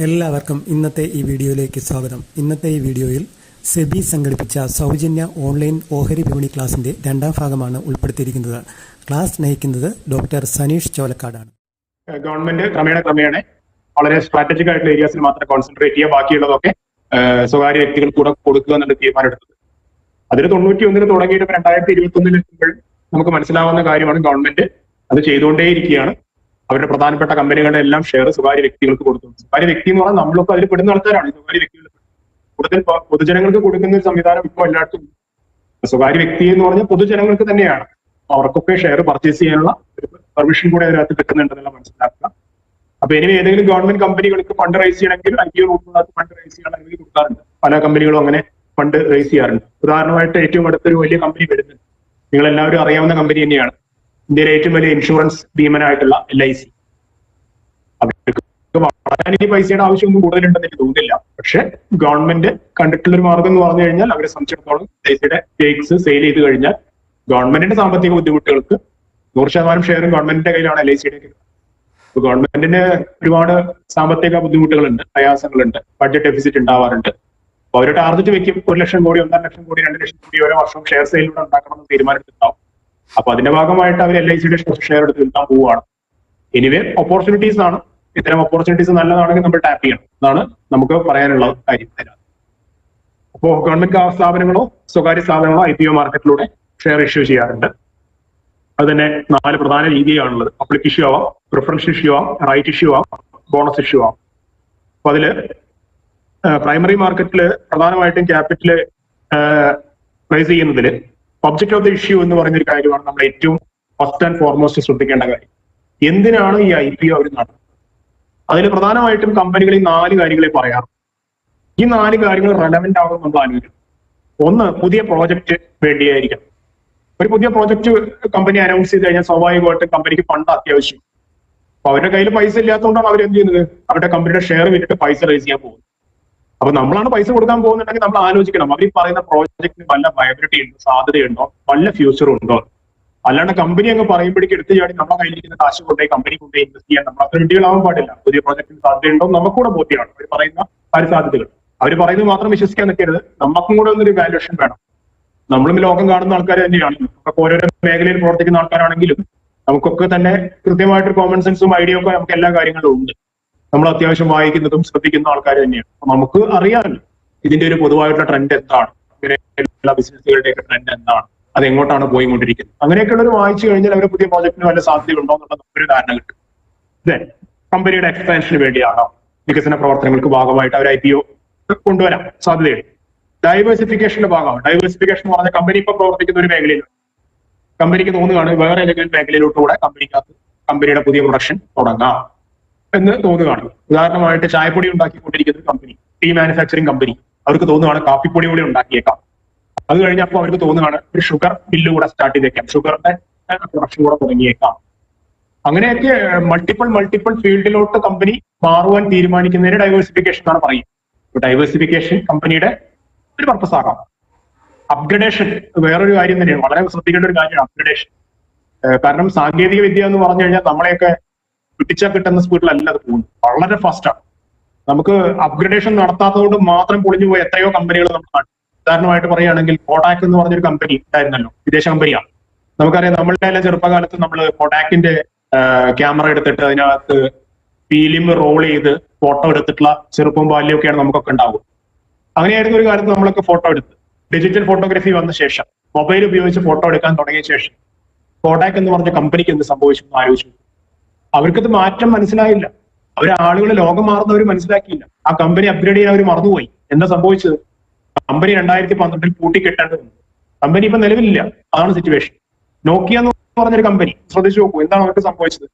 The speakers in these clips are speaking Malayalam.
എല്ലാവർക്കും ഇന്നത്തെ ഈ വീഡിയോയിലേക്ക് സ്വാഗതം. ഇന്നത്തെ ഈ വീഡിയോയിൽ സെബി സംഘടിപ്പിച്ച സൗജന്യ ഓൺലൈൻ ഓഹരി വിപണി ക്ലാസിന്റെ രണ്ടാം ഭാഗമാണ് ഉൾപ്പെടുത്തിയിരിക്കുന്നത്. ക്ലാസ് നയിക്കുന്നത് ഡോക്ടർ സനീഷ് ചോലക്കാടാണ്. ഗവൺമെന്റ് ക്രമേണ വളരെ സ്ട്രാറ്റജിക് ആയിട്ടുള്ള ഏരിയാസിൽ മാത്രം കോൺസെൻട്രേറ്റ് ചെയ്യുക, ബാക്കിയുള്ളതൊക്കെ സ്വകാര്യ വ്യക്തികൾ കൂടെ കൊടുക്കുക എന്നുള്ള തീരുമാനമെടുത്തത്. അതിന് 91 തുടങ്ങിയിട്ട് 2021 എത്തുമ്പോൾ നമുക്ക് മനസ്സിലാവുന്ന കാര്യമാണ് ഗവൺമെന്റ് അത് ചെയ്തുകൊണ്ടേയിരിക്കുകയാണ്. അവരുടെ പ്രധാനപ്പെട്ട കമ്പനികളുടെ എല്ലാം ഷെയർ സ്വകാര്യ വ്യക്തികൾക്ക് കൊടുത്തു. സ്വകാര്യ വ്യക്തി എന്ന് പറഞ്ഞാൽ നമ്മളൊക്കെ അതിൽ പെടുന്ന ആൾക്കാരാണ്. സ്വകാര്യ വ്യക്തികൾ കൂടുതൽ പൊതുജനങ്ങൾക്ക് കൊടുക്കുന്ന ഒരു സംവിധാനം ഇപ്പോൾ എല്ലായിടത്തും. സ്വകാര്യ വ്യക്തി എന്ന് പറഞ്ഞാൽ പൊതുജനങ്ങൾക്ക് തന്നെയാണ്. അവർക്കൊക്കെ ഷെയർ പർച്ചേസ് ചെയ്യാനുള്ള ഒരു പെർമിഷൻ കൂടെ അതിനകത്ത് കിട്ടുന്നുണ്ടെന്നുള്ള മനസ്സിലാക്കുക. അപ്പൊ ഇനി ഏതെങ്കിലും ഗവൺമെന്റ് കമ്പനികൾക്ക് ഫണ്ട് റൈസ് ചെയ്യണമെങ്കിൽ IPO റൂട്ടിനകത്ത് ഫണ്ട് റൈസ് ചെയ്യാൻ അനുമതി കൊടുക്കാറുണ്ട്. പല കമ്പനികളും അങ്ങനെ ഫണ്ട് റൈസ് ചെയ്യാറുണ്ട്. ഉദാഹരണമായിട്ട് ഏറ്റവും അടുത്തൊരു വലിയ കമ്പനി വരുന്നുണ്ട്, നിങ്ങൾ എല്ലാവരും അറിയാവുന്ന കമ്പനി തന്നെയാണ്, ഇന്ത്യയിലെ ഏറ്റവും വലിയ ഇൻഷുറൻസ് ഭീമനായിട്ടുള്ള LIC. അവർക്ക് വളരാൻ ഈ പൈസയുടെ ആവശ്യമൊന്നും കൂടുതലുണ്ടെന്ന് എനിക്ക് തോന്നുന്നില്ല. പക്ഷെ ഗവൺമെന്റ് കണ്ടിട്ടുള്ള ഒരു മാർഗം എന്ന് പറഞ്ഞു കഴിഞ്ഞാൽ അവരെ സംബന്ധിച്ചിടത്തോളം LICയുടെ സ്റ്റേക്സ് സെയിൽ ചെയ്ത് കഴിഞ്ഞാൽ ഗവൺമെന്റിന്റെ സാമ്പത്തിക ബുദ്ധിമുട്ടുകൾക്ക് 100% ഷെയറും ഗവൺമെന്റിന്റെ കയ്യിലാണ് LICയുടെ. ഇപ്പൊ ഗവൺമെന്റിന് ഒരുപാട് സാമ്പത്തിക ബുദ്ധിമുട്ടുകളുണ്ട്, പ്രയാസങ്ങളുണ്ട്, ബഡ്ജറ്റ് ഡെഫിസിറ്റ് ഉണ്ടാവാറുണ്ട്. അപ്പൊ അവര് ടാർഗറ്റ് വെക്കും 1 ലക്ഷം കോടി, 1.5 ലക്ഷം കോടി, 2 ലക്ഷം കോടി ഓരോ വർഷം ഷെയർ സെയിലൂടെ ഉണ്ടാക്കണം എന്ന് തീരുമാനമെടുത്തിട്ടുണ്ടാവും. അപ്പൊ അതിന്റെ ഭാഗമായിട്ട് അവർ LICയുടെ ഷെയർ എടുത്ത് വിൽക്കാൻ പോവുകയാണ്. എനിവേ ഓപ്പർച്യൂണിറ്റീസ് ആണ്. ഇത്തരം ഓപ്പർച്യൂണിറ്റീസ് നല്ലതാണെങ്കിൽ നമ്മൾ ടാപ്പ് ചെയ്യണം എന്നാണ് നമുക്ക് പറയാനുള്ള കാര്യം. അപ്പോൾ ഗവൺമെന്റ് സ്ഥാപനങ്ങളോ സ്വകാര്യ സ്ഥാപനങ്ങളോ IPO മാർക്കറ്റിലൂടെ ഷെയർ ഇഷ്യൂ ചെയ്യാറുണ്ട്. അത് തന്നെ 4 പ്രധാന രീതിയാണുള്ളത്. പബ്ലിക് ഇഷ്യൂ ആവാം, പ്രിഫറൻസ് ഇഷ്യൂ ആവാം, റൈറ്റ് ഇഷ്യൂ ആവാം, ബോണസ് ഇഷ്യൂ ആവാം. അപ്പൊ അതില് പ്രൈമറി മാർക്കറ്റിൽ പ്രധാനമായിട്ടും ക്യാപിറ്റൽ റൈസ് ചെയ്യുന്നതിൽ ഒബ്ജക്ട് ഓഫ് ദ ഇഷ്യൂ എന്ന് പറയുന്ന ഒരു കാര്യമാണ് നമ്മൾ ഏറ്റവും ഫസ്റ്റ് ആൻഡ് ഫോർമോസ്റ്റ് ശ്രദ്ധിക്കേണ്ട കാര്യം. എന്തിനാണ് ഈ IPO അവർ നടത്തുന്നത്? അതിൽ പ്രധാനമായിട്ടും കമ്പനികളിൽ 4 കാര്യങ്ങളെ പറയാറ്. ഈ 4 കാര്യങ്ങൾ റെലവെന്റ് ആകും നമ്മൾ ആലോചിക്കും. ഒന്ന്, പുതിയ പ്രോജക്റ്റ് വേണ്ടിയായിരിക്കണം. ഒരു പുതിയ പ്രോജക്റ്റ് കമ്പനി അനൗൺസ് ചെയ്ത് കഴിഞ്ഞാൽ സ്വാഭാവികമായിട്ടും കമ്പനിക്ക് ഫണ്ട് അത്യാവശ്യം. അപ്പൊ അവരുടെ കയ്യിൽ പൈസ ഇല്ലാത്തതുകൊണ്ടാണ് അവർ എന്ത് ചെയ്യുന്നത്, അവരുടെ കമ്പനിയുടെ ഷെയർ വിറ്റിട്ട് പൈസ റൈസ് ചെയ്യാൻ പോകുന്നത്. അപ്പൊ നമ്മളാണ് പൈസ കൊടുക്കാൻ പോകുന്നുണ്ടെങ്കിൽ നമ്മൾ ആലോചിക്കണം അവർ ഈ പറയുന്ന പ്രോജക്റ്റിന് വല്ല വയബിലിറ്റി ഉണ്ടോ, സാധ്യതയുണ്ടോ, വല്ല ഫ്യൂച്ചറും ഉണ്ടോ. അല്ലാണ്ട് കമ്പനി അങ്ങ് പറയുമ്പോഴേക്ക് എടുത്തു ചാടി നമ്മുടെ കയ്യിലിരിക്കുന്ന കാശ് കൊണ്ടുപോയി കമ്പനി കൊണ്ടുപോയി ഇൻവെസ്റ്റ് ചെയ്യാൻ നമ്മൾ അത്ര വേണ്ടികളാവാൻ പാടില്ല. പുതിയ പ്രോജക്റ്റിന് സാധ്യതയുണ്ടോ നമുക്കൂടെ ബോധ്യമാണ്. അവർ പറയുന്ന ആ ഒരു സാധ്യതകൾ അവർ പറയുന്നത് മാത്രം വിശ്വസിക്കാൻ നിൽക്കരുത്. നമുക്കും കൂടെ ഒന്നൊരു വാല്യുവേഷൻ വേണം. നമ്മളും ലോകം കാണുന്ന ആൾക്കാർ തന്നെയാണ്. നമുക്ക് ഓരോരോ മേഖലയിൽ പ്രവർത്തിക്കുന്ന ആൾക്കാരാണെങ്കിലും നമുക്കൊക്കെ തന്നെ കൃത്യമായിട്ടൊരു കോമൺ സെൻസും ഐഡിയ ഒക്കെ നമുക്ക് എല്ലാ കാര്യങ്ങളും ഉണ്ട്. നമ്മൾ അത്യാവശ്യം വായിക്കുന്നതും ശ്രദ്ധിക്കുന്ന ആൾക്കാർ തന്നെയാണ്. നമുക്ക് അറിയാമല്ലോ ഇതിന്റെ ഒരു പൊതുവായിട്ടുള്ള ട്രെൻഡ് എന്താണ്, ഇങ്ങനെയുള്ള ബിസിനസ്സുകളുടെയൊക്കെ ട്രെൻഡ് എന്താണ്, അത് എങ്ങോട്ടാണ് പോയിക്കൊണ്ടിരിക്കുന്നത്. അങ്ങനെയൊക്കെയുള്ളവർ വായിച്ചു കഴിഞ്ഞാൽ അവരെ പുതിയ പ്രോജക്റ്റിന് വല്ല സാധ്യതയുണ്ടോ എന്നുള്ള നമുക്കൊരു ധാരണ കിട്ടും. കമ്പനിയുടെ എക്സ്പാൻഷന് വേണ്ടിയാണോ, വികസന പ്രവർത്തനങ്ങൾക്ക് ഭാഗമായിട്ട് അവർ IPO കൊണ്ടുവരാൻ സാധ്യതയുണ്ട്. ഡൈവേഴ്സിഫിക്കേഷന്റെ ഭാഗമാണ്. ഡൈവേഴ്സിഫിക്കേഷൻ എന്ന് പറഞ്ഞാൽ കമ്പനി ഇപ്പൊ പ്രവർത്തിക്കുന്ന ഒരു മേഖലയിലാണ്, കമ്പനിക്ക് തോന്നുകയാണ് വേറെ ഏതെങ്കിലും മേഖലയിലോട്ടുകൂടെ കമ്പനിക്കകത്ത് കമ്പനിയുടെ പുതിയ പ്രൊഡക്ഷൻ തുടങ്ങാം എന്ന് തോന്നുകയാണ്. ഉദാഹരണമായിട്ട് ചായപ്പൊടി ഉണ്ടാക്കിക്കൊണ്ടിരിക്കുന്ന ഒരു കമ്പനി, ടീ മാനുഫാക്ചറിങ് കമ്പനി, അവർക്ക് തോന്നുകയാണ് കാപ്പിപ്പൊടി കൂടി ഉണ്ടാക്കിയേക്കാം. അത് കഴിഞ്ഞപ്പോൾ അവർക്ക് തോന്നുകയാണ് ഒരു ഷുഗർ മില്ല് കൂടെ സ്റ്റാർട്ട് ചെയ്തേക്കാം, ഷുഗറിന്റെ പ്രൊഡക്ഷൻ കൂടെ തുടങ്ങിയേക്കാം. അങ്ങനെയൊക്കെ മൾട്ടിപ്പിൾ ഫീൽഡിലോട്ട് കമ്പനി മാറുവാൻ തീരുമാനിക്കുന്നതിന് ഡൈവേഴ്സിഫിക്കേഷൻ എന്നാണ് പറയുന്നത്. ഡൈവേഴ്സിഫിക്കേഷൻ കമ്പനിയുടെ ഒരു പർപ്പസ് ആകാം. അപ്ഗ്രഡേഷൻ വേറൊരു കാര്യം തന്നെയാണ്, വളരെ ശ്രദ്ധിക്കേണ്ട ഒരു കാര്യമാണ് അപ്ഗ്രഡേഷൻ. കാരണം സാങ്കേതിക വിദ്യ എന്ന് പറഞ്ഞു കഴിഞ്ഞാൽ നമ്മളെയൊക്കെ പിടിച്ചാൽ കിട്ടുന്ന സ്പീഡിലല്ല അത് പോകുന്നത്, വളരെ ഫാസ്റ്റാണ്. നമുക്ക് അപ്ഗ്രഡേഷൻ നടത്താത്തതുകൊണ്ട് മാത്രം പൊളിഞ്ഞു പോയ എത്രയോ കമ്പനികൾ നമ്മൾ കാണും. ഉദാഹരണമായിട്ട് പറയുകയാണെങ്കിൽ കോഡാക്ക് എന്ന് പറഞ്ഞൊരു കമ്പനി ഉണ്ടായിരുന്നല്ലോ, വിദേശ കമ്പനിയാണ്. നമുക്കറിയാം നമ്മളുടെ എല്ലാം ചെറുപ്പകാലത്ത് നമ്മൾ കോഡാക്കിന്റെ ക്യാമറ എടുത്തിട്ട് അതിനകത്ത് ഫിലിം റോൾ ചെയ്ത് ഫോട്ടോ എടുത്തിട്ടുള്ള ചെറുപ്പവും ബാല്യമൊക്കെയാണ് നമുക്കൊക്കെ ഉണ്ടാവുക. അങ്ങനെയായിരുന്നു ഒരു കാലത്ത് നമ്മളൊക്കെ ഫോട്ടോ എടുത്ത്. ഡിജിറ്റൽ ഫോട്ടോഗ്രാഫി വന്ന ശേഷം, മൊബൈൽ ഉപയോഗിച്ച് ഫോട്ടോ എടുക്കാൻ തുടങ്ങിയ ശേഷം കോഡാക്ക് എന്ന് പറഞ്ഞ കമ്പനിക്ക് എന്ത് സംഭവിച്ചു എന്ന് ആലോചിച്ചു. അവർക്കത് മാറ്റം മനസ്സിലായില്ല. ആളുകൾ ലോകം മാറുന്നവർ മനസ്സിലാക്കിയില്ല. ആ കമ്പനി അപ്ഗ്രേഡ് ചെയ്യാൻ അവർ മറന്നുപോയി. എന്താ സംഭവിച്ചത്? കമ്പനി 2012 പൂട്ടിക്കെട്ടേണ്ടി വന്നു. കമ്പനി ഇപ്പൊ നിലവിലില്ല. അതാണ് സിറ്റുവേഷൻ. നോക്കിയ എന്ന് പറഞ്ഞൊരു കമ്പനി, ശ്രദ്ധിച്ചു നോക്കൂ എന്താണ് അവർക്ക് സംഭവിച്ചത്.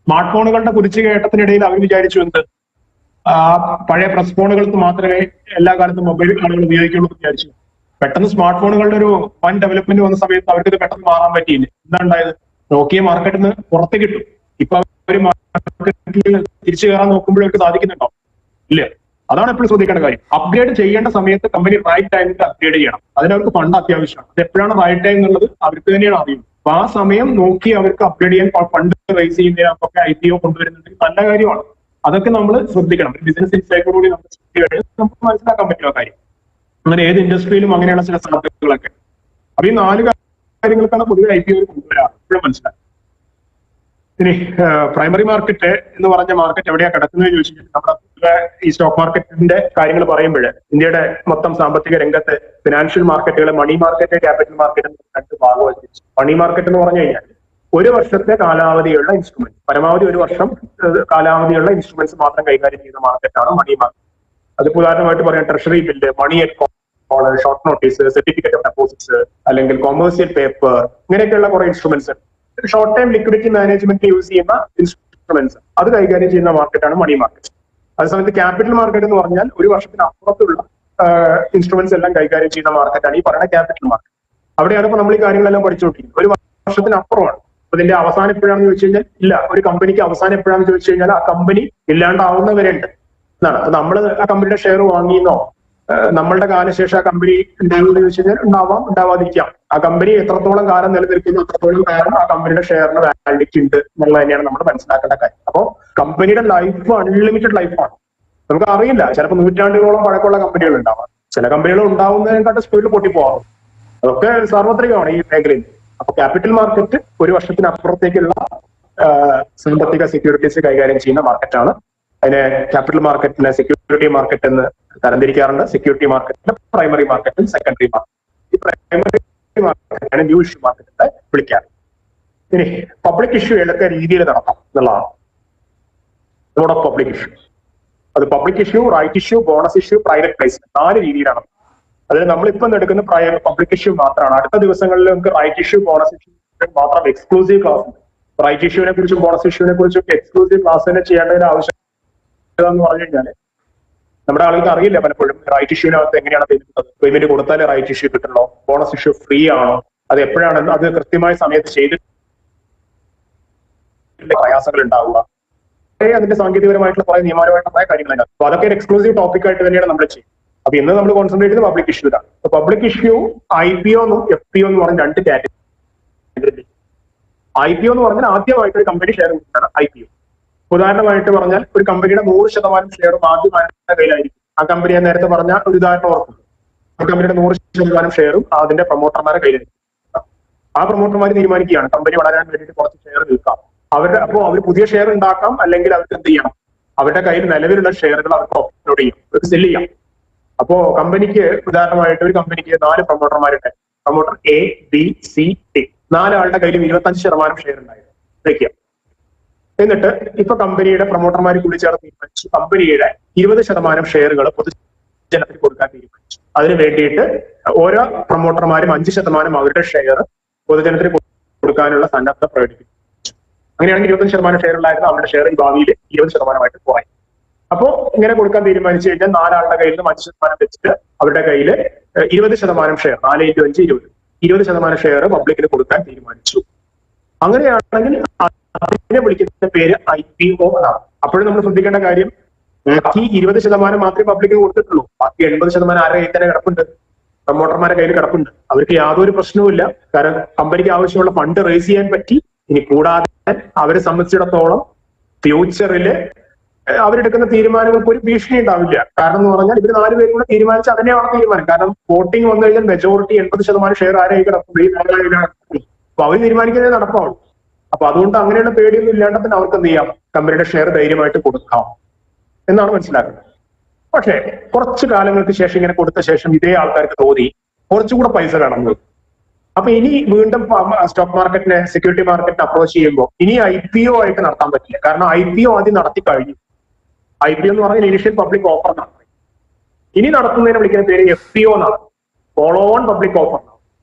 സ്മാർട്ട് ഫോണുകളുടെ കുതിച്ചുകയറ്റത്തിനിടയിൽ അവർ വിചാരിച്ചു എന്ത്, പഴയ പ്രസ് ഫോണുകൾക്ക് മാത്രമേ എല്ലാ കാലത്തും മൊബൈൽ ആളുകൾ ഉപയോഗിക്കുള്ളൂ എന്ന് വിചാരിച്ചു. പെട്ടെന്ന് സ്മാർട്ട് ഫോണുകളുടെ ഒരു വൻ ഡെവലപ്മെന്റ് വന്ന സമയത്ത് അവർക്ക് ഇത് പെട്ടെന്ന് മാറാൻ പറ്റിയില്ല. എന്താ ഉണ്ടായത്? നോക്കിയ മാർക്കറ്റിൽ നിന്ന് പുറത്ത് കിട്ടും. ഇപ്പൊ അവർ മാർക്കറ്റിൽ തിരിച്ചു കയറാൻ നോക്കുമ്പോഴേക്ക് സാധിക്കുന്നുണ്ടോ? ഇല്ല. അതാണ് എപ്പോഴും ശ്രദ്ധിക്കേണ്ട കാര്യം. അപ്ഗ്രേഡ് ചെയ്യേണ്ട സമയത്ത് കമ്പനി റൈറ്റ് ടൈമിൽ അപ്ഗ്രേഡ് ചെയ്യണം. അതിനവർക്ക് ഫണ്ട് അത്യാവശ്യമാണ്. അത് എപ്പോഴാണ് റൈറ്റ് ടൈം എന്നുള്ളത് അവർക്ക് തന്നെയാണ് അറിയുന്നത്. അപ്പൊ ആ സമയം നോക്കി അവർക്ക് അപ്ഗ്രേഡ് ചെയ്യാൻ ഫണ്ട് റൈസ് ചെയ്യുന്നതിനൊക്കെ IPO കൊണ്ടുവരുന്നുണ്ടെങ്കിൽ നല്ല കാര്യമാണ്. അതൊക്കെ നമ്മൾ ശ്രദ്ധിക്കണം. ബിസിനസ് ഇൻസൈറ്റിലൂടെ നമുക്ക് ശ്രദ്ധിച്ചു കഴിഞ്ഞാൽ നമുക്ക് മനസ്സിലാക്കാൻ പറ്റുന്ന കാര്യം. അങ്ങനെ ഏത് ഇൻഡസ്ട്രിയിലും അങ്ങനെയുള്ള ചില സാധ്യതകളൊക്കെ. അപ്പൊ ഈ 4 കാര്യങ്ങൾക്കാണ് പൊതുവെ IPO കൊണ്ടുവരാറ്, ഇപ്പോഴും മനസ്സിലാക്കാം. ഇനി പ്രൈമറി മാർക്കറ്റ് എന്ന് പറഞ്ഞ മാർക്കറ്റ് എവിടെയാ കിടക്കുന്നത് ചോദിച്ചാൽ, നമ്മുടെ ഈ സ്റ്റോക്ക് മാർക്കറ്റിന്റെ കാര്യങ്ങൾ പറയുമ്പോൾ ഇന്ത്യയുടെ മൊത്തം സാമ്പത്തിക രംഗത്ത് ഫിനാൻഷ്യൽ മാർക്കറ്റുകൾ, മണി മാർക്കറ്റ്, ക്യാപിറ്റൽ മാർക്കറ്റ് 2 ഭാഗമായി തിരിച്ചു. മണി മാർക്കറ്റ് എന്ന് പറഞ്ഞു കഴിഞ്ഞാൽ 1 വർഷത്തെ കാലാവധിയുള്ള ഇൻസ്ട്രുമെന്റ്, പരമാവധി 1 വർഷം കാലാവധിയുള്ള ഇൻസ്ട്രുമെന്റ്സ് മാത്രം കൈകാര്യം ചെയ്യുന്ന മാർക്കറ്റാണ് മണി മാർക്കറ്റ്. അതിപ്പോൾ ഉദാഹരണമായിട്ട് പറയാം, treasury bill, money at call, short notice, certificate of deposits, അല്ലെങ്കിൽ കൊമേഴ്സ്യൽ പേപ്പർ, ഇങ്ങനെയൊക്കെയുള്ള കുറെ instruments, short time liquidity management use ചെയ്യുന്ന ഇൻസ്ട്രുമെന്റ്സ്, അത് കൈകാര്യം ചെയ്യുന്ന മാർക്കറ്റാണ് മണി മാർക്കറ്റ്. അതേസമയത്ത് ക്യാപിറ്റൽ മാർക്കറ്റ് എന്ന് പറഞ്ഞാൽ 1 വർഷത്തിന് അപ്പുറത്തുള്ള ഇൻസ്ട്രുമെന്റ്സ് എല്ലാം കൈകാര്യം ചെയ്യുന്ന മാർക്കറ്റാണ് ഈ പറയുന്ന ക്യാപിറ്റൽ മാർക്കറ്റ്. അവിടെയാണ് ഇപ്പൊ നമ്മൾ ഈ കാര്യങ്ങളെല്ലാം പഠിച്ചുകൊണ്ടിരിക്കുന്നത്. 1 വർഷത്തിന് അപ്പുറമാണ്. അപ്പൊ ഇതിന്റെ അവസാനം എപ്പോഴാണെന്ന് ചോദിച്ചു കഴിഞ്ഞാൽ, ഇല്ല, ഒരു കമ്പനിക്ക് അവസാനം എപ്പോഴാണെന്ന് ചോദിച്ചു കഴിഞ്ഞാൽ ആ കമ്പനി ഇല്ലാണ്ടാവുന്നവരുണ്ട് എന്നാണ്. അപ്പൊ നമ്മൾ ആ കമ്പനിയുടെ ഷെയർ വാങ്ങിയെന്നോ നമ്മളുടെ കാലശേഷം ആ കമ്പനി ഉണ്ടാകുമെന്ന് ചോദിച്ചു കഴിഞ്ഞാൽ ഉണ്ടാവാം, ഉണ്ടാവാതിരിക്കാം. ആ കമ്പനി എത്രത്തോളം കാലം നിലനിൽക്കുന്നു അത്രത്തോളം കാലം ആ കമ്പനിയുടെ ഷെയറിന് വാലിഡിറ്റി ഉണ്ട് എന്നുള്ളത് തന്നെയാണ് നമ്മൾ മനസ്സിലാക്കേണ്ട കാര്യം. അപ്പോൾ കമ്പനിയുടെ ലൈഫ് അൺലിമിറ്റഡ് ലൈഫാണ്. നമുക്ക് അറിയില്ല, ചിലപ്പോൾ 100 ആണ്ടുകളോളം പഴക്കമുള്ള കമ്പനികൾ ഉണ്ടാവാം, ചില കമ്പനികൾ ഉണ്ടാവുന്നതിനെക്കാട്ട് സ്പീഡിൽ പൊട്ടിപ്പോകാറും. അതൊക്കെ സാർവത്രികമാണ് ഈ മേഖലയിൽ. അപ്പൊ ക്യാപിറ്റൽ മാർക്കറ്റ് 1 വർഷത്തിനപ്പുറത്തേക്കുള്ള സാമ്പത്തിക സെക്യൂരിറ്റീസ് കൈകാര്യം ചെയ്യുന്ന മാർക്കറ്റാണ്. അതിന് ക്യാപിറ്റൽ മാർക്കറ്റിനെ സെക്യൂരിറ്റി മാർക്കറ്റ് എന്ന് തരംതിരിക്കാറുണ്ട്. സെക്യൂരിറ്റി മാർക്കറ്റിന് പ്രൈമറി മാർക്കറ്റും സെക്കൻഡറി മാർക്കറ്റ്. ഈ പ്രൈമറി മാർക്കറ്റാണ് ന്യൂ ഇഷ്യൂ മാർക്കറ്റ് എന്ന് വിളിക്കാറ്. ഇനി പബ്ലിക് ഇഷ്യൂ ഏതൊക്കെ രീതിയിൽ നടത്താം എന്നുള്ളതാണ്. ലോഡ് ഓഫ് പബ്ലിക് ഇഷ്യൂ, അത് public issue, right issue, bonus issue, private placement, 4 രീതിയിലാണ്. അതിൽ നമ്മളിപ്പം എടുക്കുന്ന പബ്ലിക് ഇഷ്യൂ മാത്രമാണ്. അടുത്ത ദിവസങ്ങളിൽ നമുക്ക് റൈറ്റ് ഇഷ്യൂ, ബോണസ് ഇഷ്യൂ മാത്രം എക്സ്ക്ലൂസീവ് ക്ലാസ് ഉണ്ട്. റൈറ്റ് ഇഷ്യൂവിനെ കുറിച്ചും ബോണസ് ഇഷ്യൂവിനെ കുറിച്ചും എക്സ്ക്ലൂസീവ് ക്ലാസ് തന്നെ ചെയ്യേണ്ടതിന്റെ ആവശ്യം എന്ന് പറഞ്ഞു കഴിഞ്ഞാൽ, നമ്മുടെ ആളുകൾക്ക് അറിയില്ല പലപ്പോഴും റൈറ്റ് ഇഷ്യൂവിനകത്ത് എങ്ങനെയാണ് പേയ്മെന്റ് കൊടുത്താൽ റൈറ്റ് ഇഷ്യൂ കിട്ടണോ, ബോണസ് ഇഷ്യൂ ഫ്രീ ആണോ, അത് എപ്പോഴാണ്, അത് കൃത്യമായ സമയത്ത് ചെയ്തിട്ട് പ്രയാസങ്ങൾ ഉണ്ടാവുക, അതിന്റെ സാങ്കേതികപരമായിട്ടുള്ള കുറെ നിയമപരമായിട്ടുള്ള കുറെ കാര്യങ്ങൾ. അപ്പൊ അതൊക്കെ ഒരു എക്സ്ക്ലൂസീവ് ടോപ്പിക് ആയിട്ട് തന്നെയാണ് നമ്മൾ ചെയ്യുന്നത്. അപ്പൊ ഇന്ന് നമ്മൾ കോൺസെൻട്രേറ്റ് ചെയ്യുന്നത് പബ്ലിക് ഇഷ്യൂലാണ്. പബ്ലിക് ഇഷ്യൂ IPO എന്നും FPO എന്ന് പറഞ്ഞ 2 കാറ്റഗറി. IPO എന്ന് പറഞ്ഞാൽ ആദ്യമായിട്ട് ഒരു കമ്പനി ഷെയർ കൊടുക്കുന്നതാണ് IPO. ഉദാഹരണമായിട്ട് പറഞ്ഞാൽ, ഒരു കമ്പനിയുടെ 100% ഷെയറും ആദ്യമായിട്ട് കയ്യിലായിരിക്കും. ആ കമ്പനി ഞാൻ നേരത്തെ പറഞ്ഞ ഒരു ഉദാഹരണം ഓർക്കുന്നു. ആ കമ്പനിയുടെ 100% ഷെയറും അതിന്റെ പ്രൊമോട്ടർമാരെ കയ്യിലായിരിക്കും. ആ പ്രൊമോട്ടർമാർ തീരുമാനിക്കുകയാണ് കമ്പനി വളരാൻ വേണ്ടിയിട്ട് കുറച്ച് ഷെയർ വിൽക്കാം. അപ്പോൾ അവർ പുതിയ ഷെയർ ഉണ്ടാക്കാം, അല്ലെങ്കിൽ അവർക്ക് എന്ത് ചെയ്യണം, അവരുടെ കയ്യിൽ നിലവിലുള്ള ഷെയറുകൾ അവർക്ക് ഓഫ്ലോഡ് ചെയ്യും, അവർക്ക് സെല് ചെയ്യാം. അപ്പോ കമ്പനിക്ക് ഉദാഹരണമായിട്ട് ഒരു കമ്പനിക്ക് 4 പ്രൊമോട്ടർമാരുണ്ട്. Promoter A, B, C, D, 4 ആളുടെ കയ്യിലും 25% ഷെയർ ഉണ്ടായിരുന്നു വെക്കുക. എന്നിട്ട് ഇപ്പൊ കമ്പനിയുടെ പ്രൊമോട്ടർമാർ കൂടി ചേർന്ന് തീരുമാനിച്ചു കമ്പനിയുടെ 20% ഷെയറുകൾ പൊതുജനത്തിന് കൊടുക്കാൻ തീരുമാനിച്ചു. അതിന് വേണ്ടിയിട്ട് ഓരോ പ്രൊമോട്ടർമാരും 5% അവരുടെ ഷെയർ പൊതുജനത്തിന് കൊടുക്കാനുള്ള സന്നദ്ധത പ്രകടിപ്പിച്ചു. അങ്ങനെയാണെങ്കിൽ 25% ഷെയർ ഉണ്ടായിരുന്ന അവരുടെ ഷെയർ ഈ ഭാവിയിൽ 20% കുറയും. അപ്പോ ഇങ്ങനെ കൊടുക്കാൻ തീരുമാനിച്ചു കഴിഞ്ഞാൽ 4 ആളുടെ കയ്യിൽ നിന്ന് 5% വെച്ചിട്ട് അവരുടെ കയ്യിൽ 20% ഷെയർ, 4 × 5 20% ഷെയർ പബ്ലിക്കിന് കൊടുക്കാൻ തീരുമാനിച്ചു. അങ്ങനെയാണെങ്കിൽ അതിനെ വിളിക്കുന്ന പേര് IPO എന്നാണ്. അപ്പോഴും നമ്മൾ ശ്രദ്ധിക്കേണ്ട കാര്യം, ബാക്കി 20% മാത്രമേ പബ്ലിക്കിന് കൊടുത്തിട്ടുള്ളൂ. ബാക്കി 80% ആരുടെ കയ്യിൽ തന്നെ കിടപ്പുണ്ട്, പ്രൊമോട്ടർമാരുടെ കയ്യിൽ കിടപ്പുണ്ട്. അവർക്ക് യാതൊരു പ്രശ്നവുമില്ല. കാരണം കമ്പനിക്ക് ആവശ്യമുള്ള ഫണ്ട് റേസ് ചെയ്യാൻ പറ്റി. ഇനി കൂടാതെ അവരെ സംബന്ധിച്ചിടത്തോളം ഫ്യൂച്ചറില് അവരെടുക്കുന്ന തീരുമാനങ്ങൾക്ക് ഒരു ഭീഷണി ഉണ്ടാവില്ല. കാരണം എന്ന് പറഞ്ഞാൽ ഇവർ 4 പേരും കൂടെ തീരുമാനിച്ചാൽ തന്നെയാണ് തീരുമാനം. കാരണം വോട്ടിംഗ് വന്നു കഴിഞ്ഞാൽ മെജോറിറ്റി 80% ഷെയർ ആരെയും കിടക്കും, അപ്പൊ അവർ തീരുമാനിക്കുന്നതേ നടപ്പാവുള്ളൂ. അപ്പൊ അതുകൊണ്ട് അങ്ങനെയുള്ള പേടിയൊന്നും ഇല്ലാണ്ട് തന്നെ അവർക്ക് എന്ത് ചെയ്യാം, കമ്പനിയുടെ ഷെയർ ധൈര്യമായിട്ട് കൊടുക്കാം എന്നാണ് മനസ്സിലാക്കുന്നത്. പക്ഷേ കുറച്ചു കാലങ്ങൾക്ക് ശേഷം, ഇങ്ങനെ കൊടുത്ത ശേഷം ഇതേ ആൾക്കാർക്ക് തോന്നി കുറച്ചുകൂടെ പൈസ വേണമെന്ന്. അപ്പൊ ഇനി വീണ്ടും സ്റ്റോക്ക് മാർക്കറ്റിനെ, സെക്യൂരിറ്റി മാർക്കറ്റിനെ അപ്രോച്ച് ചെയ്യുമ്പോൾ ഇനി IPO ആയിട്ട് നടത്താൻ പറ്റില്ല. കാരണം IPO ആദ്യം നടത്തി കഴിഞ്ഞു. IPO എന്ന് പറഞ്ഞാൽ ഇനിഷ്യൽ പബ്ലിക് ഓഫർ നടത്തി. ഇനി നടത്തുന്നതിനെ വിളിക്കുന്ന പേര് FPO എന്നാണ്, ഫോളോ ഓൺ പബ്ലിക് ഓഫർ.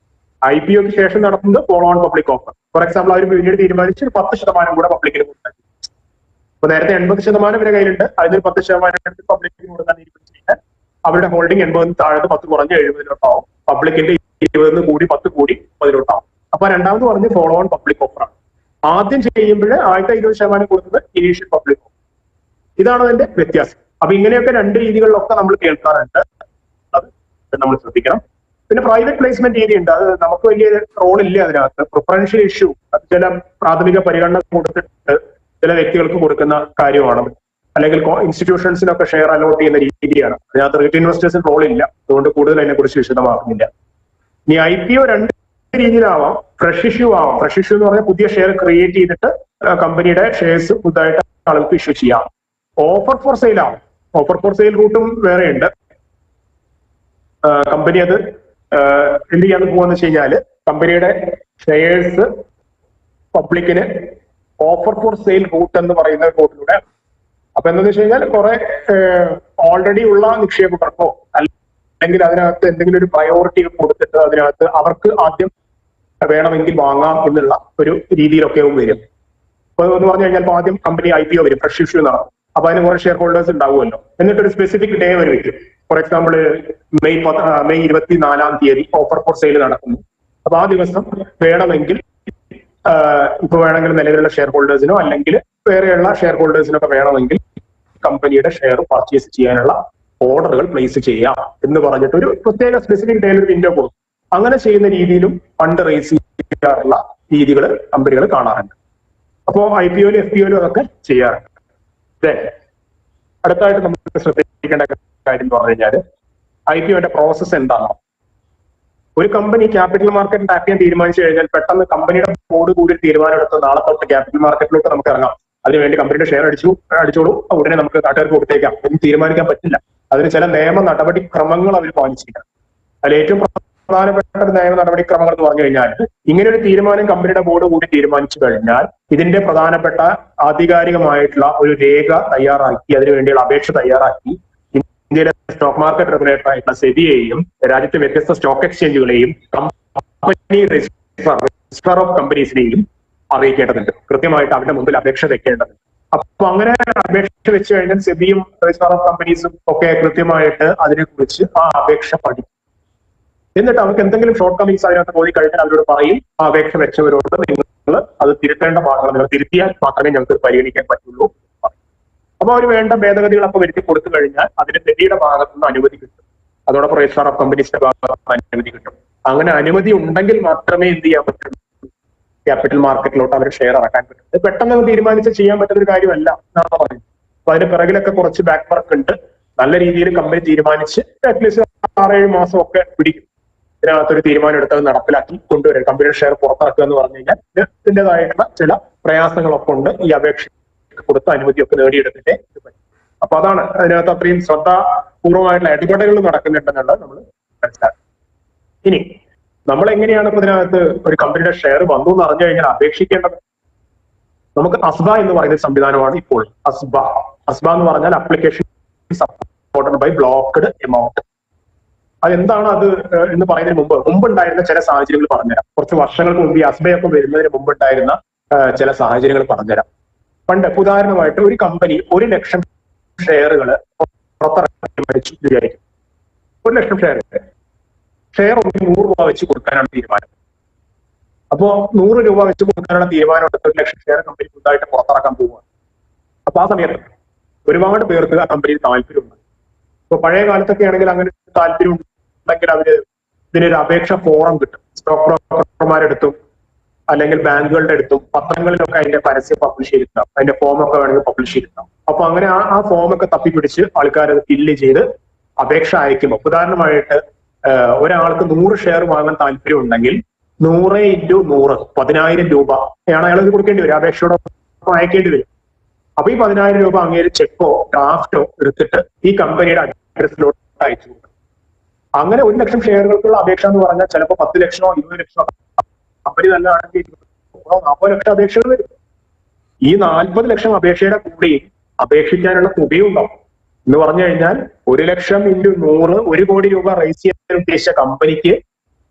IPOക്ക് ശേഷം നടത്തുന്നത് follow on public offer. For example, അവർ പിന്നീട് തീരുമാനിച്ച് 10% കൂടെ പബ്ലിക്കിന് കൊടുക്കാൻ. അപ്പൊ നേരത്തെ 80% ഇവരുടെ കയ്യിലുണ്ട്, അതിൽ 10% പബ്ലിക്കിന് കൊടുക്കാൻ തീരുമാനിച്ചാൽ അവരുടെ ഹോൾഡിംഗ് 80 താഴത്ത് 10 കുറഞ്ഞ് 70 പബ്ലിക്കിന്റെ 20 കൂടി 10 കൂടി 10 അപ്പൊ രണ്ടാമത് പറഞ്ഞ് ഫോളോ ഓൺ പബ്ലിക് ഓഫറാണ്. ആദ്യം ചെയ്യുമ്പോൾ ആദ്യത്തെ 20% കൊടുത്തത് ഇനീഷ്യൽ പബ്ലിക് ഓഫർ. ഇതാണ് അതിന്റെ വ്യത്യാസം. അപ്പൊ ഇങ്ങനെയൊക്കെ 2 രീതികളിലൊക്കെ നമ്മൾ കേൾക്കാറുണ്ട്, അത് നമ്മൾ ശ്രദ്ധിക്കണം. പിന്നെ പ്രൈവറ്റ് പ്ലേസ്മെന്റ് രീതി ഉണ്ട്, അത് നമുക്ക് വലിയ റോൾ ഇല്ല അതിനകത്ത്. പ്രിഫറൻഷ്യൽ ഇഷ്യൂ, അത് ചില പ്രാഥമിക പരിഗണന കൊടുത്തിട്ട് ചില വ്യക്തികൾക്ക് കൊടുക്കുന്ന കാര്യമാണ്. അല്ലെങ്കിൽ ഇൻസ്റ്റിറ്റ്യൂഷൻസിനൊക്കെ ഷെയർ അലോട്ട് ചെയ്യുന്ന രീതിയാണ്. അതിനകത്ത് റീറ്റെയിൽ ഇൻവെസ്റ്റേഴ്സിന് റോൾ ഇല്ല. അതുകൊണ്ട് കൂടുതൽ അതിനെക്കുറിച്ച് വിശദമാക്കുന്നില്ല. ഇനി IPO രണ്ട് രീതിയിലാവാം. ഫ്രഷ് ഇഷ്യൂ ആവാം. ഫ്രഷ് ഇഷ്യൂ എന്ന് പറഞ്ഞാൽ പുതിയ ഷെയർ ക്രിയേറ്റ് ചെയ്തിട്ട് കമ്പനിയുടെ ഷെയർസ് പുതുതായിട്ട് ആളുകൾക്ക് ഇഷ്യൂ ചെയ്യാം. ഓഫർ ഫോർ സെയിൽ ആവും. ഓഫർ ഫോർ സെയിൽ റൂട്ടും വേറെയുണ്ട്. കമ്പനി അത് എന്ത് ചെയ്യാൻ പോവാന്ന് വെച്ച് കഴിഞ്ഞാല് കമ്പനിയുടെ ഷെയർസ് പബ്ലിക്കിന് ഓഫർ ഫോർ സെയിൽ റൂട്ട് എന്ന് പറയുന്ന റൂട്ടിലൂടെ, അപ്പൊ എന്താണെന്ന് വെച്ച് കഴിഞ്ഞാൽ കുറെ ഓൾറെഡി ഉള്ള നിക്ഷേപകർക്കോ അല്ലെങ്കിൽ അതിനകത്ത് എന്തെങ്കിലും ഒരു പ്രയോറിറ്റി കൊടുത്തിട്ട് അതിനകത്ത് അവർക്ക് ആദ്യം വേണമെങ്കിൽ വാങ്ങാം എന്നുള്ള ഒരു രീതിയിലൊക്കെ വരും. അപ്പൊ എന്ന് പറഞ്ഞു കഴിഞ്ഞാൽ ആദ്യം കമ്പനി IPO വരും, ഫ്രഷ് ഇഷ്യൂ നടക്കും. അപ്പൊ അതിന് കുറെ ഷെയർ ഹോൾഡേഴ്സ് ഉണ്ടാവുമല്ലോ. എന്നിട്ടൊരു സ്പെസിഫിക് ഡേ വരെ വെക്കും. For example May 24 offer for sale നടക്കുന്നു. അപ്പൊ ആ ദിവസം വേണമെങ്കിൽ ഇപ്പൊ വേണമെങ്കിൽ നിലവിലുള്ള ഷെയർ ഹോൾഡേഴ്സിനോ അല്ലെങ്കിൽ വേറെയുള്ള ഷെയർ ഹോൾഡേഴ്സിനൊക്കെ വേണമെങ്കിൽ കമ്പനിയുടെ ഷെയർ പർച്ചേസ് ചെയ്യാനുള്ള ഓർഡറുകൾ പ്ലേസ് ചെയ്യാം എന്ന് പറഞ്ഞിട്ട് ഒരു പ്രത്യേക സ്പെസിഫിക് ഡേയിൽ ഒരു വിൻഡോ കൊടുക്കും. അങ്ങനെ ചെയ്യുന്ന രീതിയിലും ഫണ്ട് റേസ് ചെയ്യാറുള്ള രീതികൾ കമ്പനികൾ കാണാറുണ്ട്. അപ്പോ IPOയിലും FPOയിലും അതൊക്കെ ചെയ്യാറുണ്ട്. അടുത്തായിട്ട് നമുക്ക് ശ്രദ്ധിക്കേണ്ട കാര്യം എന്ന് പറഞ്ഞു കഴിഞ്ഞാൽ IPOന്റെ പ്രോസസ്സ് എന്താണ്. ഒരു കമ്പനി ക്യാപിറ്റൽ മാർക്കറ്റ് ടാപ്പ് ചെയ്യാൻ തീരുമാനിച്ചു കഴിഞ്ഞാൽ പെട്ടെന്ന് കമ്പനിയുടെ ബോർഡ് കൂടി തീരുമാനം എടുത്ത് നാളെ തൊട്ട് ക്യാപിറ്റൽ മാർക്കറ്റിലോട്ട് നമുക്ക് ഇറങ്ങാം, അതിനുവേണ്ടി കമ്പനിയുടെ ഷെയർ അടിച്ചോളൂ, ഉടനെ നമുക്ക് നാട്ടുകാർക്ക് കൊടുത്തേക്കാം എന്ന് തീരുമാനിക്കാൻ പറ്റില്ല. അതിന് ചില നിയമ നടപടിക്രമങ്ങൾ അവർ പാലിച്ചിരിക്കണം. അതിൽ ഏറ്റവും പ്രധാനപ്പെട്ട നിയമ നടപടിക്രമങ്ങൾ എന്ന് പറഞ്ഞു കഴിഞ്ഞാൽ ഇങ്ങനെ ഒരു തീരുമാനം കമ്പനിയുടെ ബോർഡ് കൂടി തീരുമാനിച്ചു കഴിഞ്ഞാൽ ഇതിന്റെ പ്രധാനപ്പെട്ട ആധികാരികമായിട്ടുള്ള ഒരു രേഖ തയ്യാറാക്കി അതിനുവേണ്ടിയുള്ള അപേക്ഷ തയ്യാറാക്കി ഇന്ത്യയിലെ സ്റ്റോക്ക് മാർക്കറ്റ് റെഗുലേറ്റർ ആയിട്ടുള്ള സെബിയെയും രാജ്യത്തെ വ്യത്യസ്ത സ്റ്റോക്ക് എക്സ്ചേഞ്ചുകളെയും കമ്പനി രജിസ്റ്റർ ഓഫ് കമ്പനീസിനെയും അറിയിക്കേണ്ടതുണ്ട്. കൃത്യമായിട്ട് അവരുടെ മുമ്പിൽ അപേക്ഷ വെക്കേണ്ടതുണ്ട്. അപ്പൊ അങ്ങനെ അപേക്ഷ വെച്ച് കഴിഞ്ഞാൽ സെബിയും രജിസ്റ്റർ ഓഫ് കമ്പനീസും ഒക്കെ കൃത്യമായിട്ട് അതിനെക്കുറിച്ച് ആ അപേക്ഷ പഠിക്കും. എന്നിട്ട് അവർക്ക് എന്തെങ്കിലും ഷോർട്ട് കമ്മിങ്സ് അതിനകത്ത് പോയി കഴിഞ്ഞാൽ അവരോട് പറയും, ആ അപേക്ഷ വെച്ചവരോട് നിങ്ങൾ അത് തിരുത്തേണ്ട ഭാഗങ്ങൾ നിങ്ങൾ തിരുത്തിയാൽ മാത്രമേ ഞങ്ങൾക്ക് പരിഗണിക്കാൻ പറ്റുള്ളൂ. അപ്പൊ അവർ വേണ്ട ഭേദഗതികൾ അപ്പൊ വരുത്തി കൊടുത്തു കഴിഞ്ഞാൽ അതിന് സെബിയുടെ ഭാഗത്തുനിന്ന് അനുമതി കിട്ടും. അതോടൊപ്പം രജിസ്റ്റർ ഓഫ് കമ്പനീസിന്റെ ഭാഗത്തുനിന്ന് അനുമതി കിട്ടും. അങ്ങനെ അനുമതി ഉണ്ടെങ്കിൽ മാത്രമേ എന്ത് ചെയ്യാൻ പറ്റുള്ളൂ, ക്യാപിറ്റൽ മാർക്കറ്റിലോട്ട് അവർ ഷെയർ ഇറക്കാൻ പറ്റും. ഇത് പെട്ടെന്ന് തീരുമാനിച്ച് ചെയ്യാൻ പറ്റുന്ന ഒരു കാര്യമല്ല എന്നാണ് പറയുന്നത്. അപ്പൊ അതിന് പിറകിലൊക്കെ കുറച്ച് ബാക്ക് വർക്ക് ഉണ്ട്. നല്ല രീതിയിൽ കമ്പനി തീരുമാനിച്ച് അറ്റ്ലീസ്റ്റ് 6-7 മാസം ഒക്കെ പിടിക്കും ഇതിനകത്തൊരു തീരുമാനം എടുത്തത് നടപ്പിലാക്കി കൊണ്ടുവരും. കമ്പനിയുടെ ഷെയർ പുറത്തിറക്കുക എന്ന് പറഞ്ഞു കഴിഞ്ഞാൽ ഇതിൻ്റെതായിട്ടുള്ള ചില പ്രയാസങ്ങളൊക്കെ ഉണ്ട്. ഈ അപേക്ഷ കൊടുത്ത അനുമതിയൊക്കെ നേടിയെടുത്തിട്ടേ പറ്റും. അപ്പൊ അതാണ് അതിനകത്ത് അത്രയും ശ്രദ്ധാപൂർവമായിട്ടുള്ള ഇടപെടലുകൾ നടക്കുന്നുണ്ടെന്നുള്ളത് നമ്മൾ മനസ്സിലാക്കും. ഇനി നമ്മൾ എങ്ങനെയാണ് ഇപ്പൊ ഇതിനകത്ത് ഒരു കമ്പനിയുടെ ഷെയർ വന്നു എന്ന് അറിഞ്ഞു കഴിഞ്ഞാൽ അപേക്ഷിക്കേണ്ടത്? നമുക്ക് അസ്ബ എന്ന് പറയുന്ന സംവിധാനമാണ് ഇപ്പോൾ. അസ്ബ എന്ന് പറഞ്ഞാൽ application supported by blocked amount. അതെന്താണ് അത് എന്ന് പറയുന്നതിന് മുമ്പ് ഉണ്ടായിരുന്ന ചില സാഹചര്യങ്ങൾ പറഞ്ഞുതരാം. കുറച്ച് വർഷങ്ങൾക്ക് മുമ്പ് ഈ അസ്ബയൊക്കെ വരുന്നതിന് മുമ്പ് ഉണ്ടായിരുന്ന ചില സാഹചര്യങ്ങൾ പറഞ്ഞുതരാം. പണ്ട് ഉദാഹരണമായിട്ട് ഒരു കമ്പനി 1 ലക്ഷം ഷെയറുകൾ പുറത്തിറക്കി മരിച്ചു വിചാരിക്കും. 1 ലക്ഷം ഷെയർ 100 രൂപ വെച്ച് കൊടുക്കാനാണ് തീരുമാനം. അപ്പോ 100 രൂപ വെച്ച് കൊടുക്കാനുള്ള തീരുമാനം എടുത്ത് 1 ലക്ഷം ഷെയർ കമ്പനി പുതുതായിട്ട് പുറത്തിറക്കാൻ പോവുകയാണ്. അപ്പൊ ആ സമയത്ത് ഒരുപാട് പേർക്ക് ആ കമ്പനിയിൽ താല്പര്യമുണ്ട്. ഇപ്പൊ പഴയ കാലത്തൊക്കെ ആണെങ്കിൽ അങ്ങനെ താല്പര്യം ഉണ്ടെങ്കിൽ അവര് ഇതിനൊരു അപേക്ഷ ഫോറം കിട്ടും. സ്റ്റോക്ക് ബ്രോക്കർമാരെടുത്തും അല്ലെങ്കിൽ ബാങ്കുകളുടെ അടുത്തും പത്രങ്ങളിലൊക്കെ അതിന്റെ പരസ്യം പബ്ലിഷ് ചെയ്തിട്ടുണ്ടാവും. അതിന്റെ ഫോമൊക്കെ വേണമെങ്കിൽ പബ്ലിഷ് ചെയ്തിട്ടുണ്ടാവും. അപ്പൊ അങ്ങനെ ആ ഫോമൊക്കെ തപ്പിപ്പിടിച്ച് ആൾക്കാർ അത് ഫില്ല് ചെയ്ത് അപേക്ഷ അയക്കുമ്പോൾ, ഉദാഹരണമായിട്ട് ഒരാൾക്ക് 100 ഷെയർ വാങ്ങാൻ താല്പര്യം ഉണ്ടെങ്കിൽ 100 × 100 10,000 രൂപയാണ് അയാൾ കൊടുക്കേണ്ടി വരും. അപേക്ഷയോടൊപ്പം അയക്കേണ്ടി വരും. അപ്പൊ ഈ 10,000 രൂപ അങ്ങേര് ചെക്കോ ഡ്രാഫ്റ്റോ എടുത്തിട്ട് ഈ കമ്പനിയുടെ അഡ്രസ്സിലോട്ട് അയച്ചു കൊടുക്കും. അങ്ങനെ 1 ലക്ഷം ഷെയറുകൾക്കുള്ള അപേക്ഷ എന്ന് പറഞ്ഞാൽ ചിലപ്പോൾ 10 ലക്ഷമോ 20 ലക്ഷമോ കമ്പനി നല്ലതാണെങ്കിൽ 40 ലക്ഷം അപേക്ഷകൾ വരും. ഈ 40 ലക്ഷം അപേക്ഷയുടെ കൂടി അപേക്ഷിക്കാനുള്ള തുകയും ഉണ്ടാവും. എന്ന് പറഞ്ഞു കഴിഞ്ഞാൽ 1 ലക്ഷം × 100 1 കോടി രൂപ റേസ് ചെയ്യാൻ ഉദ്ദേശിച്ച കമ്പനിക്ക്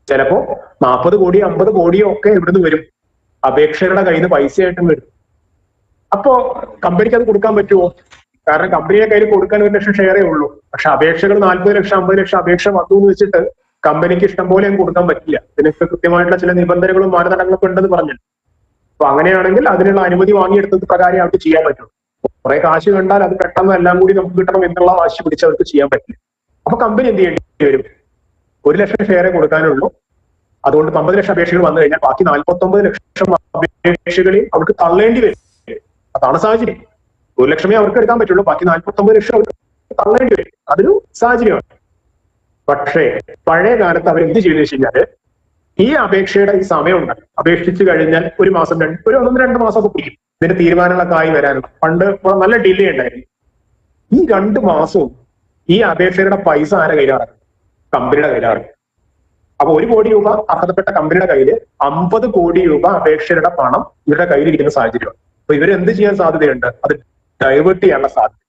ചിലപ്പോ 40 കോടി 50 കോടിയോ ഒക്കെ ഇവിടുന്ന് വരും. അപേക്ഷകരുടെ കയ്യിൽ നിന്ന് പൈസയായിട്ടും വരും. അപ്പോ കമ്പനിക്ക് അത് കൊടുക്കാൻ പറ്റുമോ? കാരണം കമ്പനിയുടെ കയ്യിൽ കൊടുക്കാൻ 1 ലക്ഷം ഷെയറേ ഉള്ളൂ. പക്ഷെ അപേക്ഷകൾ 40 ലക്ഷം 50 ലക്ഷം അപേക്ഷ വന്നു എന്ന് വെച്ചിട്ട് കമ്പനിക്ക് ഇഷ്ടം പോലെ കൊടുക്കാൻ പറ്റില്ല. ഇതിനൊക്കെ കൃത്യമായിട്ടുള്ള ചില നിബന്ധനകളും മാനദണ്ഡങ്ങളൊക്കെ ഉണ്ടെന്ന് പറഞ്ഞു. അപ്പൊ അങ്ങനെയാണെങ്കിൽ അതിനുള്ള അനുമതി വാങ്ങിയെടുത്തത് പ്രകാരം അവർക്ക് ചെയ്യാൻ പറ്റും. കുറെ കാശ് കണ്ടാൽ അത് പെട്ടെന്ന് എല്ലാം കൂടി നമുക്ക് കിട്ടണം എന്നുള്ള വാശി പിടിച്ച് അവർക്ക് ചെയ്യാൻ പറ്റില്ല. അപ്പൊ കമ്പനി എന്ത് ചെയ്യേണ്ടി വരും? 1 ലക്ഷം ഷെയറേ കൊടുക്കാനുള്ളൂ. അതുകൊണ്ട് 50 ലക്ഷം അപേക്ഷകൾ വന്നു കഴിഞ്ഞാൽ ബാക്കി 49 ലക്ഷം അപേക്ഷകളെയും അവർക്ക് തള്ളേണ്ടി വരും. അതാണ് സാഹചര്യം. 1 ലക്ഷമേ അവർക്ക് എടുക്കാൻ പറ്റുള്ളൂ, ബാക്കി 49 ലക്ഷം അവർക്ക് തള്ളേണ്ടി വരും. അതൊരു സാഹചര്യമാണ്. പക്ഷേ പഴയ കാലത്ത് അവർ എന്ത് ചെയ്തു വെച്ച് കഴിഞ്ഞാല് ഈ അപേക്ഷയുടെ ഈ സമയമുണ്ട്, അപേക്ഷിച്ചു കഴിഞ്ഞാൽ ഒരു മാസം ഒരു 1-2 മാസമൊക്കെ പിടിക്കും ഇതിന്റെ തീരുമാനങ്ങളൊക്കെ ആയി വരാനുള്ള. പണ്ട് നല്ല ഡിലേ ഉണ്ടായിരുന്നു. ഈ 2 മാസവും ഈ അപേക്ഷയുടെ പൈസ ആരുടെ കയ്യിലാണ്? കമ്പനിയുടെ കയ്യിലാണ്. അപ്പൊ 1 കോടി രൂപ അർഹതപ്പെട്ട കമ്പനിയുടെ കയ്യിൽ 50 കോടി രൂപ അപേക്ഷയുടെ പണം ഇവരുടെ കയ്യിലിരിക്കുന്ന സാഹചര്യമാണ്. അപ്പൊ ഇവരെന്ത് ചെയ്യാൻ സാധ്യതയുണ്ട്? അത് ഡൈവേർട്ട് ചെയ്യാനുള്ള സാധ്യത.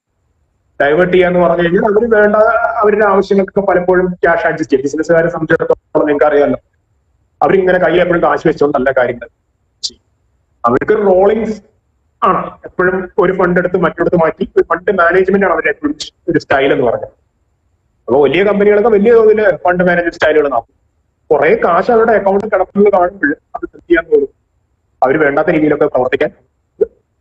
ഡൈവേർട്ട് ചെയ്യാന്ന് പറഞ്ഞു കഴിഞ്ഞാൽ അവര് വേണ്ട അവരുടെ ആവശ്യങ്ങൾക്ക് പലപ്പോഴും ക്യാഷ് അഡ്ജസ്റ്റ് ചെയ്യും. ബിസിനസ്സുകാരെ സംബന്ധിച്ചിടത്തോളം നിങ്ങൾക്ക് അറിയാമല്ലോ, അവരിങ്ങനെ കയ്യിൽ എപ്പോഴും കാശ് വെച്ചോണ്ടല്ല കാര്യങ്ങൾ ചെയ്യും. അവർക്ക് റോളിംഗ് ആണ്, എപ്പോഴും ഒരു ഫണ്ട് എടുത്ത് മറ്റൊടുത്ത് മാറ്റി ഫണ്ട് മാനേജ്മെന്റ് ആണ് അവരുടെ എപ്പോഴും ഒരു സ്റ്റൈൽ എന്ന് പറഞ്ഞത്. അപ്പൊ വലിയ കമ്പനികളൊക്കെ വലിയ തോതിൽ ഫണ്ട് മാനേജ്മെന്റ് സ്റ്റൈലുകൾ നോക്കും. കുറെ കാശ് അവരുടെ അക്കൗണ്ടിൽ കിടക്കുന്നത് കാണുമ്പോൾ അത് ചെയ്യാൻ തോന്നും. അവർ വേണ്ടാത്ത രീതിയിലൊക്കെ പ്രവർത്തിക്കാൻ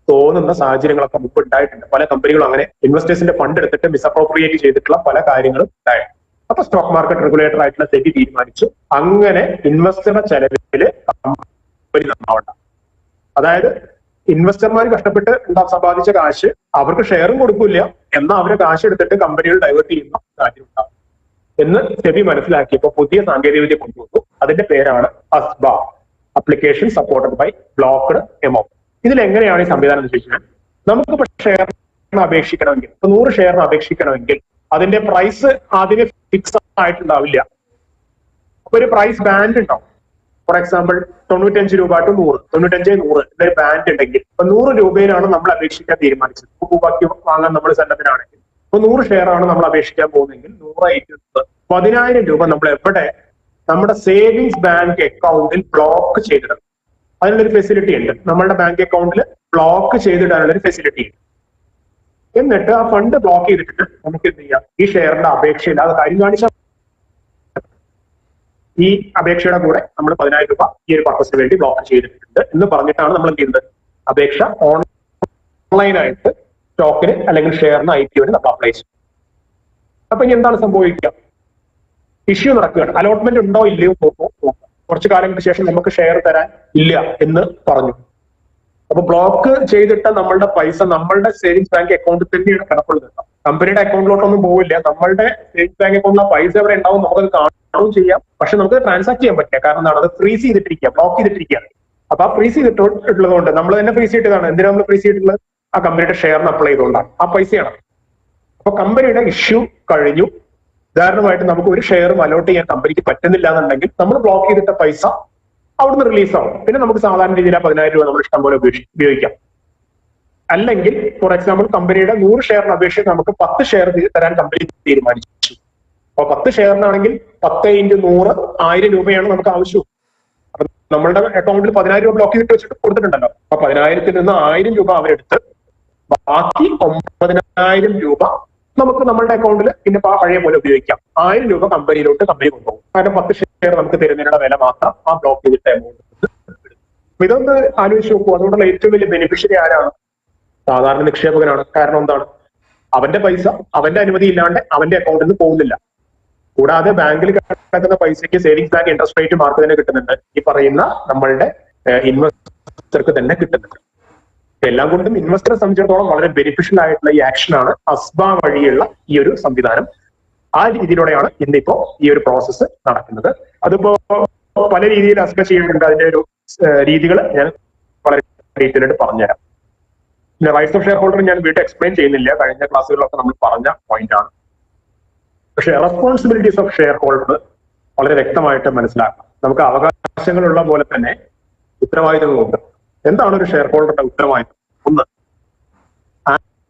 തോന്നുന്ന സാഹചര്യങ്ങളൊക്കെ മുമ്പ് ഉണ്ടായിട്ടുണ്ട്. പല കമ്പനികളും അങ്ങനെ ഇൻവെസ്റ്റേഴ്സിന്റെ ഫണ്ട് എടുത്തിട്ട് മിസ്അപ്രോപ്രിയേറ്റ് ചെയ്തിട്ടുള്ള പല കാര്യങ്ങളും ഉണ്ടായിട്ടുണ്ട്. അപ്പൊ സ്റ്റോക്ക് മാർക്കറ്റ് റെഗുലേറ്റർ ആയിട്ടുള്ള സെബി തീരുമാനിച്ചു അങ്ങനെ ഇൻവെസ്റ്ററുടെ ചെലവില് കമ്പനി നന്നാവണ്ട. അതായത് ഇൻവെസ്റ്റർമാർ കഷ്ടപ്പെട്ട് സമ്പാദിച്ച കാശ് അവർക്ക് ഷെയറും കൊടുക്കില്ല, എന്നാൽ അവരെ കാശ് എടുത്തിട്ട് കമ്പനികൾ ഡൈവേർട്ട് ചെയ്യുന്ന കാര്യം ഉണ്ടാവും എന്ന് സെബി മനസ്സിലാക്കിയപ്പോൾ പുതിയ സാങ്കേതികവിദ്യ കൊണ്ടുവന്നു. അതിന്റെ പേരാണ് ASBA, application supported by blocked amount. ഇതിൽ എങ്ങനെയാണ് ഈ സംവിധാനം എന്ന് ചോദിച്ചാൽ, നമുക്കിപ്പോ ഷെയറിന് അപേക്ഷിക്കണമെങ്കിൽ, ഇപ്പൊ 100 ഷെയറിന് അപേക്ഷിക്കണമെങ്കിൽ അതിന്റെ പ്രൈസ് ആദ്യമേ ഫിക്സ് ആയിട്ടുണ്ടാവില്ല. അപ്പൊ ഒരു പ്രൈസ് ബാൻഡ് ഉണ്ടാവും. ഫോർ എക്സാമ്പിൾ 95 രൂപ ടു 100, 95, 100 എന്നൊരു ബാൻഡ് ഉണ്ടെങ്കിൽ ഇപ്പൊ 100 രൂപയിലാണ് നമ്മൾ അപേക്ഷിക്കാൻ തീരുമാനിച്ചത്. ബാക്കി വാങ്ങാൻ നമ്മൾ സന്നദ്ധനാണെങ്കിൽ ഇപ്പൊ 100 ഷെയർ ആണ് നമ്മൾ അപേക്ഷിക്കാൻ പോകുന്നതെങ്കിൽ 100 രൂപ നമ്മൾ എവിടെ നമ്മുടെ സേവിങ്സ് ബാങ്ക് അക്കൗണ്ടിൽ ബ്ലോക്ക് ചെയ്തിടണം. അതിനുള്ളൊരു ഫെസിലിറ്റി ഉണ്ട്. നമ്മളുടെ ബാങ്ക് അക്കൗണ്ടിൽ ബ്ലോക്ക് ചെയ്തിടാനുള്ള ഒരു ഫെസിലിറ്റി ഉണ്ട്. എന്നിട്ട് ആ ഫണ്ട് ബ്ലോക്ക് ചെയ്തിട്ട് നമുക്ക് എന്ത് ചെയ്യാം, ഈ ഷെയറിന്റെ അപേക്ഷയിൽ അത് കാര്യം കാണിച്ചാൽ ഈ അപേക്ഷയുടെ കൂടെ നമ്മൾ 10,000 രൂപ ഈ ഒരു പർപ്പസിന് വേണ്ടി ബ്ലോക്ക് ചെയ്തിട്ടുണ്ട് എന്ന് പറഞ്ഞിട്ടാണ് നമ്മൾ എന്ത് ചെയ്യുന്നത്, അപേക്ഷ ഓൺലൈനായിട്ട് സ്റ്റോക്കിന് അല്ലെങ്കിൽ ഷെയറിന് IPO നമ്മൾ അപ്ലൈ ചെയ്യും. അപ്പൊ ഇനി എന്താണ് സംഭവിക്കുക? ഇഷ്യൂ നടക്കുകയാണ്. അലോട്ട്മെന്റ് ഉണ്ടോ ഇല്ലയോ നോക്കാം. കുറച്ചു കാലങ്ങൾക്ക് ശേഷം നമുക്ക് ഷെയർ തരാൻ ഇല്ല എന്ന് പറഞ്ഞു. അപ്പൊ ബ്ലോക്ക് ചെയ്തിട്ട നമ്മളുടെ പൈസ നമ്മളുടെ സേവിങ്സ് ബാങ്ക് അക്കൗണ്ടിൽ തന്നെയാണ് കിടപ്പുള്ളത്. കമ്പനിയുടെ അക്കൗണ്ടിലോട്ടൊന്നും പോവില്ല. നമ്മളുടെ സേവിങ്സ് ബാങ്ക് അക്കൗണ്ടിൽ ആ പൈസ എവിടെ ഉണ്ടാവും നമുക്കത് കാണുകയും ചെയ്യാം. പക്ഷെ നമുക്ക് ട്രാൻസാക്ട് ചെയ്യാൻ പറ്റില്ല. കാരണം എന്താണ്, അത് ഫ്രീസ് ചെയ്തിട്ടിരിക്കുക, ബ്ലോക്ക് ചെയ്തിട്ടിരിക്കുകയാണ്. അപ്പൊ ആ ഫ്രീസ് ചെയ്തിട്ടുള്ളതുകൊണ്ട് നമ്മൾ തന്നെ ഫ്രീസ് ചെയ്തിട്ടാണ്. എന്തിനാണ് നമ്മൾ ഫ്രീസ് ചെയ്തിട്ടുള്ളത്? ആ കമ്പനിയുടെ ഷെയറിന് അപ്ലൈ ചെയ്തുകൊണ്ടാണ്. ആ പൈസയാണ്. അപ്പൊ കമ്പനിയുടെ ഇഷ്യൂ കഴിഞ്ഞു. ഉദാഹരണമായിട്ട് നമുക്ക് ഒരു ഷെയറും അലോട്ട് ചെയ്യാൻ കമ്പനിക്ക് പറ്റുന്നില്ല എന്നുണ്ടെങ്കിൽ നമ്മൾ ബ്ലോക്ക് ചെയ്തിട്ട പൈസ അവിടുന്ന് റിലീസ് ആവും. പിന്നെ നമുക്ക് സാധാരണ രീതിയിൽ ആ 10,000 രൂപ നമ്മൾ ഇഷ്ടം പോലെ ഉപയോഗിക്കാം. അല്ലെങ്കിൽ ഫോർ എക്സാമ്പിൾ കമ്പനിയുടെ 100 ഷെയറിന് അപേക്ഷിച്ച് നമുക്ക് 10 ഷെയർ തരാൻ കമ്പനി തീരുമാനിച്ചു. അപ്പൊ 10 ഷെയറിനാണെങ്കിൽ 10 × 100 1000 രൂപയാണ് നമുക്ക് ആവശ്യം. അപ്പൊ നമ്മളുടെ അക്കൗണ്ടിൽ 10,000 രൂപ ബ്ലോക്ക് ചെയ്തിട്ട് വെച്ചിട്ട് കൊടുത്തിട്ടുണ്ടല്ലോ. അപ്പൊ 10,000-ൽ നിന്ന് 1000 രൂപ അവരെടുത്ത് ബാക്കി 9,000 രൂപ നമുക്ക് നമ്മളുടെ അക്കൗണ്ടിൽ പിന്നെ പഴയ പോലെ ഉപയോഗിക്കാം. 1000 രൂപ കമ്പനിയിലോട്ട് കമ്പനി കൊണ്ടുപോകും. കാരണം 10 ഷെയർ നമുക്ക് തരുന്നതിനുള്ള വില മാത്രം ആ ബ്ലോക്ക് ചെയ്തിട്ട് എമൗണ്ട്. ഇതൊന്ന് ആലോചിച്ച് നോക്കൂ. അതുകൊണ്ടുള്ള ഏറ്റവും വലിയ ബെനിഫിഷ്യറി ആരാണ്? സാധാരണ നിക്ഷേപകനാണ്. കാരണം എന്താണ്, അവന്റെ പൈസ അവന്റെ അനുമതി ഇല്ലാണ്ട് അവന്റെ അക്കൗണ്ടിൽ നിന്ന് പോകുന്നില്ല. കൂടാതെ ബാങ്കിൽ കിടക്കുന്ന പൈസയ്ക്ക് savings bank interest rate mark തന്നെ കിട്ടുന്നുണ്ട്. ഈ പറയുന്ന നമ്മളുടെ ഇൻവെസ്റ്റർക്ക് തന്നെ കിട്ടുന്നുണ്ട്. എല്ലാം കൊണ്ടും ഇൻവെസ്റ്ററെ സംബന്ധിച്ചിടത്തോളം വളരെ ബെനിഫിഷ്യൽ ആയിട്ടുള്ള ഈ ആക്ഷനാണ് അസ്ബ വഴിയുള്ള ഈ ഒരു സംവിധാനം. ആ രീതിയിലൂടെയാണ് ഇന്നിപ്പോ ഈ ഒരു പ്രോസസ്സ് നടക്കുന്നത്. അതിപ്പോ പല രീതിയിൽ അസ്ബ ചെയ്യുന്നുണ്ട്. അതിന്റെ ഒരു രീതികൾ ഞാൻ വളരെ ഡീറ്റെയിൽ ആയിട്ട് പറഞ്ഞുതരാം. പിന്നെ റൈറ്റ്സ് ഓഫ് ഷെയർ ഹോൾഡർ ഞാൻ വീണ്ടും എക്സ്പ്ലെയിൻ ചെയ്യുന്നില്ല, കഴിഞ്ഞ ക്ലാസ്സുകളിലൊക്കെ നമ്മൾ പറഞ്ഞ പോയിന്റ് ആണ്. പക്ഷെ റെസ്പോൺസിബിലിറ്റീസ് ഓഫ് ഷെയർ ഹോൾഡർ വളരെ വ്യക്തമായിട്ട് മനസ്സിലാക്കാം. നമുക്ക് അവകാശങ്ങളുള്ള പോലെ തന്നെ ഉത്തരവാദിത്തങ്ങളുണ്ട്. എന്താണ് ഒരു ഷെയർ ഹോൾഡറുടെ ഉത്തരവാദിത്തം? ഒന്ന്,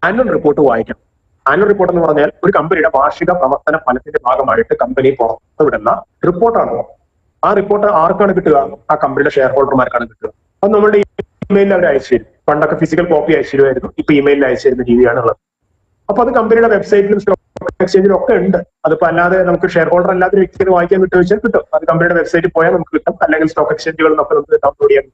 ആനുവൽ റിപ്പോർട്ട് വായിക്കണം. ആനുവൽ റിപ്പോർട്ട് എന്ന് പറഞ്ഞാൽ ഒരു കമ്പനിയുടെ വാർഷിക പ്രവർത്തന ഫലത്തിന്റെ ഭാഗമായിട്ട് കമ്പനി പുറത്തുവിടുന്ന റിപ്പോർട്ടാണ്. ആ റിപ്പോർട്ട് ആർക്കാണ് കിട്ടുക? ആ കമ്പനിയുടെ ഷെയർ ഹോൾഡർമാർക്കാണ് കിട്ടുക. അത് നമ്മുടെ ഇമെയിലിൽ അവർ അയച്ചു തരും. പണ്ടൊക്കെ ഫിസിക്കൽ കോപ്പി അയച്ചു തരുമായിരുന്നു, ഇപ്പൊ ഇമെയിലിൽ അയച്ചു തരുന്ന രീതിയാണ് ഉള്ളത്. അപ്പൊ അത് കമ്പനിയുടെ വെബ്സൈറ്റിലും സ്റ്റോക്ക് എക്സ്ചേഞ്ചിലും ഒക്കെ ഉണ്ട്. അതിപ്പോ അല്ലാതെ നമുക്ക് ഷെയർ ഹോൾഡർ അല്ലാതെ വ്യക്തികൾ വായിക്കാൻ കിട്ടുക വെച്ചാൽ കിട്ടും. അത് കമ്പനിയുടെ വെബ്സൈറ്റിൽ പോയാൽ നമുക്ക് കിട്ടും, അല്ലെങ്കിൽ സ്റ്റോക്ക് എക്സ്ചേഞ്ചുകളിൽ നിന്നൊക്കെ നമുക്ക് ഡൗൺലോഡ് ചെയ്യാൻ.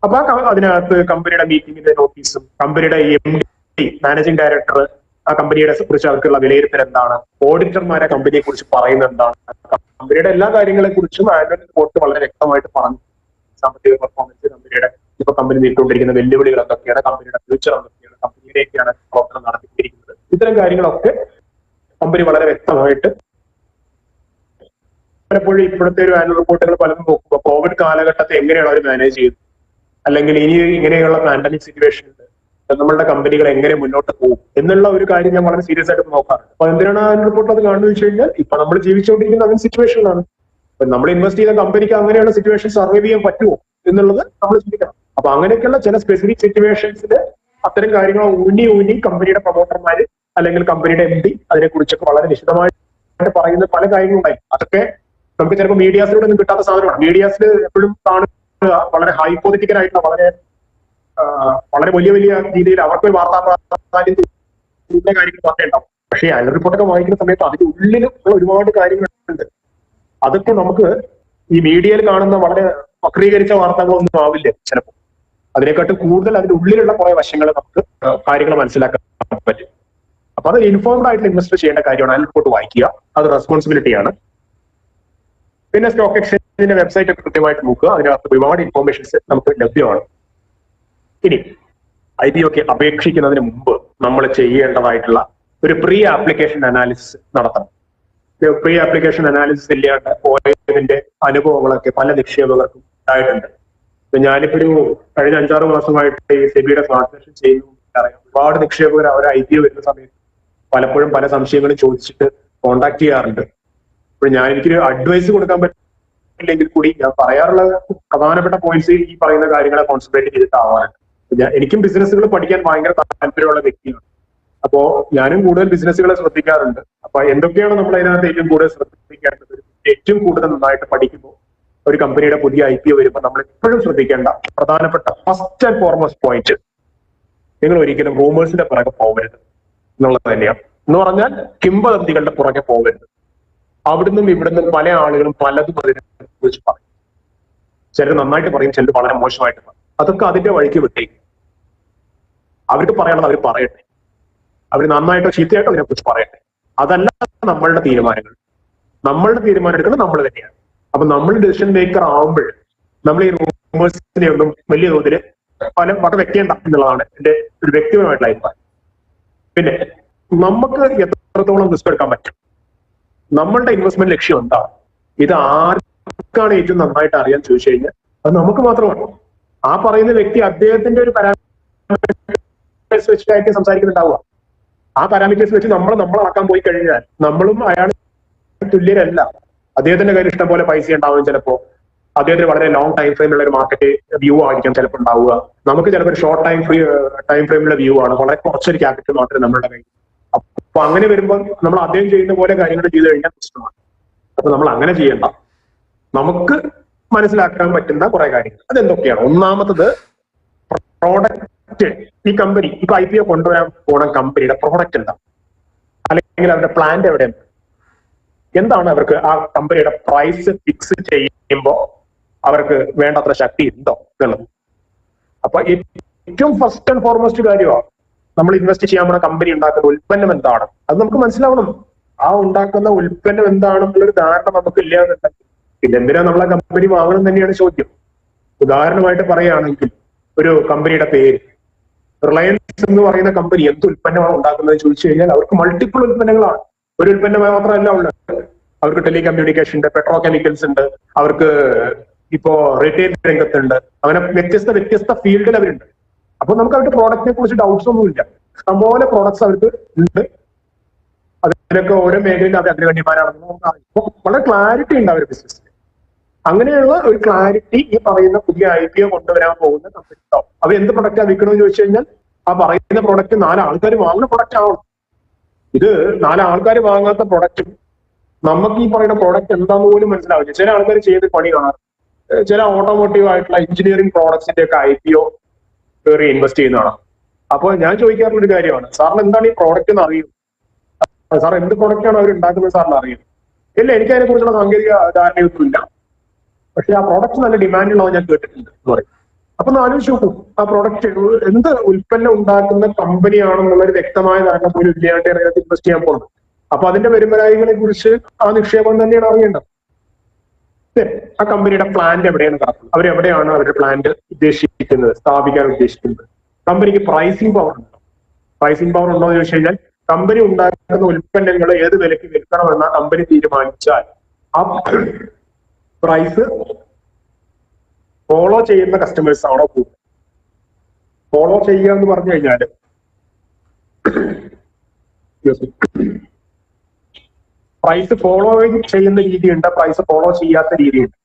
അപ്പൊ അതിനകത്ത് കമ്പനിയുടെ മീറ്റിംഗിന്റെ നോട്ടീസും കമ്പനിയുടെ MD മാനേജിംഗ് ഡയറക്ടർ ആ കമ്പനിയെ കുറിച്ച് അവർക്കുള്ള വിലയിരുത്തൽ എന്താണ്, ഓഡിറ്റർമാരെ കമ്പനിയെ കുറിച്ച് പറയുന്നത് എന്താണ്, കമ്പനിയുടെ എല്ലാ കാര്യങ്ങളെ കുറിച്ചും ആനുവൽ റിപ്പോർട്ട് വളരെ വ്യക്തമായിട്ട് പറഞ്ഞു. സാമ്പത്തിക പെർഫോമൻസ്, കമ്പനിയുടെ ഇപ്പൊ കമ്പനി നേരിട്ടുകൊണ്ടിരിക്കുന്ന വെല്ലുവിളികൾ എന്തൊക്കെയാണ്, കമ്പനിയുടെ ഫ്യൂച്ചർ എന്തൊക്കെയാണ്, കമ്പനിയിലേക്കാണ് പ്രവർത്തനം നടത്തിയിരിക്കുന്നത്. ഇത്തരം കാര്യങ്ങളൊക്കെ കമ്പനി വളരെ വ്യക്തമായിട്ട് പലപ്പോഴും ഇപ്പോഴത്തെ ഒരു ആനുവൽ റിപ്പോർട്ടുകൾ പലതും നോക്കുമ്പോൾ കോവിഡ് കാലഘട്ടത്തെ എങ്ങനെയാണ് അവർ മാനേജ് ചെയ്തത്, അല്ലെങ്കിൽ ഇനി ഇങ്ങനെയുള്ള പാൻഡമിക് സിറ്റുവേഷനിൽ നമ്മളുടെ കമ്പനികൾ എങ്ങനെ മുന്നോട്ട് പോകും എന്നുള്ള ഒരു കാര്യം ഞാൻ വളരെ സീരിയസ് ആയിട്ട് നോക്കാറുണ്ട്. അപ്പൊ എന്തിനാണ് ആനുവൽ റിപ്പോർട്ട് അത് കാണുന്നത് വെച്ച് കഴിഞ്ഞാൽ ഇപ്പൊ നമ്മൾ ജീവിച്ചുകൊണ്ടിരിക്കുന്ന അങ്ങനെ സിറ്റുവേഷനിലാണ്. അപ്പൊ നമ്മൾ ഇൻവെസ്റ്റ് ചെയ്ത കമ്പനിക്ക് അങ്ങനെയുള്ള സിറ്റുവേഷൻ സർവൈവ് ചെയ്യാൻ പറ്റുമോ എന്നുള്ളത് നമ്മൾ ചിന്തിക്കണം. അപ്പൊ അങ്ങനെയൊക്കെയുള്ള ചില സ്പെസിഫിക് സിറ്റുവേഷൻസിൽ അത്തരം കാര്യങ്ങൾ ഊന്നി കമ്പനിയുടെ പ്രൊമോട്ടർമാര് അല്ലെങ്കിൽ കമ്പനിയുടെ MD അതിനെക്കുറിച്ചൊക്കെ വളരെ വിശദമായിട്ട് പറയുന്ന പല കാര്യങ്ങളുണ്ടായി. അതൊക്കെ നമുക്ക് ചിലപ്പോൾ മീഡിയാസിലൂടെ ഒന്നും കിട്ടാത്ത സാധനമാണ്. മീഡിയാസിൽ എപ്പോഴും കാണുക വളരെ ഹൈപ്പോത്തറ്റിക്കൽ ആയിട്ടുള്ള വളരെ വലിയ രീതിയിൽ അവർക്ക് ഒരു വാർത്താ പ്രാധാന്യം കാര്യങ്ങൾ മാത്രമേ ഉണ്ടാവും. പക്ഷേ ആനുവൽ റിപ്പോർട്ടൊക്കെ വായിക്കുന്ന സമയത്ത് അതിന്റെ ഉള്ളിൽ ഒരുപാട് കാര്യങ്ങളുണ്ട്. അതൊക്കെ നമുക്ക് ഈ മീഡിയയിൽ കാണുന്ന വളരെ വക്രീകരിച്ച വാർത്തകളൊന്നും ആവില്ല ചിലപ്പോൾ. അതിനെക്കാട്ടും കൂടുതൽ അതിന്റെ ഉള്ളിലുള്ള കുറെ വശങ്ങൾ നമുക്ക് കാര്യങ്ങൾ മനസ്സിലാക്കാൻ പറ്റും. അപ്പൊ അത് ഇൻഫോംഡ് ആയിട്ട് ഇൻവെസ്റ്റ് ചെയ്യേണ്ട കാര്യമാണ്. ആനുവൽ റിപ്പോർട്ട് വായിക്കുക, അത് റെസ്പോൺസിബിലിറ്റിയാണ്. പിന്നെ സ്റ്റോക്ക് എക്സ്ചേഞ്ചിന്റെ വെബ്സൈറ്റ് ഒക്കെ കൃത്യമായിട്ട് നോക്കുക, അതിനകത്ത് ഒരുപാട് ഇൻഫോർമേഷൻസ് നമുക്ക് ലഭ്യമാണ്. ഇനി IPO അപേക്ഷിക്കുന്നതിന് മുമ്പ് നമ്മൾ ചെയ്യേണ്ടതായിട്ടുള്ള ഒരു പ്രീ ആപ്ലിക്കേഷൻ അനാലിസിസ് നടത്തണം. പ്രീ ആപ്ലിക്കേഷൻ അനാലിസിസ് ഇല്ലാണ്ട് പോയതിന്റെ അനുഭവങ്ങളൊക്കെ പല നിക്ഷേപകർക്കും ഉണ്ടായിട്ടുണ്ട്. ഞാനിപ്പോ ഒരു കഴിഞ്ഞ 5-6 മാസമായിട്ട് ഈ സെബിയുടെ ട്രാൻസാക്ഷൻ ചെയ്യുന്നു അറിയാം. ഒരുപാട് നിക്ഷേപകർ അവർ IPO വരുന്ന സമയത്ത് പലപ്പോഴും പല സംശയങ്ങളും ചോദിച്ചിട്ട് കോണ്ടാക്ട് ചെയ്യാറുണ്ട്. അപ്പോൾ എനിക്കൊരു അഡ്വൈസ് കൊടുക്കാൻ പറ്റില്ലെങ്കിൽ കൂടി ഞാൻ പറയാറുള്ള പ്രധാനപ്പെട്ട പോയിന്റ്സ് ഈ പറയുന്ന കാര്യങ്ങളെ കോൺസെൻട്രേറ്റ് ചെയ്തിട്ടാവാറുണ്ട്. എനിക്കും ബിസിനസ്സുകൾ പഠിക്കാൻ ഭയങ്കര താല്പര്യമുള്ള വ്യക്തിയാണ്. അപ്പോ ഞാനും കൂടുതൽ ബിസിനസ്സുകളെ ശ്രദ്ധിക്കാറുണ്ട്. അപ്പൊ എന്തൊക്കെയാണ് നമ്മൾ അതിനകത്ത് ഏറ്റവും കൂടുതൽ ശ്രദ്ധിക്കേണ്ടത്? ഏറ്റവും കൂടുതൽ നന്നായിട്ട് പഠിക്കുമ്പോൾ ഒരു കമ്പനിയുടെ പുതിയ IPO വരുമ്പോൾ നമ്മൾ എപ്പോഴും ശ്രദ്ധിക്കേണ്ട പ്രധാനപ്പെട്ട ഫസ്റ്റ് ആൻഡ് ഫോർമോസ്റ്റ് പോയിന്റ്, നിങ്ങൾ ഒരിക്കലും റൂമേഴ്സിന്റെ പുറകെ പോകരുത് എന്നുള്ളത് തന്നെയാണ്. എന്ന് പറഞ്ഞാൽ കിംവദന്തികളുടെ പുറകെ പോകരുത്. അവിടുന്നും ഇവിടുന്നും പല ആളുകളും പലതും അതിനെ കുറിച്ച് പറയും. ചിലർ നന്നായിട്ട് പറയും, ചിലർ വളരെ മോശമായിട്ട് പറയും. അതൊക്കെ അതിന്റെ വഴിക്ക് വിട്ടേക്കും. അവർക്ക് പറയാനുള്ളത് അവർ പറയട്ടെ. അവർ നന്നായിട്ടോ ചീത്തയായിട്ടോ അതിനെക്കുറിച്ച് പറയട്ടെ. അതല്ല നമ്മളുടെ തീരുമാനങ്ങൾ. നമ്മളുടെ തീരുമാനം എടുക്കുന്നത് നമ്മൾ തന്നെയാണ്. അപ്പൊ നമ്മൾ ഡിസിഷൻ മേക്കർ ആവുമ്പോൾ നമ്മൾ ഈ റൂമേഴ്സിനെ ഒന്നും വലിയ തോതിൽ വക വെക്കേണ്ട എന്നുള്ളതാണ് എന്റെ ഒരു വ്യക്തിപരമായിട്ടുള്ള അഭിപ്രായം. പിന്നെ നമുക്ക് എത്രത്തോളം റിസ്ക് എടുക്കാൻ പറ്റും, നമ്മളുടെ ഇൻവെസ്റ്റ്മെന്റ് ലക്ഷ്യം എന്താണ്, ഇത് ആർക്കാണ് ഏറ്റവും നന്നായിട്ട് അറിയാൻ ചോദിച്ചു കഴിഞ്ഞാൽ അത് നമുക്ക് മാത്രമാണ്. ആ പറയുന്ന വ്യക്തി അദ്ദേഹത്തിന്റെ ഒരു പാരാമീറ്റേഴ്സ് വെച്ചിട്ടായിരിക്കും സംസാരിക്കുന്നുണ്ടാവുക. ആ പാരാമീറ്റേഴ്സ് വെച്ച് നമ്മൾ അളക്കാൻ പോയി കഴിഞ്ഞാൽ നമ്മളും അയാൾ തുല്യരല്ല. അദ്ദേഹത്തിന്റെ കയ്യിൽ ഇഷ്ടം പോലെ പൈസ ഉണ്ടാവും. ചിലപ്പോൾ അദ്ദേഹത്തിന് വളരെ ലോങ് ടൈം ഫ്രെയിമുള്ള ഒരു മാർക്കറ്റ് വ്യൂ ആയിരിക്കും ചിലപ്പോൾ ഉണ്ടാവുക. നമുക്ക് ചിലപ്പോൾ ഒരു ഷോർട്ട് ടൈം ഫ്രെയിമുള്ള വ്യൂ ആണ്, വളരെ കുറച്ചൊരു ക്യാപിറ്റൽ മാത്രമേ നമ്മളുടെ കയ്യിൽ. അപ്പൊ അങ്ങനെ വരുമ്പോൾ നമ്മൾ അദ്ദേഹം ചെയ്യുന്ന പോലെ കാര്യങ്ങൾ ചെയ്തു കഴിഞ്ഞാൽ പ്രശ്നമാണ്. അപ്പൊ നമ്മൾ അങ്ങനെ ചെയ്യണ്ട. നമുക്ക് മനസ്സിലാക്കാൻ പറ്റുന്ന കുറെ കാര്യങ്ങൾ അതെന്തൊക്കെയാണ്? ഒന്നാമത്തത് പ്രോഡക്റ്റ്. ഈ കമ്പനി ഇപ്പൊ IPO കൊണ്ടുവരാൻ പോണ കമ്പനിയുടെ പ്രോഡക്റ്റ് എന്താ, അല്ലെങ്കിൽ അവരുടെ പ്ലാന്റ് എവിടെയാണ്, എന്താണ് അവർക്ക് ആ കമ്പനിയുടെ പ്രൈസ് ഫിക്സ് ചെയ്യുമ്പോൾ അവർക്ക് വേണ്ടത്ര ശക്തി ഉണ്ടോ എന്നുള്ളത്. അപ്പൊ ഏറ്റവും ഫസ്റ്റ് ആൻഡ് ഫോർമോസ്റ്റ് കാര്യമാണ് നമ്മൾ ഇൻവെസ്റ്റ് ചെയ്യാൻ പോണ കമ്പനി ഉണ്ടാക്കുന്ന ഉൽപ്പന്നം എന്താണ്, അത് നമുക്ക് മനസ്സിലാവണം. ആ ഉണ്ടാക്കുന്ന ഉൽപ്പന്നം എന്താണെന്നുള്ളൊരു ധാരണ നമുക്ക് ഇല്ലാന്നുണ്ടെങ്കിൽ പിന്നെ എന്തിനാ നമ്മളെ കമ്പനി വാങ്ങണം തന്നെയാണ് ചോദ്യം. ഉദാഹരണമായിട്ട് പറയുകയാണെങ്കിൽ ഒരു കമ്പനിയുടെ പേര് റിലയൻസ് എന്ന് പറയുന്ന കമ്പനി എന്ത് ഉൽപ്പന്നമാണ് ഉണ്ടാക്കുന്നത് ചോദിച്ചു കഴിഞ്ഞാൽ അവർക്ക് മൾട്ടിപ്പിൾ ഉൽപ്പന്നങ്ങളാണ്. ഒരു ഉൽപ്പന്നം മാത്രമല്ല ഉള്ളത്. അവർക്ക് ടെലികമ്മ്യൂണിക്കേഷൻ ഉണ്ട്, പെട്രോ കെമിക്കൽസ് ഉണ്ട്, അവർക്ക് ഇപ്പോ റീറ്റെയിൽ രംഗത്തുണ്ട്. അങ്ങനെ വ്യത്യസ്ത ഫീൽഡിൽ അവരുണ്ട്. അപ്പൊ നമുക്ക് അവരുടെ പ്രോഡക്റ്റിനെ കുറിച്ച് ഡൗട്ട്സ് ഒന്നുമില്ല. ഇഷ്ടംപോലെ പ്രോഡക്ട്സ് അവർക്ക് ഉണ്ട്. അതിനൊക്കെ ഓരോ മേഖലയിൽ അവർ അഗ്രഗണ്യന്മാരാണെന്ന് നമുക്ക് അറിയാം. അപ്പൊ വളരെ ക്ലാരിറ്റി ഉണ്ട് അവരുടെ ബിസിനസ്സിൽ. അങ്ങനെയുള്ള ഒരു ക്ലാരിറ്റി ഈ പറയുന്ന പുതിയ IPO കൊണ്ടുവരാൻ പോകുന്ന കമ്പനി ഉണ്ടാവും. അവർ എന്ത് പ്രൊഡക്റ്റാണ് വിൽക്കണമെന്ന് ചോദിച്ചു കഴിഞ്ഞാൽ ആ പറയുന്ന പ്രൊഡക്റ്റ് 4 ആൾക്കാർ വാങ്ങുന്ന പ്രൊഡക്റ്റ് ആവണം. ഇത് 4 ആൾക്കാർ വാങ്ങാത്ത പ്രൊഡക്റ്റും നമുക്ക് ഈ പറയുന്ന പ്രോഡക്റ്റ് എന്താന്ന് പോലും മനസ്സിലാവില്ല. ചില ആൾക്കാർ ചെയ്ത് പണി കാണാറ്. ചില ഓട്ടോമോട്ടീവ് ആയിട്ടുള്ള എഞ്ചിനീയറിംഗ് പ്രോഡക്ട്സിന്റെ ഒക്കെ IPO കയറി ഇൻവെസ്റ്റ് ചെയ്യുന്നതാണ്. അപ്പൊ ഞാൻ ചോദിക്കാറുള്ള ഒരു കാര്യമാണ്, സാറിന് എന്താണ് ഈ പ്രോഡക്റ്റ് എന്ന് അറിയും? സാർ എന്ത് പ്രോഡക്റ്റാണ് അവർ ഉണ്ടാക്കുന്നത് സാറിന് അറിയും? ഇല്ല, എനിക്ക് അതിനെ കുറിച്ചുള്ള സാങ്കേതിക ധാരണയൊന്നുമില്ല, പക്ഷെ ആ പ്രോഡക്റ്റ് നല്ല ഡിമാൻഡുള്ളത് ഞാൻ കേട്ടിട്ടുണ്ട് എന്ന് പറയും. അപ്പൊ ആലോചിച്ച് നോക്കൂ, ആ പ്രോഡക്റ്റ് എന്ത് ഉൽപ്പന്നം ഉണ്ടാക്കുന്ന കമ്പനിയാണെന്നുള്ളൊരു വ്യക്തമായ ധാരണ പോലും ഇല്ലാണ്ട് അതിനകത്ത് ഇൻവെസ്റ്റ് ചെയ്യാൻ പോകുന്നത്. അപ്പൊ അതിന്റെ വരുമാനങ്ങളെ കുറിച്ച് ആ നിക്ഷേപം തന്നെയാണ് അറിയേണ്ടത്. ആ കമ്പനിയുടെ പ്ലാന്റ് എവിടെയാണ് കിടക്കുന്നത്, അവരെവിടെയാണ് അവരുടെ പ്ലാന്റ് ഉദ്ദേശിക്കുന്നത്, സ്ഥാപിക്കാൻ ഉദ്ദേശിക്കുന്നത്, കമ്പനിക്ക് പ്രൈസിംഗ് പവർ ഉണ്ടോ, പ്രൈസിംഗ് പവർ ഉണ്ടോ എന്ന് ചോദിച്ചു കഴിഞ്ഞാൽ കമ്പനി ഉണ്ടാക്കുന്ന ഉൽപ്പന്നങ്ങൾ ഏത് വിലയ്ക്ക് വിൽക്കണമെന്ന കമ്പനി തീരുമാനിച്ചാൽ ആ പ്രൈസ് ഫോളോ ചെയ്യുന്ന കസ്റ്റമേഴ്സ് ആണോ കൂടുതൽ. ഫോളോ ചെയ്യുക എന്ന് പറഞ്ഞു കഴിഞ്ഞാൽ പ്രൈസ് ഫോളോ ചെയ്യുന്ന രീതിയുണ്ട്, പ്രൈസ് ഫോളോ ചെയ്യാത്ത രീതിയുണ്ട്.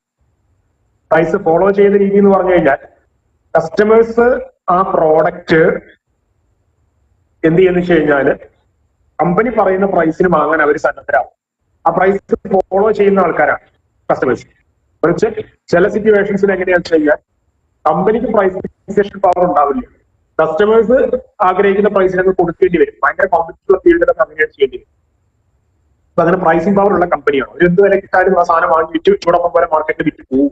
പ്രൈസ് ഫോളോ ചെയ്യുന്ന രീതി എന്ന് പറഞ്ഞു കഴിഞ്ഞാൽ കസ്റ്റമേഴ്സ് ആ പ്രോഡക്റ്റ് എന്ത് ചെയ്യുന്ന വെച്ച് കഴിഞ്ഞാൽ കമ്പനി പറയുന്ന പ്രൈസിന് വാങ്ങാൻ അവർ സന്നദ്ധരാകും. ആ പ്രൈസ് ഫോളോ ചെയ്യുന്ന ആൾക്കാരാണ് കസ്റ്റമേഴ്സ്. കുറച്ച് ചില സിറ്റുവേഷൻസിൽ എങ്ങനെയാണെന്ന് വെച്ച് കഴിഞ്ഞാൽ കമ്പനിക്ക് പ്രൈസ് ഫിക്സേഷൻ പവർ ഉണ്ടാവില്ല, കസ്റ്റമേഴ്സ് ആഗ്രഹിക്കുന്ന പ്രൈസിനൊക്കെ കൊടുക്കേണ്ടി വരും. ഭയങ്കര കോമ്പറ്റീവ് ഫീൽഡിലൊക്കെ അങ്ങനെയാണ് ചെയ്യേണ്ടി വരും. അപ്പൊ അങ്ങനെ പ്രൈസിംഗ് പവർ ഉള്ള കമ്പനിയാണ്. ഒരു എന്ത് വില കിട്ടാനും ആ സാധനം വാങ്ങി വിറ്റ് ചൂടൊപ്പം പോലെ മാർക്കറ്റിൽ വിറ്റ് പോകും.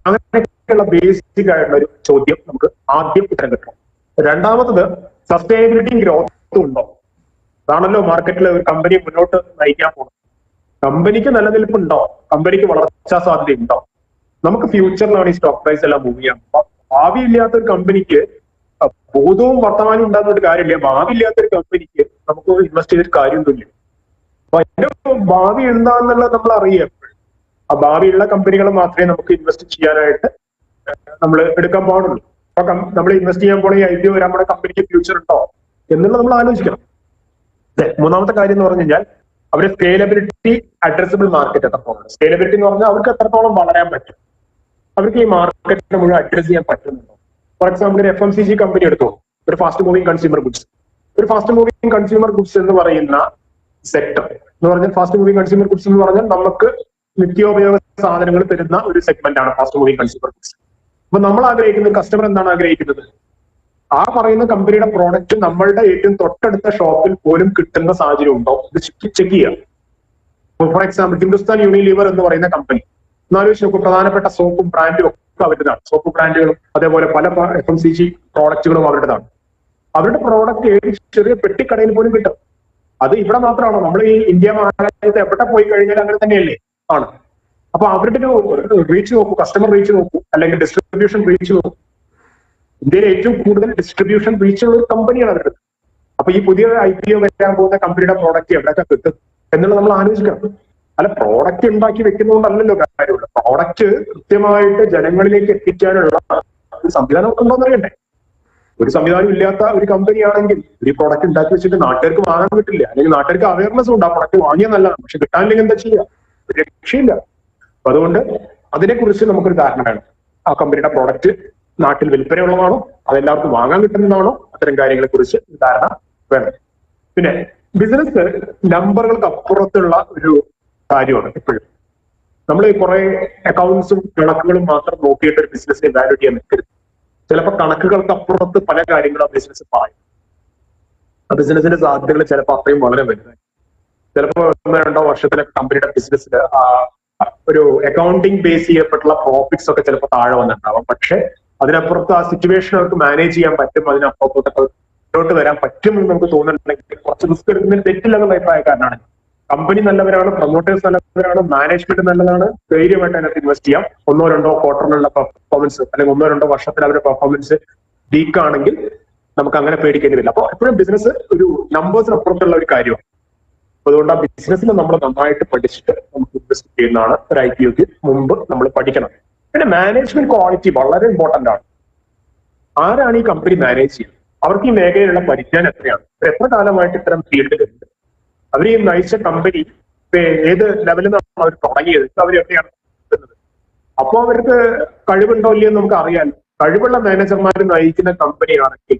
അങ്ങനെയൊക്കെയുള്ള ബേസിക് ആയിട്ടുള്ള ഒരു ചോദ്യം നമുക്ക് ആദ്യം ഉത്തരം കിട്ടണം. രണ്ടാമത്തത് സസ്റ്റൈനബിലിറ്റിയും ഗ്രോത്തും ഉണ്ടോ? അതാണല്ലോ മാർക്കറ്റിൽ ഒരു കമ്പനി മുന്നോട്ട് നയിക്കാൻ പോകുന്നത്. കമ്പനിക്ക് നിലനിൽപ്പുണ്ടോ? കമ്പനിക്ക് വളർച്ചാ സാധ്യതയുണ്ടോ? നമുക്ക് ഫ്യൂച്ചറിലാണ് ഈ സ്റ്റോക്ക് പ്രൈസ് എല്ലാം മൂവ് ചെയ്യാം. ഭാവി ഇല്ലാത്ത ഒരു കമ്പനിക്ക് ബോധവും വർത്തമാനവും ഉണ്ടാകുന്ന ഒരു കാര്യമില്ല. ഭാവി ഇല്ലാത്ത ഒരു കമ്പനിക്ക് നമുക്ക് ഇൻവെസ്റ്റ് ചെയ്തിട്ട് കാര്യമൊന്നുമില്ല. അപ്പൊ അതിന്റെ ഭാവി എന്താണെന്നുള്ളത് നമ്മൾ അറിയാം. ആ ഭാവിയുള്ള കമ്പനികൾ മാത്രമേ നമുക്ക് ഇൻവെസ്റ്റ് ചെയ്യാനായിട്ട് നമ്മൾ എടുക്കാൻ പാടുള്ളൂ. അപ്പൊ നമ്മൾ ഇൻവെസ്റ്റ് ചെയ്യാൻ പോണ ഈ ഐഡിയ നമ്മുടെ കമ്പനിക്ക് ഫ്യൂച്ചർ ഉണ്ടോ എന്നുള്ളത് നമ്മൾ ആലോചിക്കണം. മൂന്നാമത്തെ കാര്യം എന്ന് പറഞ്ഞു കഴിഞ്ഞാൽ അവരുടെ സ്കേലബിലിറ്റി, അഡ്രസബിൾ മാർക്കറ്റ് എത്രത്തോളം. സ്കേലബിലിറ്റി എന്ന് പറഞ്ഞാൽ അവർക്ക് എത്രത്തോളം വളരാൻ പറ്റും, അവർക്ക് ഈ മാർക്കറ്റിനെ മുഴുവൻ അഡ്രസ് ചെയ്യാൻ പറ്റുന്നുണ്ടോ. ഫോർ എക്സാമ്പിൾ ഒരു FMCG കമ്പനി എടുത്തോ, ഒരു ഫാസ്റ്റ് മൂവിംഗ് കൺസ്യൂമർ ഗുഡ്സ്. ഒരു ഫാസ്റ്റ് മൂവിംഗ് കൺസ്യൂമർ ഗുഡ്സ് എന്ന് പറയുന്ന സെക്ടർ എന്ന് പറഞ്ഞാൽ, ഫാസ്റ്റ് മൂവിംഗ് കൺസ്യൂമർ ഗുഡ്സ് എന്ന് പറഞ്ഞാൽ നമുക്ക് നിത്യോപയോഗ സാധനങ്ങൾ തരുന്ന ഒരു സെഗ്മെന്റ് ആണ് ഫാസ്റ്റ് മൂവിംഗ് കൺസ്യൂമർ ഗുഡ്സ്. അപ്പൊ നമ്മൾ ആഗ്രഹിക്കുന്നത്, കസ്റ്റമർ എന്താണ് ആഗ്രഹിക്കുന്നത്, ആ പറയുന്ന കമ്പനിയുടെ പ്രോഡക്റ്റ് നമ്മളുടെ ഏറ്റവും തൊട്ടടുത്ത ഷോപ്പിൽ പോലും കിട്ടുന്ന സാഹചര്യം ഉണ്ടോ ഇത് ചെക്ക് ചെയ്യാം. ഫോർ എക്സാമ്പിൾ ഹിന്ദുസ്ഥാൻ യൂണിലിവർ എന്ന് പറയുന്ന കമ്പനി എന്നാലോചിച്ച് നോക്കും, പ്രധാനപ്പെട്ട സോപ്പും ബ്രാൻഡും ഒക്കെ അവരുടേതാണ്. സോപ്പ് ബ്രാൻഡുകളും അതേപോലെ പല FMCG പ്രോഡക്റ്റുകളും അവരുടേതാണ്. അവരുടെ പ്രോഡക്റ്റ് ഏത് ചെറിയ പെട്ടിക്കടയിൽ പോലും കിട്ടും. അത് ഇവിടെ മാത്രമാണോ? നമ്മൾ ഈ ഇന്ത്യ മഹാരാജ്യത്ത് എവിടെ പോയി കഴിഞ്ഞാൽ അങ്ങനെ തന്നെയല്ലേ ആണ്. അപ്പൊ അവരുടെ ഒരു റീച്ച് നോക്കൂ, കസ്റ്റമർ റീച്ച് നോക്കൂ, അല്ലെങ്കിൽ ഡിസ്ട്രിബ്യൂഷൻ റീച്ച് നോക്കൂ. ഇന്ത്യയിൽ ഏറ്റവും കൂടുതൽ ഡിസ്ട്രിബ്യൂഷൻ റീച്ച് ഉള്ള ഒരു കമ്പനിയാണ് അവരുടെ. അപ്പൊ ഈ പുതിയ IPO വരാൻ പോകുന്ന കമ്പനിയുടെ പ്രോഡക്റ്റ് എവിടെയൊക്കെ കിട്ടും എന്നുള്ളത് നമ്മൾ ആലോചിക്കണം. അല്ല, പ്രോഡക്റ്റ് ഉണ്ടാക്കി വെക്കുന്നതുകൊണ്ടല്ലല്ലോ കാര്യമുള്ള. പ്രോഡക്റ്റ് കൃത്യമായിട്ട് ജനങ്ങളിലേക്ക് എത്തിക്കാനുള്ള ഒരു സംവിധാനം ഉണ്ടോന്ന് അറിയണ്ടേ. ഒരു സംവിധാനം ഇല്ലാത്ത ഒരു കമ്പനിയാണെങ്കിൽ ഈ പ്രോഡക്റ്റ് ഉണ്ടാക്കി വെച്ചിട്ട് നാട്ടുകാർക്ക് വാങ്ങാൻ കിട്ടില്ല, അല്ലെങ്കിൽ നാട്ടുകാർക്ക് അവയർനെസ് ഉണ്ട് ആ പ്രോഡക്റ്റ് വാങ്ങിയാൽ നല്ലതാണ്, പക്ഷെ കിട്ടാനില്ലെങ്കിൽ എന്താ ചെയ്യുക? രക്ഷയില്ല. അപ്പൊ അതുകൊണ്ട് അതിനെക്കുറിച്ച് നമുക്കൊരു ധാരണ വേണം. ആ കമ്പനിയുടെ പ്രോഡക്റ്റ് നാട്ടിൽ വിൽപ്പനയുള്ളതാണോ, അതെല്ലാവർക്കും വാങ്ങാൻ കിട്ടുന്നതാണോ, അത്തരം കാര്യങ്ങളെ കുറിച്ച് ധാരണ വേണം. പിന്നെ ബിസിനസ് നമ്പറുകൾക്ക് അപ്പുറത്തുള്ള ഒരു കാര്യമാണ്. എപ്പോഴും നമ്മൾ കുറെ അക്കൗണ്ട്സും കണക്കുകളും മാത്രം നോക്കിയിട്ട് ഒരു ബിസിനസ്സിനെ വാല്യൂട്ട് ചെയ്യാൻ നിൽക്കരുത്. ചിലപ്പോൾ കണക്കുകൾക്ക് അപ്പുറത്ത് പല കാര്യങ്ങളും ആ ബിസിനസ് പറയും. ആ ബിസിനസിന്റെ സാധ്യതകൾ ചിലപ്പോൾ അത്രയും വളരെ വലുതായി. ചിലപ്പോൾ 1-2 വർഷത്തിലെ കമ്പനിയുടെ ബിസിനസ്സിൽ ഒരു അക്കൗണ്ടിങ് ബേസ് ചെയ്യപ്പെട്ടുള്ള പ്രോഫിറ്റ്സ് ഒക്കെ ചിലപ്പോൾ താഴെ വന്നിട്ടുണ്ടാവാം. പക്ഷെ അതിനപ്പുറത്ത് ആ സിറ്റുവേഷൻ അവർക്ക് മാനേജ് ചെയ്യാൻ പറ്റും, അതിനപ്പുറത്തൊക്കെ മുന്നോട്ട് വരാൻ പറ്റും എന്ന് നമുക്ക് തോന്നുന്നുണ്ടെങ്കിൽ കുറച്ച് റിസ്ക് എടുക്കുന്നതിന് തെറ്റില്ലെന്നുള്ള അഭിപ്രായക്കാരനാണ്. കമ്പനി നല്ലവരാണ്, പ്രൊമോട്ടേഴ്സ് നല്ലവരാണ്, മാനേജ്മെന്റ് നല്ലതാണ്, ധൈര്യമായിട്ട് അതിനകത്ത് ഇൻവെസ്റ്റ് ചെയ്യാം. 1-2 ക്വാർട്ടറിലുള്ള പെർഫോമൻസ് അല്ലെങ്കിൽ 1-2 വർഷത്തിൽ അവരുടെ പെർഫോമൻസ് വീക്ക് ആണെങ്കിൽ നമുക്ക് അങ്ങനെ പേടിക്കേണ്ടി വരില്ല. അപ്പൊ എപ്പോഴും ബിസിനസ് ഒരു നമ്പേഴ്സിനപ്പുറത്തുള്ള ഒരു കാര്യമാണ്. അതുകൊണ്ട് ആ ബിസിനസ്സിൽ നമ്മൾ നന്നായിട്ട് പഠിച്ചിട്ട് നമുക്ക് ഇൻവെസ്റ്റ് ചെയ്യുന്നതാണ് ഒരു IPOക്ക് മുമ്പ് നമ്മൾ പഠിക്കണം. പിന്നെ മാനേജ്മെന്റ് ക്വാളിറ്റി വളരെ ഇമ്പോർട്ടന്റ് ആണ്. ആരാണ് ഈ കമ്പനി മാനേജ് ചെയ്യുന്നത്, അവർക്ക് ഈ മേഖലയിലുള്ള പരിജ്ഞാനം എത്രയാണ്, എത്ര കാലമായിട്ട് ഇത്തരം ഫീൽഡിലുണ്ട്, അവർ ഈ നയിച്ച കമ്പനി ഏത് ലെവലിൽ നിന്നാണ് അവർ തുടങ്ങിയത്, അവർ എവിടെയാണ് എത്തുന്നത്. അപ്പോൾ അവർക്ക് കഴിവുണ്ടോ ഇല്ലയോ എന്ന് നമുക്ക് അറിയാം. കഴിവുള്ള മാനേജർമാർ നയിക്കുന്ന കമ്പനിയാണെങ്കിൽ,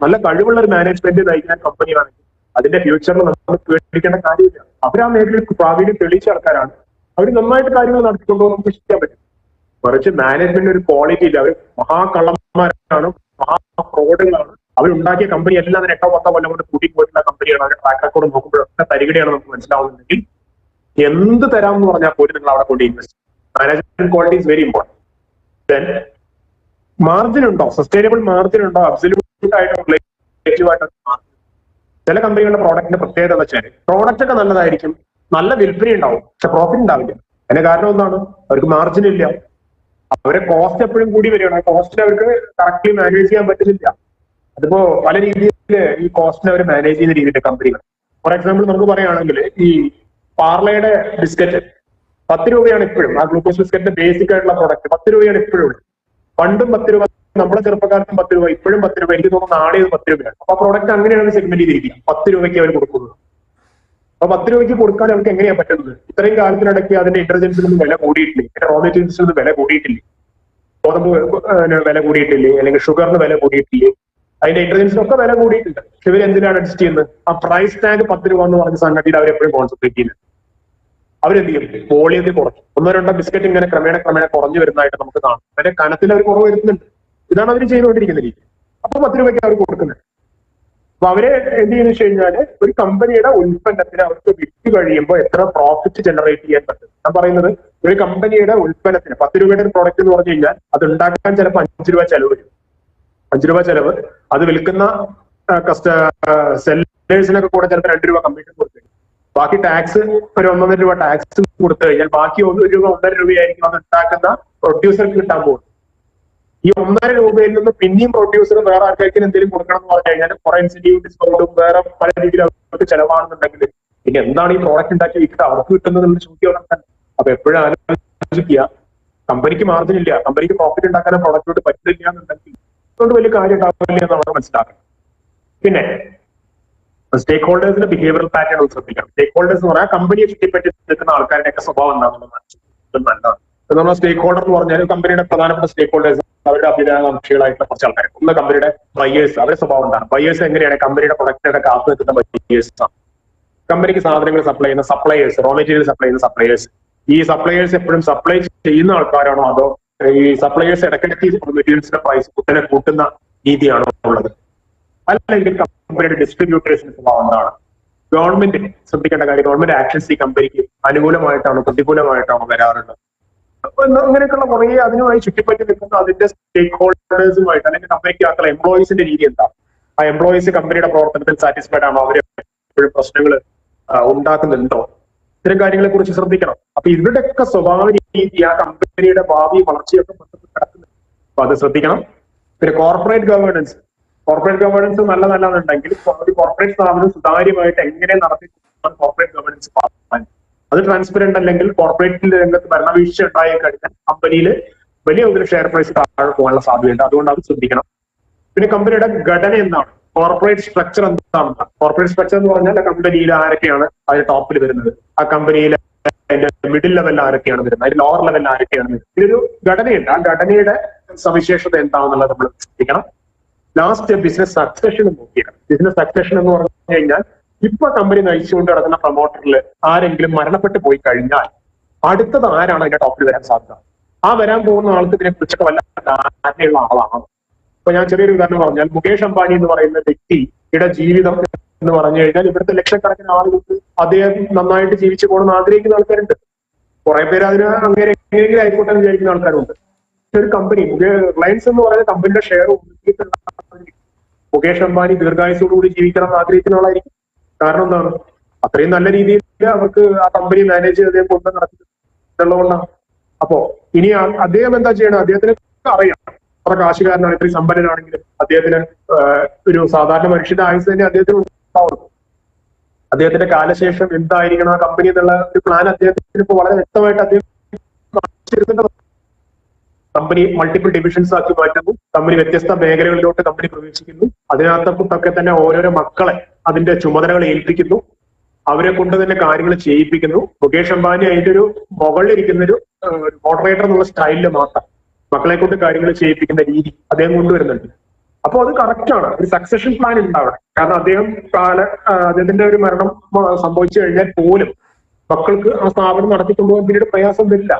നല്ല കഴിവുള്ള ഒരു മാനേജ്മെന്റ് നയിക്കുന്ന കമ്പനിയാണെങ്കിൽ അതിന്റെ ഫ്യൂച്ചറിൽ നമ്മൾ പേടിക്കേണ്ട കാര്യമില്ല. അവർ ആ മേഖലയിൽ പ്രാവീണ്യം തെളിയിച്ച ആൾക്കാരാണ്. അവർ നന്നായിട്ട് കാര്യങ്ങൾ നടത്തിക്കൊണ്ടോ നമുക്ക് ചെയ്യാൻ പറ്റും. മറിച്ച് മാനേജ്മെന്റ് ഒരു ക്വാളിറ്റി ഇല്ല, അവർ മഹാകള്ളന്മാരാണ്, മഹാഫ്രോഡുകളാണ്. അവരുണ്ടാക്കിയ കമ്പനി എല്ലാം 8-10 കൊല്ലം കൊണ്ട് കൂട്ടിപ്പോയിട്ടുള്ള കമ്പനിയാണ്. അവരുടെ ട്രാക്ക് റെക്കോർഡ് നോക്കുമ്പോഴൊക്കെ തരികടയാണ് നമുക്ക് മനസ്സിലാവുന്നുണ്ടെങ്കിൽ എന്ത് തരാമെന്ന് പറഞ്ഞാൽ പോലും നിങ്ങൾ അവിടെ കൊണ്ട് invest. Management quality is very important. Then margin ഉണ്ടോ, സസ്റ്റൈനബിൾ മാർജിൻ ഉണ്ടോ, അബ്സല്യൂട്ട് ആയിട്ട് റിലേറ്റീവ് ആയിട്ട് മാർജിൻ. ചില കമ്പനികളുടെ പ്രോഡക്റ്റിന്റെ പ്രത്യേകത എന്ന് വെച്ചാൽ പ്രോഡക്റ്റ് ഒക്കെ നല്ലതായിരിക്കും, നല്ല വിൽപ്പന ഉണ്ടാവും, പക്ഷെ പ്രോഫിറ്റ് ഉണ്ടാവില്ല. അതിന്റെ കാരണം എന്താണ്? അവർക്ക് മാർജിൻ ഇല്ല. അവരെ കോസ്റ്റ് എപ്പോഴും കൂടി വരികയാണ്. കോസ്റ്റിനെ അവർക്ക് കറക്റ്റ്ലി മാനേജ് ചെയ്യാൻ പറ്റുന്നില്ല. അതിപ്പോ പല രീതിയിൽ ഈ കോസ്റ്റിനെ അവർ മാനേജ് ചെയ്യുന്ന രീതിയിൽ കമ്പനികൾ. ഫോർ എക്സാമ്പിൾ നമുക്ക് പറയുകയാണെങ്കിൽ ഈ പാർലയുടെ ബിസ്ക്കറ്റ് 10 രൂപയാണ് ഇപ്പോഴും. ആ ഗ്ലൂക്കോസ് ബിസ്ക്കറ്റിന്റെ ബേസിക് ആയിട്ടുള്ള പ്രോഡക്റ്റ് 10 രൂപയാണ് ഇപ്പോഴും ഉള്ളത്. പണ്ടും 10 രൂപ, നമ്മുടെ ചെറുപ്പക്കാലത്തും 10 രൂപ, ഇപ്പോഴും 10 രൂപ. എനിക്ക് തോന്നുന്നു നാളെയും 10 രൂപയാണ്. അപ്പൊ ആ പ്രോഡക്റ്റ് അങ്ങനെയാണ് സെഗ്മെന്റ് ചെയ്തിരിക്കുക. 10 രൂപയ്ക്ക് അവർ കൊടുക്കുന്നത്. അപ്പൊ 10 രൂപയ്ക്ക് കൊടുക്കാൻ അവർക്ക് എങ്ങനെയാണ് പറ്റുന്നത്? ഇത്രയും കാലത്തിനിടയ്ക്ക് അതിന്റെ ഇന്റർജൻസിനൊന്നും വില കൂടിയിട്ടില്ലേ, റോ മെറ്റീരിയൽസിനൊന്നും വില കൂടിയിട്ടില്ലേ, ഗോതമ്പ് വില കൂടിയിട്ടില്ലേ, അല്ലെങ്കിൽ ഷുഗറിന് വില കൂടിയിട്ടില്ലേ, അതിന്റെ ഇന്റർജൻസിനൊക്കെ വില കൂടിയിട്ടുണ്ട്. പക്ഷെ ഇവർ എന്തിനാണ് അഡ്ജസ്റ്റ് ചെയ്യുന്നത്? ആ പ്രൈസ് ടാഗ് 10 രൂപ എന്ന് പറഞ്ഞ സംഗതിയിൽ അവരെപ്പോഴും കോൺസെൻട്രേറ്റ് ചെയ്യുന്നത്. അവരെന്ത് ചെയ്യും? വോളിയത്തിൽ കുറയ്ക്കും. 1-2 ബിസ്ക്കറ്റ് ഇങ്ങനെ ക്രമേണ കുറഞ്ഞു വരുന്നതായിട്ട് നമുക്ക് കാണാം. അതിന്റെ കനത്തിൽ അവർ കുറവ് വരുന്നുണ്ട്. ഇതാണ് അവർ ചെയ്തുകൊണ്ടിരിക്കുന്ന രീതി. അപ്പൊ 10 രൂപയ്ക്ക് അവർ കൊടുക്കുന്നത്. അപ്പൊ അവര് എന്ത് ചെയ്യുന്ന വെച്ച് കഴിഞ്ഞാല് ഒരു കമ്പനിയുടെ ഉൽപ്പന്നത്തിന് അവർക്ക് വിറ്റ് കഴിയുമ്പോൾ എത്ര പ്രോഫിറ്റ് ജനറേറ്റ് ചെയ്യാൻ പറ്റും. ഞാൻ പറയുന്നത് ഒരു കമ്പനിയുടെ ഉൽപ്പന്നത്തിന് 10 രൂപയുടെ ഒരു പ്രോഡക്റ്റ് എന്ന് പറഞ്ഞു കഴിഞ്ഞാൽ അത് ഉണ്ടാക്കാൻ ചിലപ്പോൾ 5 രൂപ ചെലവ് വരും. 5 രൂപ ചെലവ്, അത് വിൽക്കുന്ന സെല്ലേഴ്സിനൊക്കെ കൂടെ ചിലപ്പോൾ 2 രൂപ കമ്മീഷൻ കൊടുത്തു. ബാക്കി ടാക്സ് ഒരു 1.5 രൂപ ടാക്സ് കൊടുത്തു കഴിഞ്ഞാൽ ബാക്കി 1 രൂപ 1.5 രൂപയായിരിക്കും അത് ഉണ്ടാക്കുന്ന പ്രൊഡ്യൂസർക്ക് കിട്ടാൻ പോകുന്നത്. ഈ 1.5 രൂപയിൽ നിന്ന് പിന്നെയും പ്രൊഡ്യൂസർ വേറെ ആൾക്കാർക്ക് എന്തെങ്കിലും കൊടുക്കണം എന്ന് പറഞ്ഞു കഴിഞ്ഞാൽ കുറെ ഇൻസെന്റീവ് ഡിസ്കൗണ്ടും വേറെ പല രീതിയിൽ അവർക്ക് ചെലവാണെന്നുണ്ടെങ്കിൽ പിന്നെ എന്താണ് ഈ പ്രോഡക്റ്റ് ഉണ്ടാക്കി വിൽക്കുന്നത് അവർക്ക് കിട്ടുന്നത് എന്ന് ചോദിക്കുക തന്നെ. അപ്പൊ എപ്പോഴും ആലോചിക്കുക, കമ്പനിക്ക് മാർജിൻ ഇല്ല, കമ്പനിക്ക് പ്രോഫിറ്റ് ഉണ്ടാക്കാനോ പ്രോഡക്റ്റിലോട്ട് പറ്റില്ല എന്നുണ്ടെങ്കിൽ അതുകൊണ്ട് വലിയ കാര്യം ഉണ്ടാവില്ല എന്നാണ് മനസ്സിലാക്കുന്നത്. പിന്നെ സ്റ്റേക്ക് ഹോൾഡേഴ്സിന്റെ ബിഹേവിയറൽ പാറ്റേൺ ശ്രദ്ധിക്കണം. സ്റ്റേക്ക് ഹോൾഡേഴ്സ് എന്ന് പറഞ്ഞാൽ കമ്പനിയെ ചുറ്റിപ്പറ്റി നിൽക്കുന്ന ആൾക്കാരുടെ ഒക്കെ സ്വഭാവം എന്താണെന്നുള്ളത് നല്ലതാണ്. എന്ന് പറഞ്ഞാൽ സ്റ്റേക്ക് ഹോൾഡർ എന്ന് പറഞ്ഞാൽ കമ്പനിയുടെ പ്രധാനപ്പെട്ട സ്റ്റേക്ക് ഹോൾഡേഴ്സ് അവരുടെ അഭിനയാകാംക്ഷികളായിട്ടുള്ള കുറച്ച് ആൾക്കാർ. ഒന്ന് കമ്പനിയുടെ ബയേഴ്സ്, അവരുടെ സ്വഭാവം എന്താണ്? ബയേഴ്സ് എങ്ങനെയാണ്? കമ്പനിയുടെ പ്രൊഡക്റ്റിനൊക്കെ കാത്തു നിൽക്കുന്ന ബയേഴ്സ് ആണ്. കമ്പനിക്ക് സാധനങ്ങൾ സപ്ലൈ ചെയ്യുന്ന സപ്ലയേഴ്സ്, റോ മെറ്റീരിയൽ സപ്ലൈ ചെയ്യുന്ന സപ്ലയേഴ്സ്. ഈ സപ്ലയേഴ്സ് എപ്പോഴും സപ്ലൈ ചെയ്യുന്ന ആൾക്കാരാണോ അതോ ഈ സപ്ലയേഴ്സ് ഇടയ്ക്കിടയ്ക്ക് മെറ്റീരിയൽസിന്റെ പ്രൈസ് കുത്തനെ കൂട്ടുന്ന രീതിയാണോ ഉള്ളത്? അല്ലെങ്കിൽ കമ്പനിയുടെ ഡിസ്ട്രിബ്യൂട്ടേഴ്സിന്റെ സ്വഭാവം എന്താണ്? ഗവൺമെന്റ് ശ്രദ്ധിക്കേണ്ട കാര്യം, ഗവൺമെന്റ് ആക്ഷൻസ് ഈ കമ്പനിക്ക് അനുകൂലമായിട്ടാണോ പ്രതികൂലമായിട്ടാണോ വരാറുള്ളത്? അങ്ങനെയൊക്കെയുള്ള കുറെ അതിനുമായി ചുറ്റിപ്പറ്റി നിൽക്കുന്ന അതിന്റെ സ്റ്റേക്ക് ഹോൾഡേഴ്സുമായിട്ട് അല്ലെങ്കിൽ കമ്പനിക്കകത്തുള്ള എംപ്ലോയീസിന്റെ രീതി എന്താണ്? ആ എംപ്ലോയീസ് കമ്പനിയുടെ പ്രവർത്തനത്തിൽ സാറ്റിസ്ഫൈഡ് ആണോ? അവരെ എപ്പോഴും പ്രശ്നങ്ങൾ ഉണ്ടാക്കുന്നുണ്ടോ? ഇത്തരം കാര്യങ്ങളെ കുറിച്ച് ശ്രദ്ധിക്കണം. അപ്പൊ ഇവരുടെയൊക്കെ സ്വഭാവ രീതി ആ കമ്പനിയുടെ ഭാവി വളർച്ചയൊക്കെ ബന്ധപ്പെട്ട് കിടക്കുന്നുണ്ട്. അപ്പൊ അത് ശ്രദ്ധിക്കണം. പിന്നെ കോർപ്പറേറ്റ് ഗവേണൻസ് നല്ലതല്ലാന്നുണ്ടെങ്കിൽ ഒരു കോർപ്പറേറ്റ് സ്ഥാപനം സുതാര്യമായിട്ട് എങ്ങനെ നടത്തി കോർപ്പറേറ്റ് ഗവേണൻസ് പാലിക്കാൻ. അത് ട്രാൻസ്പെറന്റ് അല്ലെങ്കിൽ കോർപ്പറേറ്റ് രംഗത്ത് ഭരണവീഴ്ച ഉണ്ടായി കഴിഞ്ഞാൽ കമ്പനിയിൽ വലിയ ഒരു ഷെയർ പ്രൈസ് താഴെ പോകാനുള്ള സാധ്യതയുണ്ട്. അതുകൊണ്ട് അത് ശ്രദ്ധിക്കണം. പിന്നെ കമ്പനിയുടെ ഘടന എന്താണ്? കോർപ്പറേറ്റ് സ്ട്രക്ചർ എന്താണ്? കോർപ്പറേറ്റ് സ്ട്രക്ചർ എന്ന് പറഞ്ഞാൽ ആ കമ്പനിയിൽ ആരൊക്കെയാണ് അതിന്റെ ടോപ്പിൽ വരുന്നത്, ആ കമ്പനിയിലെ മിഡിൽ ലെവലിൽ ആരൊക്കെയാണ് വരുന്നത്, അതിന്റെ ലോവർ ലെവലിൽ ആരൊക്കെയാണ് വരുന്നത്. ഇതിനൊരു ഘടനയുണ്ട്. ആ ഘടനയുടെ സവിശേഷത എന്താണെന്നുള്ളത് നമ്മൾ ശ്രദ്ധിക്കണം. ലാസ്റ്റ് ബിസിനസ് സക്സഷൻ നോക്കിയാണ്. ബിസിനസ് സക്സഷൻ എന്ന് പറഞ്ഞു കഴിഞ്ഞാൽ ഇപ്പൊ കമ്പനി നയിച്ചുകൊണ്ട് നടക്കുന്ന പ്രൊമോട്ടറിൽ ആരെങ്കിലും മരണപ്പെട്ടു പോയി കഴിഞ്ഞാൽ അടുത്തത് ആരാണ് അതിന്റെ ടോപ്പിൽ വരാൻ സാധ്യത? ആ വരാൻ പോകുന്ന ആൾക്ക് ഇതിനെ കുറിച്ചൊക്കെ വല്ല ധാരണയുള്ള ആളാണ്. ഇപ്പൊ ഞാൻ ചെറിയൊരു ഉദാഹരണം പറഞ്ഞാൽ മുകേഷ് അംബാനി എന്ന് പറയുന്ന വ്യക്തിയുടെ ജീവിതം എന്ന് പറഞ്ഞു കഴിഞ്ഞാൽ ഇവിടുത്തെ ലക്ഷക്കണക്കിന് ആളുകൾക്ക് അദ്ദേഹം നന്നായിട്ട് ജീവിച്ചു പോകണമെന്ന് ആഗ്രഹിക്കുന്ന ആൾക്കാരുണ്ട്. കുറെ പേര് അതിന് അങ്ങനെ എങ്ങനെയെങ്കിലും ആയിക്കോട്ടെ എന്ന് വിചാരിക്കുന്ന ആൾക്കാരുണ്ട്. ഒരു കമ്പനി റിലയൻസ് എന്ന് പറയുന്ന കമ്പനിയുടെ ഷെയർ മുകേഷ് അംബാനി ദീർഘായുസോടുകൂടി ജീവിക്കണം എന്ന് ആഗ്രഹിക്കുന്ന ആളായിരിക്കും. കാരണം എന്താണ്? അത്രയും നല്ല രീതിയിൽ അവർക്ക് ആ കമ്പനി മാനേജ് ചെയ്ത് അദ്ദേഹം കൊണ്ട് നടത്തിയിട്ടുള്ളതുകൊണ്ടാണ്. അപ്പോ ഇനി അദ്ദേഹം എന്താ ചെയ്യണം? അദ്ദേഹത്തിന് അറിയാം അത്ര കാശുകാരനാണ്, ഇത്രയും സമ്പന്നനാണെങ്കിലും അദ്ദേഹത്തിന് ഒരു സാധാരണ മനുഷ്യന്റെ ആയുസ് തന്നെ അദ്ദേഹത്തിന് ഉണ്ടാവുള്ളൂ. അദ്ദേഹത്തിന്റെ കാലശേഷം എന്തായിരിക്കണം ആ കമ്പനി എന്നുള്ള ഒരു പ്ലാൻ അദ്ദേഹത്തിന് ഇപ്പൊ വളരെ വ്യക്തമായിട്ട് അദ്ദേഹം കമ്പനി മൾട്ടിപ്പിൾ ഡിവിഷൻസ് ആക്കി മാറ്റുന്നു. കമ്പനി വ്യത്യസ്ത മേഖലകളിലോട്ട് കമ്പനി പ്രവേശിക്കുന്നു. അതിനകത്തൊക്കെ തന്നെ ഓരോരോ മക്കളെ അതിന്റെ ചുമതലകൾ ഏൽപ്പിക്കുന്നു. അവരെ കൊണ്ട് തന്നെ കാര്യങ്ങൾ ചെയ്യിപ്പിക്കുന്നു. മുകേഷ് അംബാനി അതിന്റെ ഒരു മുകളിലിരിക്കുന്ന ഒരു മോഡറേറ്റർ എന്നുള്ള സ്റ്റൈലിൽ മാത്രം മക്കളെ കൊണ്ട് കാര്യങ്ങൾ ചെയ്യിപ്പിക്കുന്ന രീതി അദ്ദേഹം കൊണ്ടുവരുന്നുണ്ട്. അപ്പോൾ അത് കറക്റ്റാണ്. ഒരു സക്സഷൻ പ്ലാൻ ഉണ്ടാവണം. കാരണം അദ്ദേഹത്തിന്റെ ഒരു മരണം സംഭവിച്ചു കഴിഞ്ഞാൽ പോലും മക്കൾക്ക് ആ സ്ഥാപനം നടത്തിക്കൊണ്ടുപോകാൻ പിന്നീട് പ്രയാസം വരില്ല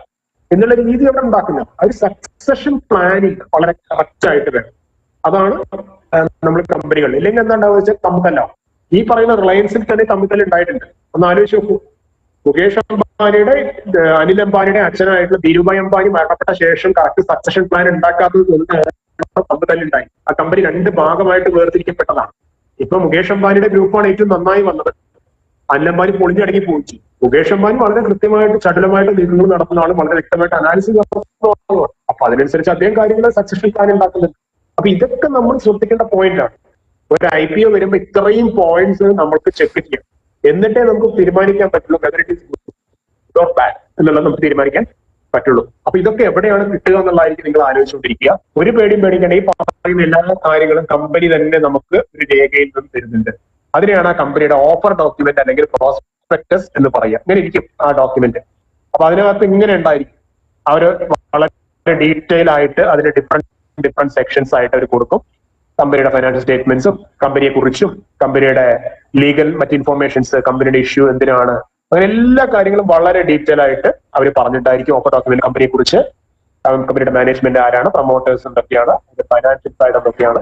എന്നുള്ള രീതി അവിടെ ഉണ്ടാക്കുന്നത്. ഒരു സക്സഷൻ പ്ലാനിങ് വളരെ കറക്റ്റ് ആയിട്ട് വേണം. അതാണ് നമ്മൾ കമ്പനികൾ. ഇല്ലെങ്കിൽ എന്താ ഉണ്ടാവുക വെച്ചാൽ തമ്മിലല്ല. ഈ പറയുന്ന റിലയൻസിൽ തന്നെ തമ്മിൽ ഉണ്ടായിട്ടുണ്ട്. ഒന്ന് ആലോചിച്ച് നോക്കൂ. മുകേഷ് അംബാനിയുടെ അനിൽ അംബാനിയുടെ അച്ഛനായിട്ടുള്ള ധീരുഭായ് അംബാനി മരണപ്പെട്ട ശേഷം കറക്റ്റ് സക്സഷൻ പ്ലാൻ ഉണ്ടാക്കാത്തത് തമ്മിലുണ്ടായി. ആ കമ്പനി 2 ഭാഗമായിട്ട് വേർതിരിക്കപ്പെട്ടതാണ്. ഇപ്പൊ മുകേഷ് അംബാനിയുടെ ഗ്രൂപ്പാണ് ഏറ്റവും നന്നായി വന്നത്. അനിൽ അംബാനി പൊളിഞ്ഞടങ്ങി പോയിച്ചു. മുകേഷ് അംബാനി വളരെ കൃത്യമായിട്ട് ചടുലമായിട്ട് നീക്കങ്ങൾ നടത്തുന്ന ആളും വളരെ വ്യക്തമായിട്ട് അനാലിസിസ് നടത്തുന്ന. അപ്പൊ അതിനനുസരിച്ച് അദ്ദേഹം കാര്യങ്ങൾ സക്സഷൻ പ്ലാൻ ഉണ്ടാക്കുന്നുണ്ട്. അപ്പൊ ഇതൊക്കെ നമ്മൾ ശ്രദ്ധിക്കേണ്ട പോയിന്റാണ്. ഒരു IPO വരുമ്പോൾ ഇത്രയും പോയിന്റ്സ് നമുക്ക് ചെക്ക് ചെയ്യാം, എന്നിട്ടേ നമുക്ക് തീരുമാനിക്കാൻ പറ്റുള്ളൂ whether it is good or bad എന്നുള്ളത് നമുക്ക് തീരുമാനിക്കാൻ പറ്റുള്ളൂ. അപ്പൊ ഇതൊക്കെ എവിടെയാണ് കിട്ടുക എന്നുള്ളതായിരിക്കും നിങ്ങൾ ആലോചിച്ചുകൊണ്ടിരിക്കുക. ഒരു പേടിയും പേടിക്കേണ്ട. ഈ പറയുന്ന എല്ലാ കാര്യങ്ങളും കമ്പനി തന്നെ നമുക്ക് ഒരു രേഖയിൽ നിന്ന് തരുന്നുണ്ട്. അതിനെയാണ് ആ കമ്പനിയുടെ ഓഫർ ഡോക്യുമെന്റ് അല്ലെങ്കിൽ പ്രോസ്പെക്ടസ് എന്ന് പറയുക. ഇങ്ങനെ ഇരിക്കും ആ ഡോക്യുമെന്റ്. അപ്പൊ അതിനകത്ത് ഇങ്ങനെ ഉണ്ടായിരിക്കും. അവര് വളരെ ഡീറ്റെയിൽ ആയിട്ട് അതിന്റെ ഡിഫറെന്റ് സെക്ഷൻസ് ആയിട്ട് അവർ കൊടുക്കും. കമ്പനിയുടെ ഫൈനാൻഷ്യൽ സ്റ്റേറ്റ്മെന്റ്സും കമ്പനിയെ കുറിച്ചും കമ്പനിയുടെ ലീഗൽ മറ്റ് ഇൻഫോർമേഷൻസ്, കമ്പനിയുടെ ഇഷ്യൂ എന്തിനാണ്, അങ്ങനെ എല്ലാ കാര്യങ്ങളും വളരെ ഡീറ്റെയിൽ ആയിട്ട് അവർ പറഞ്ഞിട്ടായിരിക്കും ഓഫർ ഡോക്യുമെന്റ് കമ്പനിയെ കുറിച്ച്. കമ്പനിയുടെ മാനേജ്മെന്റ് ആരാണ്, പ്രൊമോട്ടേഴ്സ് എന്തൊക്കെയാണ്, അതിന്റെ ഫൈനാൻഷ്യൽ സൈഡ് എന്തൊക്കെയാണ്,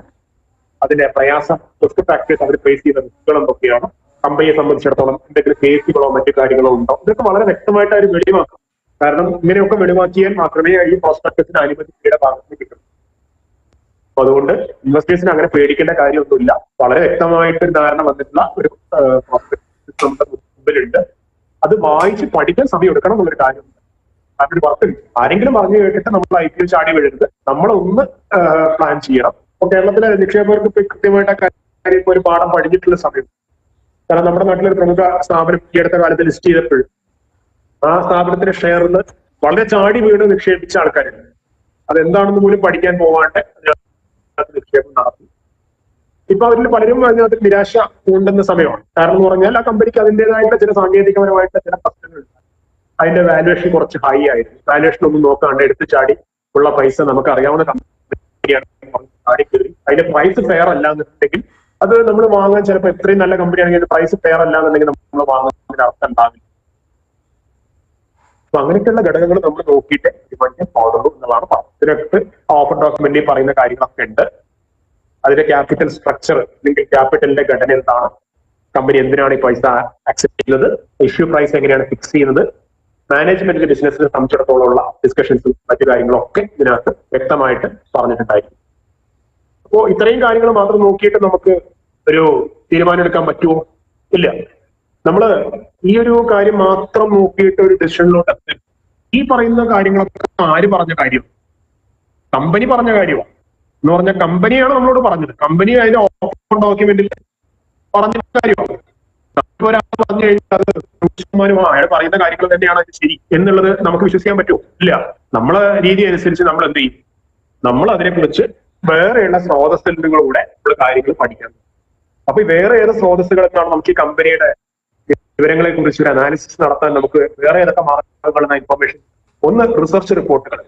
അതിന്റെ പ്രയാസം റിസ്ക് ഫാക്ടേഴ്സ് അവർ ഫേസ് ചെയ്യുന്ന റിസ്കുകൾ എന്തൊക്കെയാണ്, കമ്പനിയെ സംബന്ധിച്ചിടത്തോളം എന്തെങ്കിലും കേസുകളോ മറ്റു കാര്യങ്ങളോ ഉണ്ടോ, ഇതൊക്കെ വളരെ വ്യക്തമായിട്ട് അവർ വെളിവാക്കും. കാരണം ഇങ്ങനെയൊക്കെ വെളിവാക്കിയാൽ മാത്രമേ ഈ പ്രോസ്പെക്ടസിന് അനുമതിയുടെ ഭാഗത്ത് കിട്ടൂ. അപ്പൊ അതുകൊണ്ട് ഇൻവെസ്റ്റേഴ്സിന് അങ്ങനെ പേടിക്കേണ്ട കാര്യമൊന്നുമില്ല. വളരെ വ്യക്തമായിട്ട് ഒരു ധാരണ വന്നിട്ടുള്ള ഒരു പ്രോസ്പെക്ടസ് നമ്മുടെ മുമ്പിലുണ്ട്. അത് വായിച്ച് പഠിക്കാൻ സമയം എടുക്കണം എന്നുള്ളൊരു കാര്യമുണ്ട്. അതിനൊരു വർക്കുണ്ട്. ആരെങ്കിലും പറഞ്ഞു കേട്ടിട്ട് നമ്മൾ IPO ചാടി വീഴരുത്. നമ്മളൊന്ന് പ്ലാൻ ചെയ്യണം. അപ്പൊ കേരളത്തിലെ നിക്ഷേപകർക്ക് ഇപ്പൊ കൃത്യമായിട്ട് കാര്യം ഇപ്പൊ ഒരു പാഠം പഠിച്ചിട്ടുള്ള സമയം. കാരണം നമ്മുടെ നാട്ടിലൊരു പ്രമുഖ സ്ഥാപനം ഈ അടുത്ത കാലത്ത് ലിസ്റ്റ് ചെയ്തപ്പോഴും ആ സ്ഥാപനത്തിന്റെ ഷെയറിൽ വളരെ ചാടി വീണ് നിക്ഷേപിച്ച ആൾക്കാരുണ്ട്. അതെന്താണെന്ന് പോലും പഠിക്കാൻ പോവാണ്ട് നിക്ഷേപം നടത്തി. ഇപ്പൊ അവരിൽ പലരും അതിനകത്ത് നിരാശ കൊണ്ടുന്ന സമയമാണ്. കാരണം എന്ന് പറഞ്ഞാൽ ആ കമ്പനിക്ക് അതിൻ്റെതായിട്ടുള്ള ചില സാങ്കേതികപരമായിട്ടുള്ള ചില പ്രശ്നങ്ങളുണ്ട്. അതിന്റെ വാല്യുവേഷൻ കുറച്ച് ഹൈ ആയിരുന്നു. വാല്യുവേഷൻ ഒന്നും നോക്കാണ്ട് എടുത്തു ചാടി ഉള്ള പൈസ നമുക്ക് അറിയാവുന്ന കമ്പനിയാണ് ചാടി കയറി. അതിന്റെ പ്രൈസ് ഫെയർ അല്ല എന്നുണ്ടെങ്കിൽ അത് നമ്മൾ വാങ്ങാൻ ചിലപ്പോൾ എത്രയും നല്ല കമ്പനിയാണെങ്കിൽ പ്രൈസ് ഫെയർ അല്ല എന്നുണ്ടെങ്കിൽ നമ്മൾ വാങ്ങുന്നതിന് അർത്ഥം ഉണ്ടാവില്ല. അപ്പൊ അങ്ങനെയൊക്കെയുള്ള ഘടകങ്ങൾ നമ്മൾ നോക്കിയിട്ട് തീരുമാനിക്കാൻ പാടുള്ളൂ എന്നുള്ളതാണ് പറഞ്ഞത്. ഇതിനകത്ത് ഓഫർ ഡോക്യുമെന്റിൽ പറയുന്ന കാര്യങ്ങളൊക്കെ ഉണ്ട്. അതിന്റെ ക്യാപിറ്റൽ സ്ട്രക്ചർ അല്ലെങ്കിൽ ക്യാപിറ്റലിന്റെ ഘടന എന്താണ്, കമ്പനി എന്തിനാണ് ഈ പൈസ അക്സെപ്റ്റ് ചെയ്യുന്നത്, ഇഷ്യൂ പ്രൈസ് എങ്ങനെയാണ് ഫിക്സ് ചെയ്യുന്നത്, മാനേജ്മെന്റിന്റെ ബിസിനസിനെ സംബന്ധിച്ചിടത്തോളം ഉള്ള ഡിസ്കഷൻസും മറ്റു കാര്യങ്ങളും ഒക്കെ ഇതിനകത്ത് വ്യക്തമായിട്ട് പറഞ്ഞിട്ടുണ്ടായിരിക്കും. അപ്പോ ഇത്രയും കാര്യങ്ങൾ മാത്രം നോക്കിയിട്ട് നമുക്ക് ഒരു തീരുമാനം എടുക്കാൻ പറ്റുമോ? ഇല്ല. നമ്മള് ഈ ഒരു കാര്യം മാത്രം നോക്കിയിട്ട് ഒരു ഡിസിഷനിലോട്ട് എത്തും. ഈ പറയുന്ന കാര്യങ്ങളൊക്കെ ആര് പറഞ്ഞ കാര്യം? കമ്പനി പറഞ്ഞ കാര്യമോ എന്ന് പറഞ്ഞാൽ കമ്പനിയാണ് നമ്മളോട് പറഞ്ഞത്. കമ്പനി അതിന്റെ ഓഫർ ഡോക്യുമെന്റിൽ പറഞ്ഞ കാര്യമാണ്. ഒരാൾ പറഞ്ഞു കഴിഞ്ഞാൽ അത് 100% അയാൾ പറയുന്ന കാര്യങ്ങൾ തന്നെയാണ് അത് ശരി എന്നുള്ളത് നമുക്ക് വിശ്വസിക്കാൻ പറ്റുമോ? ഇല്ല. നമ്മളെ രീതി അനുസരിച്ച് നമ്മൾ എന്ത് ചെയ്യും? നമ്മൾ അതിനെക്കുറിച്ച് വേറെയുള്ള സ്രോതസ്സുകളിലൂടെ നമ്മൾ കാര്യങ്ങൾ പഠിക്കാൻ. അപ്പൊ ഈ വേറെ ഏത് സ്രോതസ്സുകളെന്നാണ് നമുക്ക് ഈ കമ്പനിയുടെ വിവരങ്ങളെ കുറിച്ച് ഒരു അനാലിസിസ് നടത്താൻ നമുക്ക് വേറെ ഏതൊക്കെ മാർഗങ്ങളുള്ള ഇൻഫർമേഷൻ? ഒന്ന്, റിസർച്ച് റിപ്പോർട്ടുകൾ.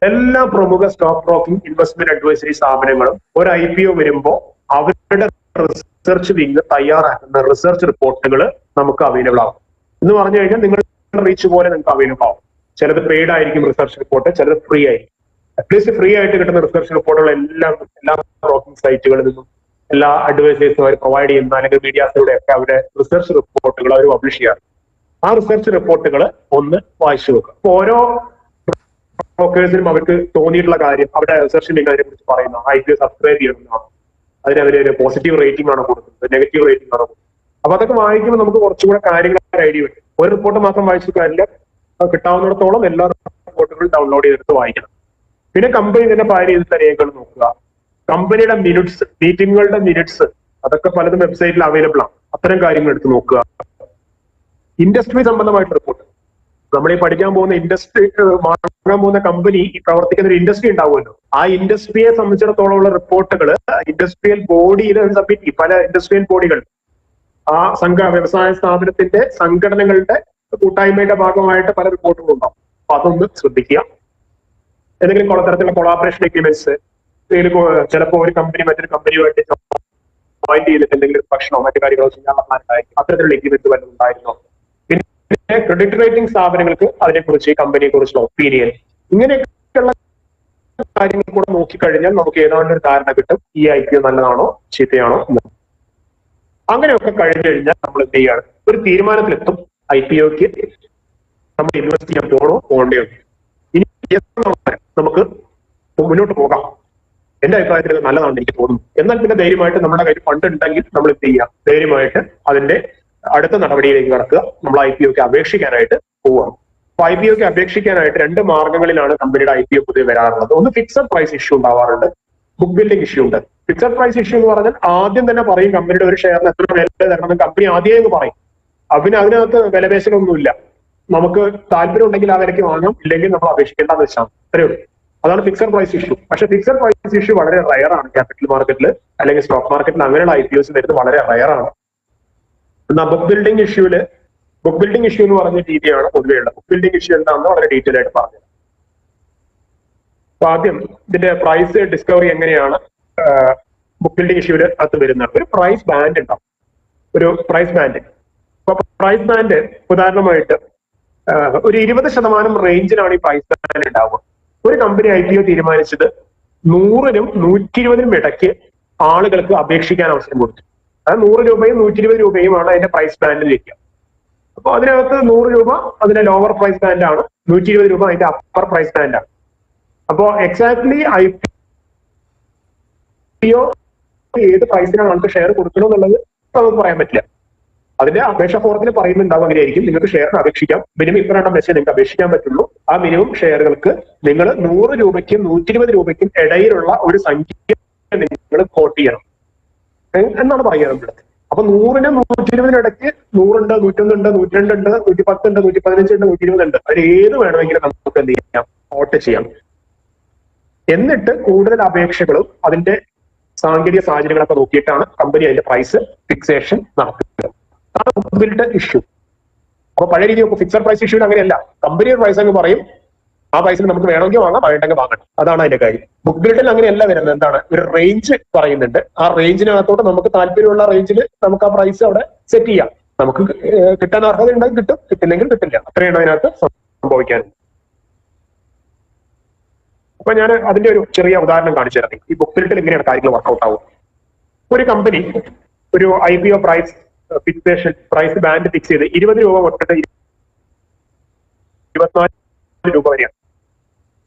എല്ലാ പ്രമുഖ സ്റ്റോക്ക് ബ്രോക്കിംഗ് ഇൻവെസ്റ്റ്മെന്റ് അഡ്വൈസറി സ്ഥാപനങ്ങളും ഒരു IPO വരുമ്പോൾ അവരുടെ റിസർച്ച് വിങ് തയ്യാറാക്കുന്ന റിസർച്ച് റിപ്പോർട്ടുകൾ നമുക്ക് അവൈലബിൾ ആവും. എന്ന് പറഞ്ഞു കഴിഞ്ഞാൽ നിങ്ങളുടെ റീച്ച് പോലെ നിങ്ങൾക്ക് അവൈലബിൾ ആവും. ചിലത് പെയ്ഡ് ആയിരിക്കും റിസർച്ച് റിപ്പോർട്ട്, ചിലത് ഫ്രീ ആയിരിക്കും. അറ്റ്ലീസ്റ്റ് ഫ്രീ ആയിട്ട് കിട്ടുന്ന റിസർച്ച് റിപ്പോർട്ടുകൾ എല്ലാ ബ്രോക്കിംഗ് സൈറ്റുകളിൽ നിന്നും എല്ലാ അഡ്വൈസേഴ്സും അവർ പ്രൊവൈഡ് ചെയ്യുന്ന അല്ലെങ്കിൽ മീഡിയാസിലൂടെ ഒക്കെ അവരുടെ റിസർച്ച് റിപ്പോർട്ടുകൾ അവർ പബ്ലിഷ് ചെയ്യാറ്. ആ റിസർച്ച് റിപ്പോർട്ടുകൾ ഒന്ന് വായിച്ചു നോക്കുക. അപ്പൊ ഓരോ ബ്രോക്കേഴ്സിനും അവർക്ക് തോന്നിയിട്ടുള്ള കാര്യം അവരുടെ റിസർച്ചിൽ അതിനെ കുറിച്ച് പറയുന്ന IPO സബ്സ്ക്രൈബ് ചെയ്യണമെന്നാണ്, അതിന് അവര് പോസിറ്റീവ് റേറ്റിംഗ് ആണോ കൊടുക്കുന്നത്, നെഗറ്റീവ് റേറ്റിംഗ് ആണോ കൊടുക്കുന്നത്. അപ്പൊ അതൊക്കെ വായിക്കുമ്പോൾ നമുക്ക് കുറച്ചുകൂടെ കാര്യങ്ങൾ ഐഡിയ വരും. ഒരു റിപ്പോർട്ട് മാത്രം വായിച്ചു കാര്യമില്ല, കിട്ടാവുന്നിടത്തോളം എല്ലാ റിപ്പോർട്ടുകളും ഡൗൺലോഡ് ചെയ്തെടുത്ത് വായിക്കണം. പിന്നെ കമ്പനി തന്നെ ഫയൽ ചെയ്തിട്ടുള്ള രേഖകൾ നോക്കുക. കമ്പനിയുടെ മിനിറ്റ്സ്, മീറ്റിങ്ങുകളുടെ മിനിറ്റ്സ്, അതൊക്കെ പലതും വെബ്സൈറ്റിൽ അവൈലബിൾ ആണ്. അത്തരം കാര്യങ്ങൾ എടുത്ത് നോക്കുക. ഇൻഡസ്ട്രി സംബന്ധമായിട്ട് റിപ്പോർട്ട്, നമ്മൾ ഈ പഠിക്കാൻ പോകുന്ന ഇൻഡസ്ട്രി, വാങ്ങാൻ പോകുന്ന കമ്പനി ഈ പ്രവർത്തിക്കുന്ന ഒരു ഇൻഡസ്ട്രി ഉണ്ടാവുമല്ലോ, ആ ഇൻഡസ്ട്രിയെ സംബന്ധിച്ചിടത്തോളം ഉള്ള റിപ്പോർട്ടുകൾ ഇൻഡസ്ട്രിയൽ ബോഡിയിൽ സബ്മിറ്റ് ചെയ്യും. പല ഇൻഡസ്ട്രിയൽ ബോഡികൾ ആ വ്യവസായ സ്ഥാപനത്തിന്റെ സംഘടനകളുടെ കൂട്ടായ്മയുടെ ഭാഗമായിട്ട് പല റിപ്പോർട്ടുകളും ഉണ്ടാവും. അപ്പൊ അതൊന്ന് ശ്രദ്ധിക്കുക. എന്തെങ്കിലും തരത്തിലുള്ള കൊളാബറേഷൻ എഗ്രിമെന്റ്സ്, ചിലപ്പോൾ ഒരു കമ്പനി മറ്റൊരു കമ്പനിയുമായിട്ട് ജോയിന്റ് ചെയ്തിട്ട് എന്തെങ്കിലും ഭക്ഷണമോ മറ്റു കാര്യങ്ങളോ ചെയ്യാനുള്ള പ്ലാനായിരിക്കും. അത്തരത്തിലുള്ള എഗ്രിമെന്റ് വല്ലതും ഉണ്ടായിരുന്നോ? പിന്നെ ക്രെഡിറ്റ് റേറ്റിംഗ് സ്ഥാപനങ്ങൾക്ക് അതിനെക്കുറിച്ച്, ഈ കമ്പനിയെ കുറിച്ചുള്ള ഒപ്പീനിയൻ, ഇങ്ങനെയൊക്കെയുള്ള കാര്യങ്ങൾ കൂടെ നോക്കിക്കഴിഞ്ഞാൽ നമുക്ക് ഏതാണ്ട് ഒരു ധാരണ കിട്ടും ഈ IPO നല്ലതാണോ ചീത്തയാണോ എന്ന്. അങ്ങനെയൊക്കെ കഴിഞ്ഞു കഴിഞ്ഞാൽ നമ്മൾ എന്ത് ചെയ്യാണ്? ഒരു തീരുമാനത്തിലെത്തും IPOക്ക് നമ്മൾ ഇൻവെസ്റ്റ് ചെയ്യാൻ പോകണ്ടോ. ഇനി നമുക്ക് മുന്നോട്ട് പോകാം. എന്റെ അഭിപ്രായത്തിൽ നല്ലതാണെന്ന് എനിക്ക് തോന്നുന്നു. എന്നാൽ പിന്നെ ധൈര്യമായിട്ട് നമ്മുടെ കയ്യിൽ ഫണ്ട് ഉണ്ടെങ്കിൽ നമ്മൾ എന്ത് ചെയ്യാം? ധൈര്യമായിട്ട് അതിന്റെ അടുത്ത നടപടിയിലേക്ക് കടക്കുക. നമ്മൾ IPOക്ക് അപേക്ഷിക്കാനായിട്ട് പോവുകയാണ്. അപ്പൊ IPOക്ക് അപേക്ഷിക്കാനായിട്ട് രണ്ട് മാർഗങ്ങളിലാണ് കമ്പനിയുടെ IPO പൊതുവെ വരാറുള്ളത്. ഒന്ന്, ഫിക്സഡ് പ്രൈസ് ഇഷ്യൂ ഉണ്ടാവാറുണ്ട്. ബുക്ക് ബിൽഡിംഗ് ഇഷ്യൂ ഉണ്ട്. ഫിക്സഡ് പ്രൈസ് ഇഷ്യൂ എന്ന് പറഞ്ഞാൽ ആദ്യം തന്നെ പറയും കമ്പനിയുടെ ഒരു ഷെയറിന് എത്ര വില തരണം കമ്പനി ആദ്യമേ എന്ന് പറയും. പിന്നെ അതിനകത്ത് വിലപേശലൊന്നുമില്ല. നമുക്ക് താല്പര്യം ഉണ്ടെങ്കിൽ ആ വിലയ്ക്ക് വാങ്ങാം, ഇല്ലെങ്കിൽ നമ്മൾ അപേക്ഷിക്കേണ്ടെന്ന് വെച്ചാൽ അത്രയേ ഉള്ളൂ. അതാണ് ഫിക്സഡ് പ്രൈസ് ഇഷ്യൂ. പക്ഷേ ഫിക്സഡ് പ്രൈസ് ഇഷ്യൂ വളരെ റയർ ആണ്. ക്യാപിറ്റൽ മാർക്കറ്റിൽ അല്ലെങ്കിൽ സ്റ്റോക്ക് മാർക്കറ്റിൽ അങ്ങനെയുള്ള IPOs വരുന്നത് വളരെ റയർ ആണ്. എന്നാൽ ബുക്ക് ബിൽഡിംഗ് ഇഷ്യൂ എന്ന് പറഞ്ഞ രീതിയാണ് പൊതുവെയുള്ള. ബുക്ക് ബിൽഡിംഗ് ഇഷ്യൂ എന്താണെന്ന് വളരെ ഡീറ്റെയിൽ ആയിട്ട് പറഞ്ഞു. അപ്പൊ ആദ്യം ഇതിന്റെ പ്രൈസ് ഡിസ്കവറി എങ്ങനെയാണ് ബുക്ക് ബിൽഡിംഗ് ഇഷ്യൂവിൽ അകത്ത് വരുന്നത്. ഒരു പ്രൈസ് ബാൻഡ് ഉണ്ടാവും. ഒരു പ്രൈസ് ബാൻഡ്. അപ്പൊ പ്രൈസ് ബാൻഡ് ഉദാഹരണമായിട്ട് ഒരു 20% റേഞ്ചിലാണ് ഈ പ്രൈസ് ബാൻഡ് ഉണ്ടാവുക. ഒരു കമ്പനി IPO തീരുമാനിച്ചത് 100-നും 120-നും ഇടയ്ക്ക് ആളുകൾക്ക് അപേക്ഷിക്കാൻ അവസരം കൊടുത്തു. അത് 100 രൂപയും 120 രൂപയുമാണ് അതിന്റെ പ്രൈസ് ബാൻഡിൽ വയ്ക്കുക. അപ്പൊ അതിനകത്ത് 100 രൂപ അതിന്റെ ലോവർ പ്രൈസ് ബാൻഡ് ആണ്, 120 രൂപ അതിന്റെ അപ്പർ പ്രൈസ് ബാൻഡ് ആണ്. അപ്പോ എക്സാക്ട്ലി IPO ഏത് പ്രൈസിനാണ് നമുക്ക് ഷെയർ കൊടുക്കണമെന്നുള്ളത് നമുക്ക് പറയാൻ പറ്റില്ല. അതിന്റെ അപേക്ഷ ഫോറത്തിൽ പറയുന്നുണ്ടാവും അങ്ങനെയായിരിക്കും. നിങ്ങൾക്ക് ഷെയറിന് അപേക്ഷിക്കാം, മിനിമം ഇത്ര എണ്ണം വെച്ച് നിങ്ങൾക്ക് അപേക്ഷിക്കാൻ പറ്റുള്ളൂ. ആ മിനിമം ഷെയറുകൾക്ക് നിങ്ങൾ 100 രൂപയ്ക്കും 120 രൂപയ്ക്കും ഇടയിലുള്ള ഒരു സംഖ്യ നിങ്ങൾ കോട്ട് ചെയ്യണം എന്നാണ് പറയുക നമ്മുടെ. അപ്പൊ 100-നും 120-നും ഇടയ്ക്ക് 100 ഉണ്ട്, 101 ഉണ്ട്, 102 ഉണ്ട്, 110 ഉണ്ട്, 115 ഉണ്ട്, 120 ഉണ്ട്. അതിൽ ഏത് വേണമെങ്കിലും നമുക്ക് എന്ത് ചെയ്യാം, കോട്ട് ചെയ്യാം. എന്നിട്ട് കൂടുതൽ അപേക്ഷകളും അതിന്റെ സാങ്കേതിക സാഹചര്യങ്ങളൊക്കെ നോക്കിയിട്ടാണ് കമ്പനി അതിന്റെ പ്രൈസ് ഫിക്സേഷൻ നടത്തുക. അതാണ് ബുക്ക് ബിൽഡ് ഇഷ്യൂ. അപ്പൊ പഴയ രീതി ഫിക്സഡ് പ്രൈസ് ഇഷ്യൂവിൽ അങ്ങനെയല്ല. കമ്പനി പ്രൈസ് അങ്ങ് പറയും, ആ പ്രൈസിൽ നമുക്ക് വേണമെങ്കിൽ വാങ്ങാം, വേണ്ടെങ്കിൽ വാങ്ങണം. അതാണ് അതിന്റെ കാര്യം. ബുക്ക് ബിൽഡിൽ അങ്ങനെയല്ല വരുന്നത്. എന്താണ്, ഒരു റേഞ്ച് പറയുന്നുണ്ട്. ആ റേഞ്ചിനകത്തോട്ട് നമുക്ക് താല്പര്യമുള്ള റേഞ്ചിൽ നമുക്ക് ആ പ്രൈസ് അവിടെ സെറ്റ് ചെയ്യാം. നമുക്ക് കിട്ടാൻ അർഹത ഉണ്ടെങ്കിൽ കിട്ടും, കിട്ടില്ലെങ്കിൽ കിട്ടില്ല. അത്രയാണ് അതിനകത്ത് സംഭവിക്കാനുള്ളത്. അപ്പൊ ഞാൻ അതിന്റെ ഒരു ചെറിയ ഉദാഹരണം കാണിച്ചു തരാം. ഈ ബുക്ക് ബിൽഡിൽ എങ്ങനെയാണ് കാര്യങ്ങൾ വർക്ക്ഔട്ട് ആവും. ഒരു കമ്പനി ഒരു IPO price fixation price band fix ചെയ്ത് 20 രൂപ തൊട്ടിട്ട് 24 രൂപ വരെയാണ്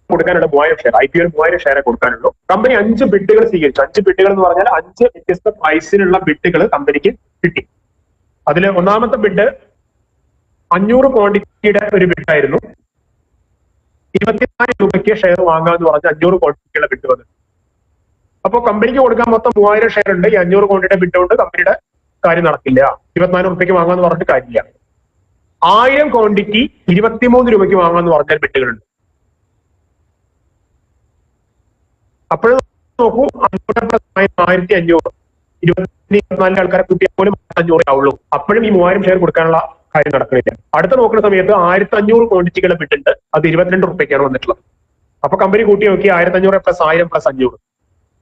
കൊടുക്കാനുള്ള 3000 ഷെയർ. IPO 3000 ഷെയറെ കൊടുക്കാനുള്ളൂ. കമ്പനി 5 ബിഡുകൾ സ്വീകരിച്ചു. 5 ബിഡുകൾ എന്ന് പറഞ്ഞാൽ 5 വ്യത്യസ്ത പ്രൈസിനുള്ള ബിഡുകൾ കമ്പനിക്ക് കിട്ടി. അതിൽ ഒന്നാമത്തെ ബിഡ് 500 ക്വാണ്ടിറ്റിയുടെ ഒരു ബിഡായിരുന്നു. 24 രൂപയ്ക്ക് ഷെയർ വാങ്ങാന്ന് പറഞ്ഞ് 500 ക്വാണ്ടിറ്റിയുള്ള ബിഡ് വന്നു. അപ്പോൾ കമ്പനിക്ക് കൊടുക്കാൻ മൊത്തം 3000 ഷെയർ ഉണ്ട്. ഈ 500 ക്വാണ്ടിറ്റിയുടെ ബിഡ് കൊണ്ട് കമ്പനിയുടെ കാര്യം നടക്കില്ല. 24 രൂപയ്ക്ക് വാങ്ങാന്ന് പറഞ്ഞിട്ട് കാര്യമില്ല. 1000 ക്വാണ്ടിറ്റി 23 രൂപയ്ക്ക് വാങ്ങാന്ന് പറഞ്ഞാൽ ബിഡുകളുണ്ട്. അപ്പോഴും നോക്കൂ, 1500 24 ആൾക്കാരെ കൂട്ടിയാൽ പോലും 500 ആവുള്ളൂ. അപ്പോഴും ഈ 3000 ഷെയർ കൊടുക്കാനുള്ള കാര്യം നടക്കുന്നില്ല. അടുത്ത നോക്കുന്ന സമയത്ത് 1500 ക്വാണ്ടിറ്റികളെ ബിഡുണ്ട്. അത് 22 രൂപയ്ക്കാണ് വന്നിട്ടുള്ളത്. അപ്പൊ കമ്പനി കൂട്ടി നോക്കി 1500 പ്ലസ് 1000 പ്ലസ് 500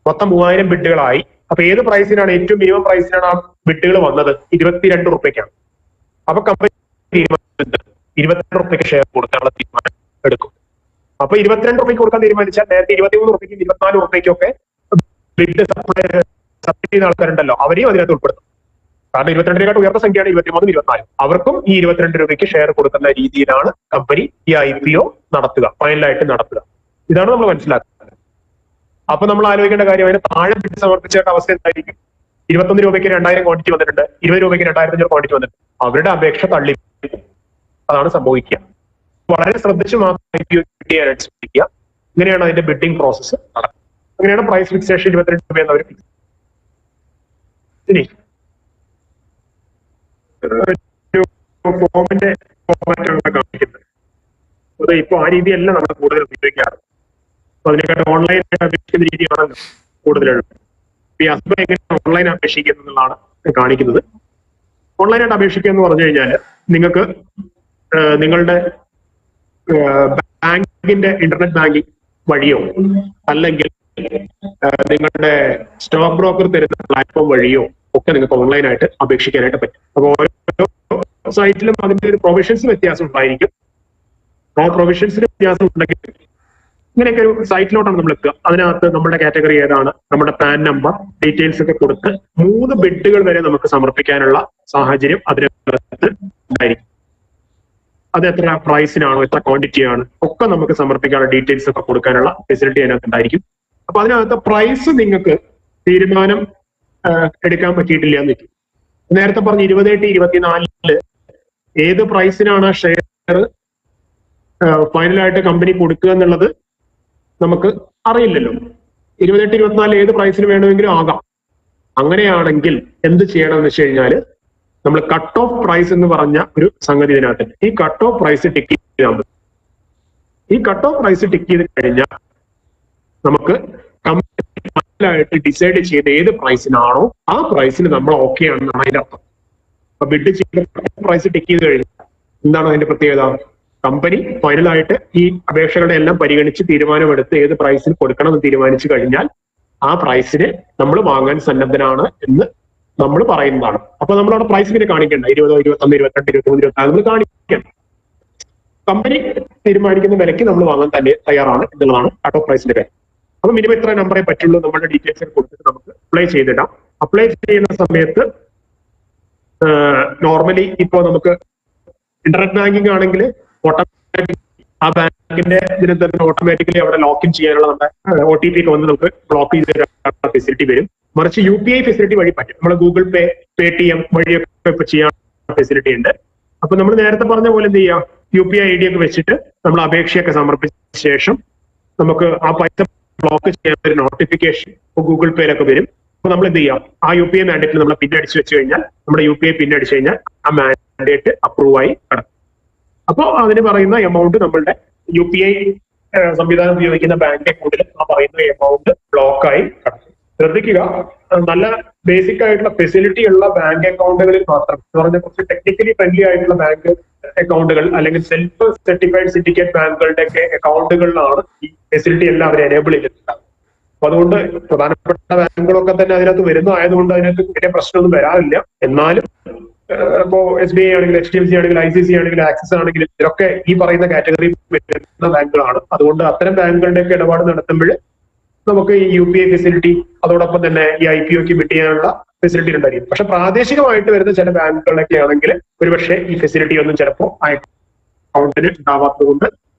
മൊത്തം 3000 ബിഡുകളായി. അപ്പൊ ഏത് പ്രൈസിനാണ്, ഏറ്റവും മിനിമം പ്രൈസിനാണ് ആ ബിഡുകൾ വന്നത്? 22 രൂപയ്ക്കാണ്. അപ്പൊ കമ്പനി തീരുമാനിച്ചത് 22 രൂപയ്ക്ക് ഷെയർ കൊടുക്കാനുള്ള തീരുമാനം എടുക്കും. അപ്പൊ 22 രൂപയ്ക്ക് കൊടുക്കാൻ തീരുമാനിച്ചാൽ നേരത്തെ 23 രൂപയ്ക്കും 24 രൂപയ്ക്കും ഒക്കെ ബിഡ് സപ്ലൈ ചെയ്യുന്ന ആൾക്കാരുണ്ടല്ലോ, അവരെയും അതിനകത്ത് ഉൾപ്പെടുത്തും. കാരണം 22-നെക്കാട്ട് ഉയർന്ന സംഖ്യയാണ് 23-ഉം 24-ഉം. അവർക്കും ഈ 22 രൂപയ്ക്ക് ഷെയർ കൊടുക്കുന്ന രീതിയിലാണ് കമ്പനി ഈ IPO നടത്തുക, ഫൈനലായിട്ട് നടത്തുക. ഇതാണ് നമ്മൾ മനസ്സിലാക്കുന്നത്. അപ്പൊ നമ്മൾ ആലോചിക്കേണ്ട കാര്യം, അതിന് താഴെ ബിഡ് സമർപ്പിച്ചേണ്ട അവസ്ഥ എന്തായിരിക്കും? 21 രൂപയ്ക്ക് 2000 ക്വാണ്ടിറ്റി വന്നിട്ടുണ്ട്, 20 രൂപയ്ക്ക് 2500 ക്വാണ്ടിറ്റി വന്നിട്ടുണ്ട്. അവരുടെ അപേക്ഷ തള്ളി. അതാണ് സംഭവിക്കുക. വളരെ ശ്രദ്ധിച്ച് മാത്രം IPO ചെയ്യാനായിട്ട് ശ്രമിക്കുക. ഇങ്ങനെയാണ് അതിന്റെ ബിഡിംഗ് പ്രോസസ്സ് നടക്കുന്നത്. അങ്ങനെയാണ് പ്രൈസ് ഫിക്സേഷൻ 22 രൂപ എന്നവർ ഫിക്സ്. ഇനി ഫോമിന്റെ ഫോമാറ്റാണ് കാണിക്കുന്നത്. അത് ഇപ്പൊ ആ രീതിയല്ല നമ്മൾ കൂടുതൽ ഉപയോഗിക്കാറ്. അപ്പൊ അതിനെക്കാട്ട് ഓൺലൈനായിട്ട് അപേക്ഷിക്കുന്ന രീതിയാണല്ലോ കൂടുതലുള്ളത്. ഈ അസ്ബ എങ്ങനെ ഓൺലൈൻ അപേക്ഷിക്കുന്നത് എന്നുള്ളതാണ് കാണിക്കുന്നത്. ഓൺലൈനായിട്ട് അപേക്ഷിക്കുക എന്ന് പറഞ്ഞു കഴിഞ്ഞാൽ നിങ്ങൾക്ക് നിങ്ങളുടെ ബാങ്കിന്റെ ഇന്റർനെറ്റ് ബാങ്കിങ് വഴിയോ അല്ലെങ്കിൽ നിങ്ങളുടെ സ്റ്റോക്ക് ബ്രോക്കർ തരുന്ന പ്ലാറ്റ്ഫോം വഴിയോ ഒക്കെ നിങ്ങൾക്ക് ഓൺലൈനായിട്ട് അപേക്ഷിക്കാനായിട്ട് പറ്റും. അപ്പോൾ ഓരോ സൈറ്റിലും അതിന്റെ ഒരു പ്രൊവിഷൻസ് വ്യത്യാസം ഉണ്ടായിരിക്കും. ആ പ്രൊവിഷൻസിന് വ്യത്യാസം ഉണ്ടെങ്കിൽ ഇങ്ങനെയൊക്കെ ഒരു സൈറ്റിലോട്ടാണ് നമ്മൾ എത്തുക. അതിനകത്ത് നമ്മുടെ കാറ്റഗറി ഏതാണ്, നമ്മുടെ പാൻ നമ്പർ, ഡീറ്റെയിൽസ് ഒക്കെ കൊടുത്ത് 3 ബിഡുകൾ വരെ നമുക്ക് സമർപ്പിക്കാനുള്ള സാഹചര്യം അതിനകത്ത് ഉണ്ടായിരിക്കും. അത് എത്ര പ്രൈസിനാണോ, എത്ര ക്വാണ്ടിറ്റി ആണ് ഒക്കെ നമുക്ക് സമർപ്പിക്കാനുള്ള ഡീറ്റെയിൽസ് ഒക്കെ കൊടുക്കാനുള്ള ഫെസിലിറ്റി അതിനകത്ത് ഉണ്ടായിരിക്കും. അപ്പൊ അതിനകത്ത് പ്രൈസ് നിങ്ങൾക്ക് തീരുമാനം എടുക്കാൻ പറ്റിയിട്ടില്ല എന്ന് വെക്കും. നേരത്തെ പറഞ്ഞ 20-24 ഏത് പ്രൈസിനാണ് ഷെയർ ഫൈനലായിട്ട് കമ്പനി കൊടുക്കുക എന്നുള്ളത് നമുക്ക് അറിയില്ലല്ലോ. 28, 24 ഏത് പ്രൈസിന് വേണമെങ്കിലും ആകാം. അങ്ങനെയാണെങ്കിൽ എന്ത് ചെയ്യണമെന്ന് വെച്ച് കഴിഞ്ഞാല് നമ്മൾ കട്ട് ഓഫ് പ്രൈസ് എന്ന് പറഞ്ഞ ഒരു സംഗതി ഇതിനകത്ത്. ഈ കട്ട് ഓഫ് പ്രൈസ് ടിക്ക് ചെയ്താൽ മതി. ഈ കട്ട് ഓഫ് പ്രൈസ് ടിക്ക് ചെയ്ത് കഴിഞ്ഞാൽ നമുക്ക് കമ്പനിയായിട്ട് ഡിസൈഡ് ചെയ്ത് ഏത് പ്രൈസിനാണോ ആ പ്രൈസിന് നമ്മൾ ഓക്കെ ആണെന്നാണ് അതിന്റെ അർത്ഥം. അപ്പൊ ബിഡ് ചെയ്ത പ്രൈസ് ടിക്ക് ചെയ്ത് കഴിഞ്ഞാൽ എന്താണ് അതിന്റെ പ്രത്യേകത? കമ്പനി ഫൈനലായിട്ട് ഈ അപേക്ഷകളുടെ എല്ലാം പരിഗണിച്ച് തീരുമാനമെടുത്ത് ഏത് പ്രൈസിന് കൊടുക്കണം എന്ന് തീരുമാനിച്ചു കഴിഞ്ഞാൽ ആ പ്രൈസിന് നമ്മൾ വാങ്ങാൻ സന്നദ്ധനാണ് എന്ന് നമ്മൾ പറയുന്നതാണ്. അപ്പൊ നമ്മൾ അവിടെ പ്രൈസ് പിന്നെ കാണിക്കണ്ട. 20, 21, 22, 23, 24 നമ്മൾ കാണിക്കണം. കമ്പനി തീരുമാനിക്കുന്ന വിലയ്ക്ക് നമ്മൾ വാങ്ങാൻ തന്നെ തയ്യാറാണ് എന്നുള്ളതാണ് കട്ട് ഓഫ് പ്രൈസിന്റെ കാര്യം. അപ്പൊ മിനിമം ഇത്ര നമ്പറേ പറ്റുള്ളൂ. നമ്മുടെ ഡീറ്റെയിൽസ് കൊടുത്തിട്ട് നമുക്ക് അപ്ലൈ ചെയ്തിടാം. അപ്ലൈ ചെയ്യുന്ന സമയത്ത് നോർമലി ഇപ്പോ നമുക്ക് ഇന്റർനെറ്റ് ബാങ്കിങ് ആണെങ്കിൽ ആ ബാങ്കിന്റെ ഇതിന് തന്നെ ഓട്ടോമാറ്റിക്കലി അവിടെ ലോക്കിൻ ചെയ്യാനുള്ള നമ്മുടെ OTP ഒക്കെ വന്ന് നമുക്ക് ബ്ലോക്ക് ചെയ്ത് ഫെസിലിറ്റി വരും. മറിച്ച് UPI ഫെസിലിറ്റി വഴി പറ്റും. നമ്മൾ ഗൂഗിൾ പേ, Paytm വഴിയൊക്കെ ഇപ്പൊ ചെയ്യാൻ ഫെസിലിറ്റി ഉണ്ട്. അപ്പൊ നമ്മൾ നേരത്തെ പറഞ്ഞ പോലെ എന്ത് ചെയ്യാം, UPI ID ഒക്കെ വെച്ചിട്ട് നമ്മൾ അപേക്ഷയൊക്കെ സമർപ്പിച്ച ശേഷം നമുക്ക് ആ പൈസ ബ്ലോക്ക് ചെയ്യാൻ ഒരു നോട്ടിഫിക്കേഷൻ ഗൂഗിൾ പേയിലൊക്കെ വരും. അപ്പൊ നമ്മൾ എന്ത് ചെയ്യാം, ആ UPI മാൻഡേറ്റിൽ നമ്മൾ പിൻ അടിച്ചു വെച്ച് കഴിഞ്ഞാൽ നമ്മുടെ UPI പിൻ അടിച്ചു കഴിഞ്ഞാൽ ആ മാൻഡേറ്റ് അപ്രൂവ് ആയി കിടക്കും. അപ്പൊ അതിന് പറയുന്ന എമൗണ്ട് നമ്മളുടെ UPI സംവിധാനം ഉപയോഗിക്കുന്ന ബാങ്ക് അക്കൗണ്ടിൽ ആ പറയുന്ന എമൗണ്ട് ബ്ലോക്കായി കിടക്കും. ശ്രദ്ധിക്കുക, നല്ല ബേസിക് ആയിട്ടുള്ള ഫെസിലിറ്റി ഉള്ള ബാങ്ക് അക്കൗണ്ടുകളിൽ മാത്രം എന്ന് പറഞ്ഞാൽ കുറച്ച് ടെക്നിക്കലി ഫ്രണ്ട്ലി ആയിട്ടുള്ള ബാങ്ക് അക്കൗണ്ടുകൾ അല്ലെങ്കിൽ സെൽഫ് സർട്ടിഫൈഡ് സിൻഡിക്കേറ്റ് ബാങ്കുകളുടെ ഒക്കെ അക്കൗണ്ടുകളിലാണ് ഈ ഫെസിലിറ്റി എല്ലാം അവർ എനേബിൾ ചെയ്തിട്ടുണ്ടാകും. അപ്പൊ അതുകൊണ്ട് പ്രധാനപ്പെട്ട ബാങ്കുകളൊക്കെ തന്നെ അതിനകത്ത് വരുന്നതായതുകൊണ്ട് അതിനകത്ത് വലിയ പ്രശ്നമൊന്നും വരാറില്ല. എന്നാലും ഇപ്പോ SBI ആണെങ്കിൽ, HDFC ആണെങ്കിൽ, ICICI ആണെങ്കിൽ, ആക്സിസ് ആണെങ്കിൽ ഇതൊക്കെ ഈ പറയുന്ന കാറ്റഗറി വരുന്ന ബാങ്കുകളാണ്. അതുകൊണ്ട് അത്തരം ബാങ്കുകളുടെ ഒക്കെ ഇടപാട് നടത്തുമ്പോൾ നമുക്ക് ഈ UPI ഫെസിലിറ്റി അതോടൊപ്പം തന്നെ ഈ IPOക്ക് ബിഡ് ചെയ്യാനുള്ള ഫെസിലിറ്റി ഉണ്ടായിരിക്കും. പക്ഷെ പ്രാദേശികമായിട്ട് വരുന്ന ചില ബാങ്കുകളിലൊക്കെ ആണെങ്കിൽ ഒരുപക്ഷെ ഈ ഫെസിലിറ്റി ഒന്നും ചിലപ്പോൾ അക്കൗണ്ടിന് ഉണ്ടാവാത്തത് കൊണ്ട്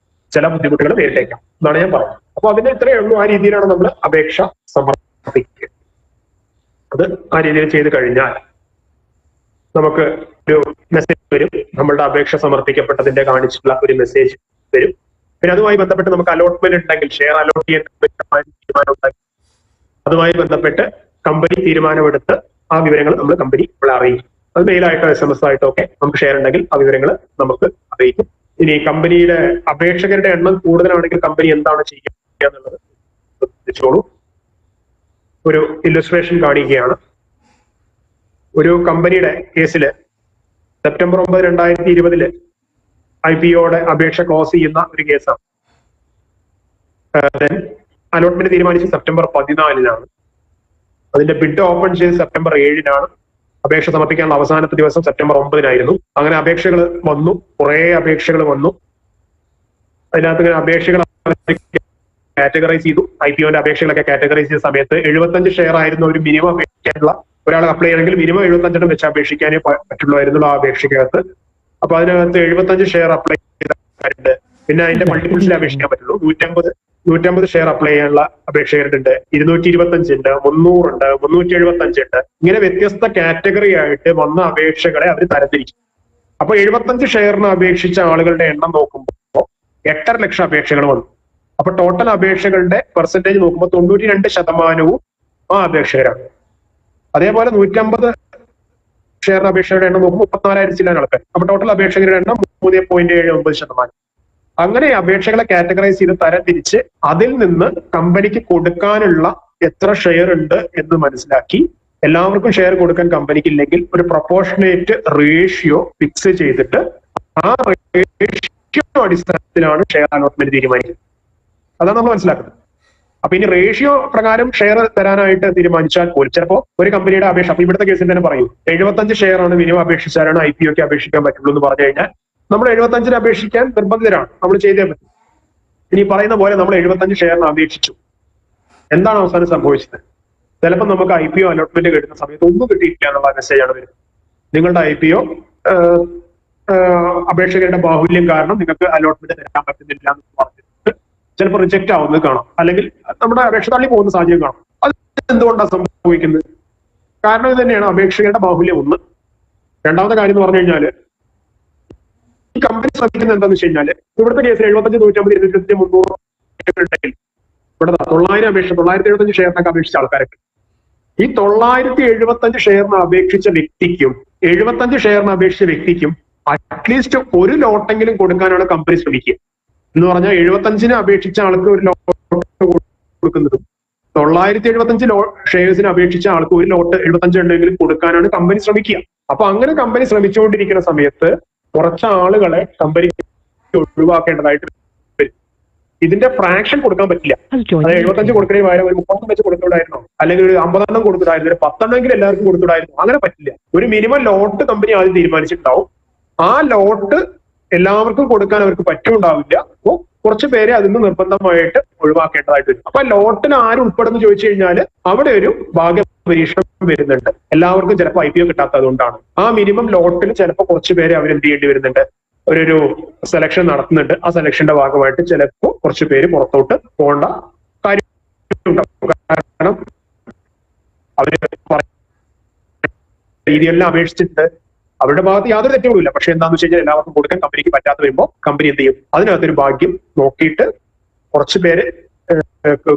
ചില ബുദ്ധിമുട്ടുകൾ നേരിട്ടേക്കാം എന്നാണ് ഞാൻ പറയുന്നത്. അപ്പൊ അതിന് ഇത്രയേ ഉള്ളൂ. ആ രീതിയിലാണ് നമ്മൾ അപേക്ഷ സമർപ്പിക്കുക. അത് ആ രീതിയിൽ ചെയ്ത് കഴിഞ്ഞാൽ നമുക്ക് ഒരു മെസ്സേജ് വരും. നമ്മളുടെ അപേക്ഷ സമർപ്പിക്കപ്പെട്ടതിന്റെ കാണിച്ചിട്ടുള്ള ഒരു മെസ്സേജ് വരും. പിന്നെ അതുമായി ബന്ധപ്പെട്ട് നമുക്ക് അലോട്ട്മെന്റ് ഉണ്ടെങ്കിൽ, ഷെയർ അലോട്ട് ചെയ്യാൻ തീരുമാനം ഉണ്ടെങ്കിൽ അതുമായി ബന്ധപ്പെട്ട് കമ്പനി തീരുമാനമെടുത്ത് ആ വിവരങ്ങൾ നമ്മൾ കമ്പനി നമ്മളെ അറിയിക്കും. അത് മെയിലായിട്ടോ SMS ആയിട്ടോ ഒക്കെ നമുക്ക് ഷെയർ ഉണ്ടെങ്കിൽ ആ വിവരങ്ങൾ നമുക്ക് അറിയിക്കും. ഇനി കമ്പനിയുടെ അപേക്ഷകരുടെ എണ്ണം കൂടുതലാണെങ്കിൽ കമ്പനി എന്താണ് ചെയ്യുക എന്നുള്ളത് ശ്രദ്ധിച്ചോളൂ. ഒരു ഇല്ലസ്ട്രേഷൻ കാണിക്കുകയാണ്. ഒരു കമ്പനിയുടെ കേസില് സെപ്റ്റംബർ 9, 2020 IPOയുടെ അപേക്ഷ ക്ലോസ് ചെയ്യുന്ന ഒരു കേസാണ്. അലോട്ട്മെന്റ് തീരുമാനിച്ച് സെപ്റ്റംബർ 14 അതിന്റെ ബിഡ് ഓപ്പൺ ചെയ്ത് സെപ്റ്റംബർ 7 അപേക്ഷ സമർപ്പിക്കാനുള്ള അവസാനത്തെ ദിവസം സെപ്റ്റംബർ 9 അങ്ങനെ അപേക്ഷകൾ വന്നു, കുറെ അപേക്ഷകൾ വന്നു. അതിനകത്ത് ഇങ്ങനെ അപേക്ഷകൾ കാറ്റഗറൈസ് ചെയ്തു. IPOന്റെ അപേക്ഷകളൊക്കെ കാറ്റഗറൈസ് ചെയ്ത സമയത്ത് 75 ഷെയർ ആയിരുന്നു ഒരു മിനിമം അപേക്ഷിക്കാനുള്ള. ഒരാൾ അപ്ലൈ ചെയ്യണമെങ്കിൽ മിനിമം 75 വെച്ച് അപേക്ഷിക്കാനേ പറ്റുള്ളൂ ആ അപേക്ഷയ്ക്കകത്ത്. അപ്പൊ അതിനകത്ത് 75 ഷെയർ അപ്ലൈ ചെയ്തിട്ടുണ്ട്. പിന്നെ അതിന്റെ മൾട്ടിപ്പിൾസിൽ അപേക്ഷിക്കാൻ പറ്റുള്ളൂ. 150 ഷെയർ അപ്ലൈ ചെയ്യാനുള്ള അപേക്ഷകരുണ്ട്, 225 ഉണ്ട്, 300 ഉണ്ട്, 375 ഉണ്ട്. ഇങ്ങനെ വ്യത്യസ്ത കാറ്റഗറി ആയിട്ട് വന്ന അപേക്ഷകളെ അവർ തരംതിരിക്കും. അപ്പൊ 75 ഷെയറിന് അപേക്ഷിച്ച ആളുകളുടെ എണ്ണം നോക്കുമ്പോൾ 8.5 ലക്ഷം അപേക്ഷകൾ വന്നു. അപ്പൊ ടോട്ടൽ അപേക്ഷകളുടെ പെർസെന്റേജ് നോക്കുമ്പോൾ 92% ആ അപേക്ഷകരാണ്. അതേപോലെ 150 ഷെയർ അപേക്ഷകരുടെ എണ്ണം നോക്കുമ്പോൾ 34,000 ചില ആൾക്കാർ. അപ്പൊ ടോട്ടൽ അപേക്ഷകരുടെ എണ്ണം 3.79%. അങ്ങനെ അപേക്ഷകളെ കാറ്റഗറൈസ് ചെയ്ത് തരംതിരിച്ച് അതിൽ നിന്ന് കമ്പനിക്ക് കൊടുക്കാനുള്ള എത്ര ഷെയർ ഉണ്ട് എന്ന് മനസ്സിലാക്കി, എല്ലാവർക്കും ഷെയർ കൊടുക്കാൻ കമ്പനിക്ക് ഇല്ലെങ്കിൽ ഒരു പ്രൊപ്പോർഷനേറ്റ് റേഷ്യോ ഫിക്സ് ചെയ്തിട്ട് ആ റേഷ്യോ അടിസ്ഥാനത്തിലാണ് ഷെയർ അലോട്ട്മെന്റ് തീരുമാനിക്കുന്നത്. അതാണ് നമ്മൾ മനസ്സിലാക്കുന്നത്. അപ്പൊ ഇനി റേഷ്യോ പ്രകാരം ഷെയർ തരാനായിട്ട് തീരുമാനിച്ചാൽ പോലും ചിലപ്പോൾ ഒരു കമ്പനിയുടെ അപേക്ഷ, അപ്പൊ ഇവിടുത്തെ കേസിൽ തന്നെ പറയും 75 ഷെയർ ആണ് മിനിമം അപേക്ഷിച്ചാലാണ് IPOക്ക് അപേക്ഷിക്കാൻ പറ്റുള്ളൂ എന്ന് പറഞ്ഞു കഴിഞ്ഞാൽ നമ്മൾ 75 അപേക്ഷിക്കാൻ നിർബന്ധിതരാണ്, നമ്മൾ ചെയ്തേ പറ്റും. ഇനി പറയുന്ന പോലെ നമ്മൾ 75 ഷെയറിന് അപേക്ഷിച്ചു. എന്താണ് അവസാനം സംഭവിച്ചത്? ചിലപ്പോൾ നമുക്ക് IPO അലോട്ട്മെന്റ് കിട്ടുന്ന സമയത്ത് ഒന്നും കിട്ടിയില്ല എന്നുള്ള മെസ്സേജാണ് വരുന്നത്. നിങ്ങളുടെ IPO അപേക്ഷകരുടെ ബാഹുല്യം കാരണം നിങ്ങൾക്ക് അലോട്ട്മെന്റ് തരാൻ പറ്റുന്നില്ല എന്ന് പറഞ്ഞിട്ട് ചിലപ്പോൾ റിജക്ട് ആവുന്നത് കാണാം, അല്ലെങ്കിൽ നമ്മുടെ അപേക്ഷ തള്ളി പോകുന്ന സാഹചര്യം കാണാം. അത് എന്തുകൊണ്ടാണ് സംഭവിക്കുന്നത്? കാരണം ഇത് തന്നെയാണ്, അപേക്ഷകരുടെ ബാഹുല്യം ഒന്ന്. രണ്ടാമത്തെ കാര്യം എന്ന് പറഞ്ഞു കഴിഞ്ഞാൽ ഈ കമ്പനി ശ്രമിക്കുന്നത് എന്താണെന്ന് വെച്ച് കഴിഞ്ഞാൽ ഇവിടുത്തെ കേസിൽ 75, 150, 250, 300 ഉണ്ടെങ്കിൽ ഇവിടെ 975 ഷെയറിനൊക്കെ അപേക്ഷിച്ച ആൾക്കാരൊക്കെ. ഈ 975 ഷെയറിന് അപേക്ഷിച്ച വ്യക്തിക്കും 75 ഷെയറിന് അപേക്ഷിച്ച വ്യക്തിക്കും അറ്റ്ലീസ്റ്റ് ഒരു ലോട്ടെങ്കിലും കൊടുക്കാനാണ് കമ്പനി ശ്രമിക്കുക. എന്ന് പറഞ്ഞാൽ 75 അപേക്ഷിച്ച ആൾക്ക് ഒരു ലോട്ട് കൊടുക്കുന്നതും 975 ഷെയർസിന് അപേക്ഷിച്ച ആൾക്ക് ഒരു ലോട്ട് 75 ഉണ്ടെങ്കിലും കൊടുക്കാനാണ് കമ്പനി ശ്രമിക്കുക. അപ്പൊ അങ്ങനെ കമ്പനി ശ്രമിച്ചുകൊണ്ടിരിക്കുന്ന സമയത്ത് കുറച്ച് ആളുകളെ കമ്പനി ഒഴിവാക്കേണ്ടതായിട്ട് വരും. ഇതിന്റെ ഫ്രാക്ഷൻ കൊടുക്കാൻ പറ്റില്ല. അതായത് 75 കൊടുക്കണേ പകരം ഒരു 30 വെച്ച് കൊടുത്തുകൂടായിരുന്നോ, അല്ലെങ്കിൽ ഒരു 50 കൊടുത്തുകൂടായിരുന്നു, ഒരു 10 എല്ലാവർക്കും കൊടുത്തുകൂടായിരുന്നു. അങ്ങനെ പറ്റില്ല. ഒരു മിനിമം ലോട്ട് കമ്പനി ആദ്യം തീരുമാനിച്ചിട്ടുണ്ടാവും. ആ ലോട്ട് എല്ലാവർക്കും കൊടുക്കാൻ അവർക്ക് പറ്റുണ്ടാവില്ല. അപ്പോൾ കുറച്ച് പേരെ അതിന് നിർബന്ധമായിട്ട് ഒഴിവാക്കേണ്ടതായിട്ട് വരും. അപ്പൊ ലോട്ടിന് ആരും ഉൾപ്പെടുന്നു ചോദിച്ചു കഴിഞ്ഞാൽ അവിടെ ഒരു ഭാഗ്യ പരീക്ഷണം വരുന്നുണ്ട്. എല്ലാവർക്കും ചിലപ്പോൾ IPO കിട്ടാത്തത് കൊണ്ടാണ്. ആ മിനിമം ലോട്ടിൽ ചിലപ്പോൾ കുറച്ച് പേരെ അവരെന്ത് ചെയ്യേണ്ടി വരുന്നുണ്ട്, ഒരു സെലക്ഷൻ നടത്തുന്നുണ്ട്. ആ സെലക്ഷന്റെ ഭാഗമായിട്ട് ചിലപ്പോൾ കുറച്ച് പേര് പുറത്തോട്ട് പോകേണ്ട കാര്യം ഉണ്ടാവും. കാരണം അവര് രീതിയെല്ലാം അപേക്ഷിച്ചിട്ട് അവരുടെ ഭാഗത്ത് യാതൊരു തെറ്റുകളില്ല. പക്ഷെ എന്താണെന്ന് വെച്ച് കഴിഞ്ഞാൽ എല്ലാവർക്കും കൊടുക്കാൻ കമ്പനിക്ക് പറ്റാത്ത വരുമ്പോൾ കമ്പനി എന്ത് ചെയ്യും, അതിനകത്തൊരു ഭാഗ്യം നോക്കിയിട്ട് കുറച്ച് പേര്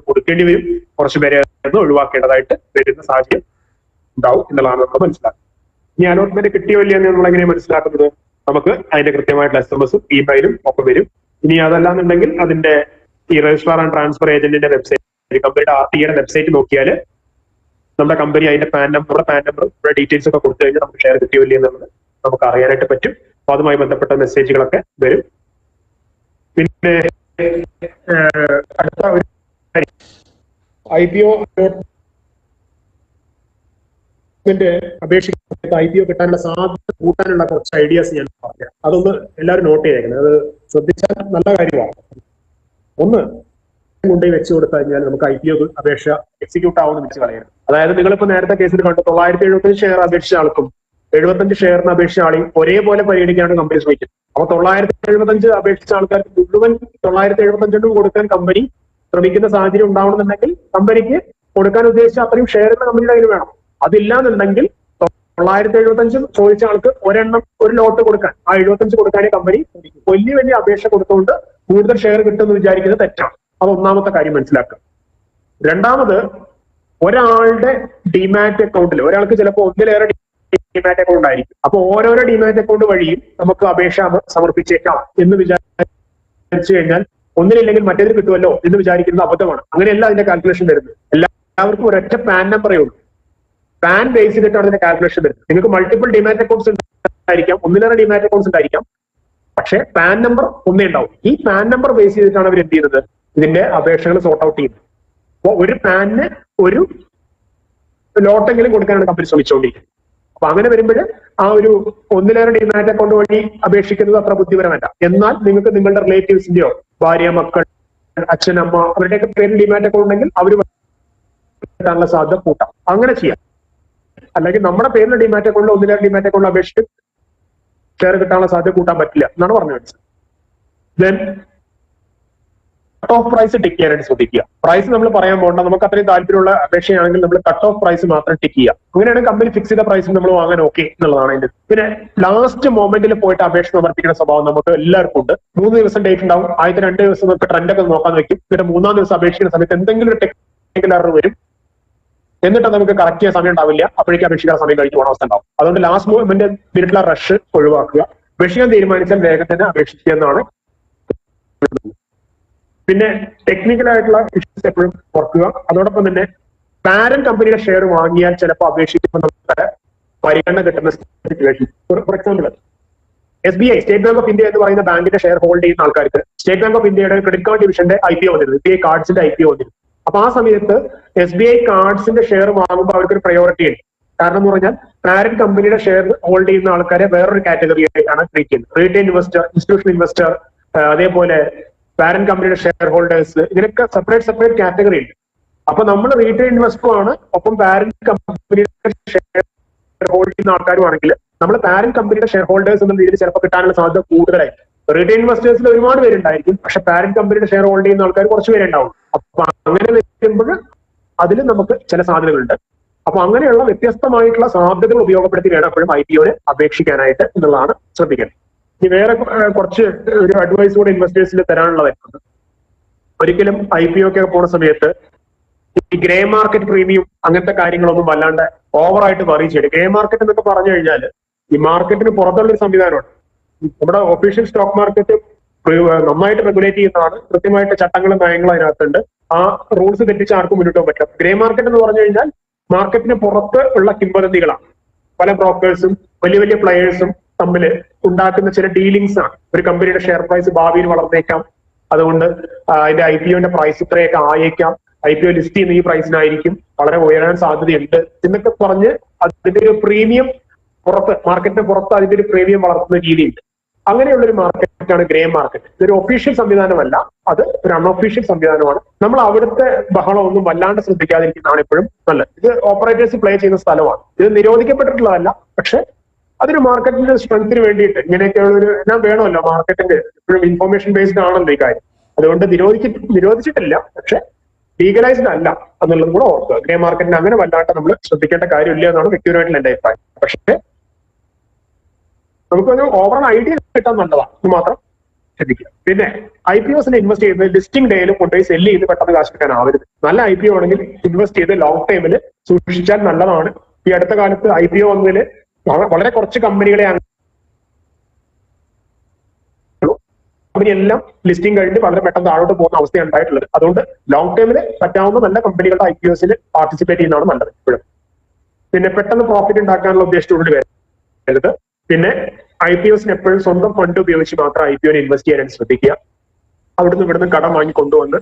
കൊടുക്കേണ്ടി വരും, കുറച്ച് പേരെ ഒഴിവാക്കേണ്ടതായിട്ട് വരുന്ന സാഹചര്യം ഉണ്ടാവും എന്നുള്ളതാണ് നമ്മൾ മനസ്സിലാക്കുന്നത്. ഇനി അലോട്ട്മെന്റ് കിട്ടിയോ ഇല്ല എന്ന് നമ്മൾ എങ്ങനെ മനസ്സിലാക്കുന്നത്? നമുക്ക് അതിന്റെ കൃത്യമായിട്ടുള്ള SMS ഇമെയിലും ഒക്കെ വരും. ഇനി അതല്ലാന്നുണ്ടെങ്കിൽ അതിന്റെ ഈ രജിസ്ട്രാർ ആൻഡ് ട്രാൻസ്ഫർ ഏജന്റിന്റെ വെബ്സൈറ്റ്, കമ്പനിയുടെ RTA വെബ്സൈറ്റ് നോക്കിയാൽ നമ്മുടെ കമ്പനി അതിന്റെ പാൻ നമ്പർ ഡീറ്റെയിൽസ് ഒക്കെ കൊടുത്തു കഴിഞ്ഞാൽ നമുക്ക് ഷെയർ കിട്ടിയോ ഇല്ല എന്നുള്ളത് നമുക്ക് അറിയാനായിട്ട് പറ്റും. അപ്പൊ അതുമായി ബന്ധപ്പെട്ട മെസ്സേജുകളൊക്കെ വരും. പിന്നെ അടുത്ത ഒരു IPO അപേക്ഷിക്കുന്ന IPO കിട്ടാനുള്ള സാധ്യത കൂട്ടാനുള്ള കുറച്ച് ഐഡിയാസ് ഞാൻ പറയാം. അതൊന്ന് എല്ലാവരും നോട്ട് ചെയ്തേക്കുന്നത്. അത് ശ്രദ്ധിച്ചാൽ നല്ല കാര്യമാണ്. ഒന്ന് കൊണ്ടുപോയി വെച്ച് കൊടുത്തു കഴിഞ്ഞാൽ നമുക്ക് IPO അപേക്ഷ എക്സിക്യൂട്ട് ആവുമെന്ന് വെച്ച് കളയരുത്. അതായത് നിങ്ങളിപ്പോ നേരത്തെ കേസിൽ കണ്ടു 975 ഷെയർ അപേക്ഷിച്ച ആൾക്കും 75 ഷെയറിന് അപേക്ഷിച്ച ആളെയും ഒരേപോലെ പരിഗണിക്കാനാണ് കമ്പനി ശ്രമിക്കുന്നത്. അപ്പൊ 975 അപേക്ഷിച്ച ആൾക്കാർക്ക് മുഴുവൻ 975 കൊടുക്കാൻ കമ്പനി ശ്രമിക്കുന്ന സാഹചര്യം ഉണ്ടാവണമെന്നുണ്ടെങ്കിൽ കമ്പനിക്ക് കൊടുക്കാൻ ഉദ്ദേശിച്ച അത്രയും ഷെയറിന് കമ്പനിയുടെ കയ്യിൽ വേണം. അതില്ലാന്നുണ്ടെങ്കിൽ 975 ചോദിച്ച ആൾക്ക് ഒരു ലോട്ട് കൊടുക്കാൻ, ആ 75 കൊടുക്കാനേ കമ്പനി വലിയ അപേക്ഷ കൊടുത്തുകൊണ്ട് കൂടുതൽ ഷെയർ കിട്ടുമെന്ന് വിചാരിക്കുന്നത് തെറ്റാണ്. അത് ഒന്നാമത്തെ കാര്യം മനസ്സിലാക്കുക. രണ്ടാമത്, ഒരാളുടെ ഡിമാറ്റ് അക്കൗണ്ടിൽ ഒരാൾക്ക് ചിലപ്പോൾ ഒന്നിലേറെ ഡിമാറ്റ് അക്കൗണ്ട് ആയിരിക്കും. അപ്പൊ ഓരോരോ ഡിമാറ്റ് അക്കൗണ്ട് വഴിയും നമുക്ക് അപേക്ഷ സമർപ്പിച്ചേക്കാം എന്ന് വിചാരിച്ചു കഴിഞ്ഞാൽ ഒന്നിലില്ലെങ്കിൽ മറ്റേതിൽ കിട്ടുമല്ലോ എന്ന് വിചാരിക്കുന്നത് അബദ്ധമാണ്. അങ്ങനെയല്ല അതിന്റെ കാൽക്കുലേഷൻ വരുന്നത്. എല്ലാവർക്കും ഒരൊറ്റ പാൻ നമ്പറേ ഉള്ളൂ. പാൻ ബേസ് ചെയ്തിട്ടാണ് അതിന്റെ കാൽക്കുലേഷൻ വരുന്നത്. നിങ്ങൾക്ക് മൾട്ടിപ്പിൾ ഡിമാറ്റ് അക്കൗണ്ട്സ് ഉണ്ടായിരിക്കാം, ഒന്നിലേറെ ഡിമാറ്റ് അക്കൗണ്ട്സ് ഉണ്ടായിരിക്കാം, പക്ഷെ പാൻ നമ്പർ ഒന്നേ ഉണ്ടാവും. ഈ പാൻ നമ്പർ ബേസ് ചെയ്തിട്ടാണ് അവർ എന്ത് ചെയ്യുന്നത്, ഇതിന്റെ അപേക്ഷകൾ സോർട്ട് ഔട്ട് ചെയ്യുന്നത്. അപ്പോൾ ഒരു പാനിന് ഒരു ലോട്ടെങ്കിലും കൊടുക്കാനാണ് കമ്പനി ശ്രമിച്ചുകൊണ്ടിരിക്കുന്നത്. അപ്പൊ അങ്ങനെ വരുമ്പോൾ ആ ഒരു ഒന്നിലേറെ ഡിമാറ്റ് അക്കൗണ്ട് വഴി അപേക്ഷിക്കുന്നത് അത്ര ബുദ്ധിപരമല്ല. എന്നാൽ നിങ്ങൾക്ക് നിങ്ങളുടെ റിലേറ്റീവ്സിന്റെയോ ഭാര്യ, മക്കൾ, അച്ഛൻ, അമ്മ അവരുടെയൊക്കെ പേരിൽ ഡിമാറ്റ് അക്കൗണ്ട് ഉണ്ടെങ്കിൽ അവർ കിട്ടാനുള്ള സാധ്യത കൂട്ടാം. അങ്ങനെ ചെയ്യാം. അല്ലെങ്കിൽ നമ്മുടെ പേരിൽ ഡിമാറ്റ് അക്കൗണ്ടിൽ ഒന്നിലേറെ ഡിമാറ്റ് അക്കൗണ്ടിൽ അപേക്ഷിച്ച് ഷെയർ കിട്ടാനുള്ള സാധ്യത കൂട്ടാൻ പറ്റില്ല എന്നാണ് പറഞ്ഞു വെച്ചത്. Then cut off price tick ചെയ്യാനായിട്ട് ശ്രദ്ധിക്കുക. പ്രൈസ് നമ്മൾ പറയാൻ പോകണ്ട. നമുക്ക് അത്രയും താല്പര്യമുള്ള അപേക്ഷയാണെങ്കിൽ നമ്മൾ കട്ട് ഓഫ് പ്രൈസ് മാത്രം ടിക്ക് ചെയ്യുക. അങ്ങനെയാണ് കമ്പനി ഫിക്സ് ചെയ്ത പ്രൈസിൽ നമ്മൾ വാങ്ങാൻ ഓക്കെ എന്നുള്ളതാണ് അതിന്റെ. പിന്നെ ലാസ്റ്റ് മൊമെന്റിൽ പോയിട്ട് അപേക്ഷ സമർപ്പിക്കുന്ന സ്വഭാവം നമുക്ക് എല്ലാവർക്കും ഉണ്ട്. 3 ദിവസം ഡേറ്റ് ഉണ്ടാവും. ആദ്യത്തെ 2 ദിവസം നമുക്ക് ട്രെൻഡ് ഒക്കെ നോക്കാൻ വെക്കും. പിന്നെ 3-ാം ദിവസം അപേക്ഷിക്കുന്ന സമയത്ത് എന്തെങ്കിലും ഒരു ടെക്നിക്കൽ എറർ വരും. എന്നിട്ട് നമുക്ക് കറക്റ്റ് ചെയ്യാൻ സമയം ഉണ്ടാവില്ല. അപ്പോഴേക്കും അപേക്ഷിക്കാൻ സമയം കഴിഞ്ഞ് പോകണ അവസ്ഥ ഉണ്ടാവും. അതുകൊണ്ട് ലാസ്റ്റ് മൊമെന്റ് വീട്ടിലുള്ള റഷ് ഒഴിവാക്കുക. അപേക്ഷിക്കാൻ തീരുമാനിച്ചാൽ വേഗം തന്നെ അപേക്ഷിക്കുക എന്നാണ്. പിന്നെ ടെക്നിക്കൽ ആയിട്ടുള്ള ഇഷ്യൂസ് എപ്പോഴും ഓർക്കുക. അതോടൊപ്പം തന്നെ പാരന്റ് കമ്പനിയുടെ ഷെയർ വാങ്ങിയാൽ ചിലപ്പോൾ അപേക്ഷിക്കുമ്പോൾ നമുക്ക് പരിഗണന കിട്ടുന്ന situation. For example, SBI state bank of India എന്ന് പറയുന്ന ബാങ്കിന്റെ ഷെയർ ഹോൾഡ് ചെയ്യുന്ന ആൾക്കാർക്ക് സ്റ്റേറ്റ് ബാങ്ക് ഓഫ് ഇന്ത്യയുടെ ക്രെഡിറ്റ് കാർഡ് ഡിവിഷന്റെ IPO വന്നിരുന്നു. SBI കാർഡ്സിന്റെ IPO വന്നിരുന്നു. അപ്പൊ ആ സമയത്ത് SBI കാർഡ്സിന്റെ ഷെയർ വാങ്ങുമ്പോൾ അവർക്കൊരു പ്രയോറിറ്റി ഉണ്ട്. കാരണം എന്ന് പറഞ്ഞാൽ പാരന്റ് കമ്പനിയുടെ ഷെയർ ഹോൾഡ് ചെയ്യുന്ന ആൾക്കാരെ വേറൊരു കാറ്റഗറി ആയിട്ടാണ് ട്രീറ്റ് ചെയ്യുന്നത്. റീറ്റെയിൽ ഇൻവെസ്റ്റർ, ഇൻസ്റ്റിറ്റ്യൂഷണൽ ഇൻവെസ്റ്റർ, അതേപോലെ പാരന്റ് കമ്പനിയുടെ ഷെയർ ഹോൾഡേഴ്സ്, ഇതിനൊക്കെ സെപ്പറേറ്റ് കാറ്റഗറി ഉണ്ട്. അപ്പൊ നമ്മൾ റീറ്റെയിൽ ഇൻവെസ്റ്ററും ആണ്, ഒപ്പം പാരന്റ് കമ്പനിയുടെ ഷെയർ ഹോൾഡ് ചെയ്യുന്ന ആൾക്കാരും ആണെങ്കിൽ നമ്മൾ പാരന്റ് കമ്പനിയുടെ ഷെയർ ഹോൾഡേഴ്സ് എന്ന രീതിയിൽ ചിലപ്പോൾ കിട്ടാനുള്ള സാധ്യത കൂടുതലായിരിക്കും. റീറ്റെയിൽ ഇൻവെസ്റ്റേഴ്സിൽ ഒരുപാട് പേരുണ്ടായിരിക്കും, പക്ഷെ പാരന്റ് കമ്പനിയുടെ ഷെയർ ഹോൾഡ് ചെയ്യുന്ന ആൾക്കാർ കുറച്ച് പേരുണ്ടാവും. അപ്പൊ അങ്ങനെ വരുമ്പോൾ അതിൽ നമുക്ക് ചില സാധ്യതകളുണ്ട്. അപ്പൊ അങ്ങനെയുള്ള വ്യത്യസ്തമായിട്ടുള്ള സാധ്യതകൾ ഉപയോഗപ്പെടുത്തി വേണം എപ്പോഴും IPOന് അപേക്ഷിക്കാനായിട്ട് എന്നുള്ളതാണ് ശ്രദ്ധിക്കേണ്ടത്. ഇനി വേറെ കുറച്ച് ഒരു അഡ്വൈസ് കൂടെ ഇൻവെസ്റ്റേഴ്സിന് തരാനുള്ളതായിട്ടുണ്ട്. ഒരിക്കലും IPO ഒക്കെ പോണ സമയത്ത് ഈ ഗ്രേ മാർക്കറ്റ് പ്രീമിയം അങ്ങനത്തെ കാര്യങ്ങളൊന്നും വല്ലാണ്ട് ഓവറായിട്ട് വറി ചെയ്യും. ഗ്രേ മാർക്കറ്റ് എന്നൊക്കെ പറഞ്ഞു കഴിഞ്ഞാൽ ഈ മാർക്കറ്റിന് പുറത്തുള്ള ഒരു സംവിധാനമാണ്. നമ്മുടെ ഒഫീഷ്യൽ സ്റ്റോക്ക് മാർക്കറ്റ് നന്നായിട്ട് റെഗുലേറ്റ് ചെയ്യുന്നതാണ്. കൃത്യമായിട്ട് ചട്ടങ്ങളും നയങ്ങളും അതിനകത്തുണ്ട്. ആ റൂൾസ് തെറ്റിച്ച് ആർക്കും മുന്നോട്ട് പോകാൻ പറ്റില്ല. ഗ്രേ മാർക്കറ്റ് എന്ന് പറഞ്ഞു കഴിഞ്ഞാൽ മാർക്കറ്റിന് പുറത്ത് ഉള്ള കിംവദന്തികളാണ്. പല ബ്രോക്കേഴ്സും വലിയ വലിയ പ്ലെയേഴ്സും തമ്മിൽ ഉണ്ടാക്കുന്ന ചില ഡീലിങ്സ് ആണ്. ഒരു കമ്പനിയുടെ ഷെയർ പ്രൈസ് ഭാവിയിൽ വളർന്നേക്കാം, അതുകൊണ്ട് അതിന്റെ IPOന്റെ പ്രൈസ് ഇത്രയൊക്കെ ആയേക്കാം, IPO ലിസ്റ്റ് ചെയ്യുന്ന ഈ പ്രൈസിനായിരിക്കും, വളരെ ഉയരാൻ സാധ്യതയുണ്ട് എന്നൊക്കെ പറഞ്ഞ് അതിന്റെ ഒരു പ്രീമിയം പുറത്ത്, മാർക്കറ്റിന് പുറത്ത് അതിന്റെ ഒരു പ്രീമിയം വളർത്തുന്ന രീതിയുണ്ട്. അങ്ങനെയുള്ള ഒരു മാർക്കറ്റാണ് ഗ്രേ മാർക്കറ്റ്. ഇതൊരു ഒഫീഷ്യൽ സംവിധാനമല്ല, അത് ഒരു അൺഒഫീഷ്യൽ സംവിധാനമാണ്. നമ്മൾ അവിടുത്തെ ബഹളമൊന്നും വല്ലാണ്ട് ശ്രദ്ധിക്കാതിരിക്കുന്നതാണ് എപ്പോഴും നല്ലത്. ഇത് ഓപ്പറേറ്റേഴ്സ് പ്ലേ ചെയ്യുന്ന സ്ഥലമാണ്. ഇത് നിരോധിക്കപ്പെട്ടിട്ടുള്ളതല്ല, പക്ഷെ അതൊരു മാർക്കറ്റിന്റെ സ്ട്രെങ്ത്തിന് വേണ്ടിയിട്ട് ഇങ്ങനെയൊക്കെയുള്ള ഒരു എല്ലാം വേണമല്ലോ. മാർക്കറ്റിന്റെ എപ്പോഴും ഇൻഫോർമേഷൻ ബേസ്ഡ് ആണല്ലോ ഈ കാര്യം. അതുകൊണ്ട് നിരോധിച്ചിട്ടില്ല, പക്ഷെ ലീഗലൈസ്ഡ് അല്ല എന്നുള്ളതും കൂടെ ഓർക്കുക. ഗ്രേ മാർക്കറ്റിന് അങ്ങനെ വല്ലാണ്ട് നമ്മൾ ശ്രദ്ധിക്കേണ്ട കാര്യമില്ല എന്നാണ് വ്യക്തിപരമായിട്ടുള്ള എന്റെ അഭിപ്രായം. പക്ഷേ നമുക്കൊരു ഓവറോൾ ഐഡിയ കിട്ടാൻ നല്ലതാണ്, ഇത് മാത്രം ശ്രദ്ധിക്കുക. പിന്നെ IPOസിനെ ഇൻവെസ്റ്റ് ചെയ്യുന്നത് ലിസ്റ്റിംഗ് ഡേയിൽ കൊണ്ടുപോയി സെല്ല് ചെയ്ത് പെട്ടെന്ന് കാശെടുക്കാൻ ആവരുത്. നല്ല IPO ആണെങ്കിൽ ഇൻവെസ്റ്റ് ചെയ്ത് ലോങ് ടൈമിൽ സൂക്ഷിച്ചാൽ നല്ലതാണ്. ഈ അടുത്ത കാലത്ത് IPO വന്നതിൽ വളരെ കുറച്ച് കമ്പനികളെ എല്ലാം ലിസ്റ്റിംഗ് കഴിഞ്ഞ് വളരെ പെട്ടെന്ന് താഴോട്ട് പോകുന്ന അവസ്ഥയാണ് ഉണ്ടായിട്ടുള്ളത്. അതുകൊണ്ട് ലോങ് ടൈമിൽ പറ്റാവുന്ന നല്ല കമ്പനികളുടെ IPOസിൽ പാർട്ടിസിപ്പേറ്റ് ചെയ്യുന്നതാണ് നല്ലത് എപ്പോഴും. പിന്നെ പെട്ടെന്ന് പ്രോഫിറ്റ് ഉണ്ടാക്കാനുള്ള ഉദ്ദേശത്തോടുകൂടി വരരുത്. പിന്നെ IPOസിന് എപ്പോഴും സ്വന്തം ഫണ്ട് ഉപയോഗിച്ച് മാത്രം IPOനെ ഇൻവെസ്റ്റ് ചെയ്യാനായിട്ട് ശ്രദ്ധിക്കുക. അവിടുന്ന് ഇവിടുന്ന് കടം വാങ്ങി കൊണ്ടുവന്ന്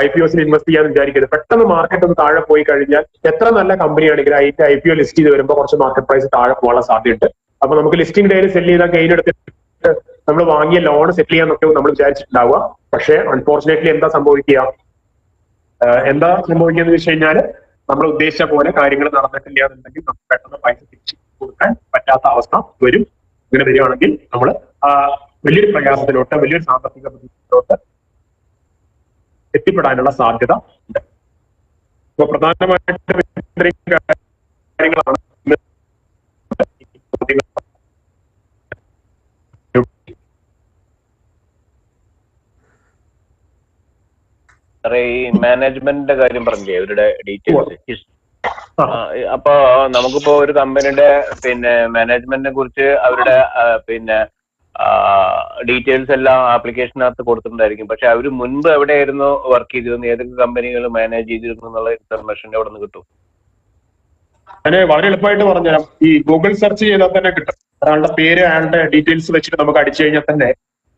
IPOസിൽ ഇൻവെസ്റ്റ് ചെയ്യാൻ വിചാരിക്കരുത്. പെട്ടെന്ന് മാർക്കറ്റ് ഒന്ന് താഴെ പോയി കഴിഞ്ഞാൽ എത്ര നല്ല കമ്പനിയാണെങ്കിലും അതിന്റെ IPO ലിസ്റ്റ് ചെയ്ത് വരുമ്പോൾ കുറച്ച് മാർക്കറ്റ് പ്രൈസ് താഴെ പോകാനുള്ള സാധ്യതയുണ്ട്. അപ്പൊ നമുക്ക് ലിസ്റ്റിംഗ് ഡേയിൽ സെല് ചെയ്താൽ ഗെയിൻ എടുത്തിട്ട് നമ്മൾ വാങ്ങിയ ലോൺ സെറ്റിൽ ചെയ്യാന്നൊക്കെ നമ്മൾ വിചാരിച്ചിട്ടുണ്ടാവുക. പക്ഷേ അൺഫോർച്ചുനേറ്റ്ലി എന്താ സംഭവിക്കുക എന്ന് വെച്ച് കഴിഞ്ഞാൽ നമ്മൾ ഉദ്ദേശിച്ച പോലെ കാര്യങ്ങൾ നടന്നിട്ടില്ല എന്നുണ്ടെങ്കിൽ നമുക്ക് പെട്ടെന്ന് പൈസ തിരിച്ചു കൊടുക്കാൻ പറ്റാത്ത അവസ്ഥ വരും. ഇങ്ങനെ വരികയാണെങ്കിൽ നമ്മൾ വലിയൊരു പ്രയാസത്തിലോട്ട്, വലിയൊരു സാമ്പത്തിക ബുദ്ധിമുട്ടിലോട്ട് എത്തിപ്പെടാനുള്ള സാധ്യത ഉണ്ട്. അപ്പൊ പ്രധാനമായിട്ട് കാര്യങ്ങളാണ് ഈ മാനേജ്മെന്റിന്റെ കാര്യം പറഞ്ഞേ, അവരുടെ ഡീറ്റെയിൽസ്. അപ്പൊ നമുക്കിപ്പോ ഒരു കമ്പനിയുടെ പിന്നെ മാനേജ്മെന്റിനെ കുറിച്ച് അവരുടെ പിന്നെ ഡീറ്റെയിൽസ് എല്ലാം ആപ്ലിക്കേഷനകത്ത് കൊടുത്തിട്ടുണ്ടായിരിക്കും. പക്ഷെ അവർ മുൻപ് എവിടെയായിരുന്നു വർക്ക് ചെയ്തിരുന്നു, ഏതൊക്കെ കമ്പനികൾ മാനേജ് ചെയ്തിരുന്നു എന്നുള്ള ഇൻഫർമേഷൻ എവിടെ നിന്ന് കിട്ടും? അങ്ങനെ വളരെ എളുപ്പമായിട്ട് പറഞ്ഞുതരാം. ഈ ഗൂഗിൾ സെർച്ച് ചെയ്താൽ തന്നെ കിട്ടും. ഒരാളുടെ പേര്, അയാളുടെ ഡീറ്റെയിൽസ് വെച്ചിട്ട് നമുക്ക് അടിച്ചു കഴിഞ്ഞാൽ തന്നെ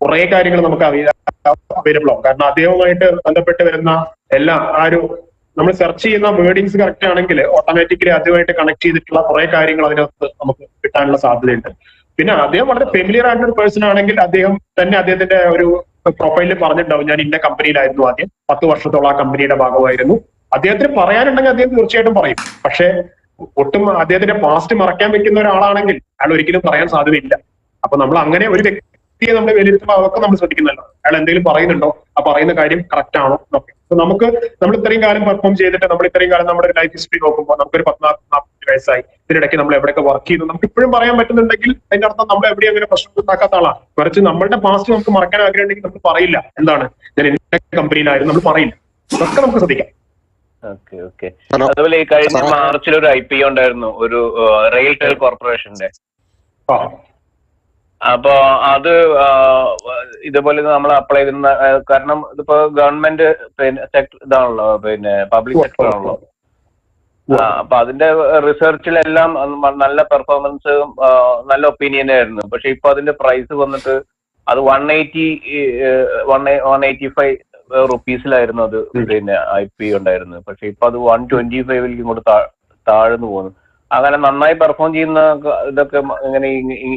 കുറെ കാര്യങ്ങൾ നമുക്ക് അവൈലബിൾ ആവും. കാരണം അദ്ദേഹവുമായിട്ട് ബന്ധപ്പെട്ട് വരുന്ന എല്ലാ നമ്മൾ സെർച്ച് ചെയ്യുന്ന വേർഡിങ്സ് കറക്റ്റ് ആണെങ്കിൽ ഓട്ടോമാറ്റിക്കലി അതുമായിട്ട് കണക്ട് ചെയ്തിട്ടുള്ള കുറെ കാര്യങ്ങൾ അതിനകത്ത് നമുക്ക് കിട്ടാനുള്ള സാധ്യതയുണ്ട്. പിന്നെ അദ്ദേഹം വളരെ ഫെമിലിയർ ആയിട്ടുള്ള ഒരു പേഴ്സൺ ആണെങ്കിൽ അദ്ദേഹം തന്നെ അദ്ദേഹത്തിന്റെ ഒരു പ്രൊഫൈലിൽ പറഞ്ഞിട്ടുണ്ടാവും, ഞാൻ ഇന്ന കമ്പനിയിലായിരുന്നു ആദ്യം, 10 വർഷത്തോളം ആ കമ്പനിയുടെ ഭാഗമായിരുന്നു. അദ്ദേഹത്തിന് പറയാനുണ്ടെങ്കിൽ അദ്ദേഹം തീർച്ചയായിട്ടും പറയും. പക്ഷേ ഒട്ടും അദ്ദേഹത്തിന്റെ പാസ്റ്റ് മറക്കാൻ വെക്കുന്ന ഒരാളാണെങ്കിൽ അയാൾ ഒരിക്കലും പറയാൻ സാധ്യതയില്ല. അപ്പൊ നമ്മൾ അങ്ങനെ ഒരു വ്യക്തിയെ നമ്മൾ വിലയിരുത്തുമ്പോൾ അതൊക്കെ നമ്മൾ ശ്രദ്ധിക്കുന്നല്ലോ, അയാൾ എന്തെങ്കിലും പറയുന്നുണ്ടോ, ആ പറയുന്ന കാര്യം കറക്റ്റ് ആണോ എന്നൊക്കെ. നമ്മൾ ഇത്രയും കാലം പെർഫോം ചെയ്തിട്ട് നമ്മൾ ഇത്രയും കാലം നമ്മുടെ ലൈഫ് ഹിസ്റ്ററി നോക്കുമ്പോൾ നമുക്കൊരു 14-40 വയസ്സായി, ഇതിനിടയ്ക്ക് നമ്മൾ എവിടെയൊക്കെ വർക്ക് ചെയ്തു നമുക്ക് ഇപ്പോഴും പറയാൻ പറ്റുന്നുണ്ടെങ്കിൽ അതിന്റെ അർത്ഥം നമ്മൾ എവിടെയും അങ്ങനെ പ്രശ്നം ഉണ്ടാക്കാത്ത ആളാണ്. മറിച്ച് നമ്മളുടെ പാസ്റ്റ് നമുക്ക് മറക്കാൻ ആഗ്രഹം ഉണ്ടെങ്കിൽ നമുക്ക് പറയില്ല, എന്താണ് ഞാൻ ഇന്ന കമ്പനിയിലായിരുന്നു, നമ്മൾ പറയില്ല. അതൊക്കെ നമുക്ക് ശ്രദ്ധിക്കാം. അതുപോലെ ഈ കഴിഞ്ഞ മാർച്ചിൽ ഒരു IPO ഉണ്ടായിരുന്നു, ഒരു റെയിൽടെൽ കോർപ്പറേഷന്റെ. അപ്പൊ അത് ഇതുപോലെ നമ്മൾ അപ്ലൈ ചെയ്തിരുന്ന, കാരണം ഇതിപ്പോ ഗവൺമെന്റ് സെക്ടർ ഇതാണല്ലോ, പിന്നെ പബ്ലിക് സെക്ടർ ആണല്ലോ. അപ്പൊ അതിന്റെ റിസർച്ചിലെല്ലാം നല്ല പെർഫോമൻസും നല്ല ഒപ്പീനിയൻ ആയിരുന്നു. പക്ഷെ ഇപ്പൊ അതിന്റെ പ്രൈസ് വന്നിട്ട് അത് 185 റുപ്പീസിലായിരുന്നു അത് പിന്നെ IPO ഉണ്ടായിരുന്നത്. പക്ഷെ ഇപ്പൊ അത് 125 ഇങ്ങോട്ട് താഴ്ന്നു പോകുന്നു. അങ്ങനെ നന്നായി പെർഫോം ചെയ്യുന്ന ഇതൊക്കെ ഇങ്ങനെ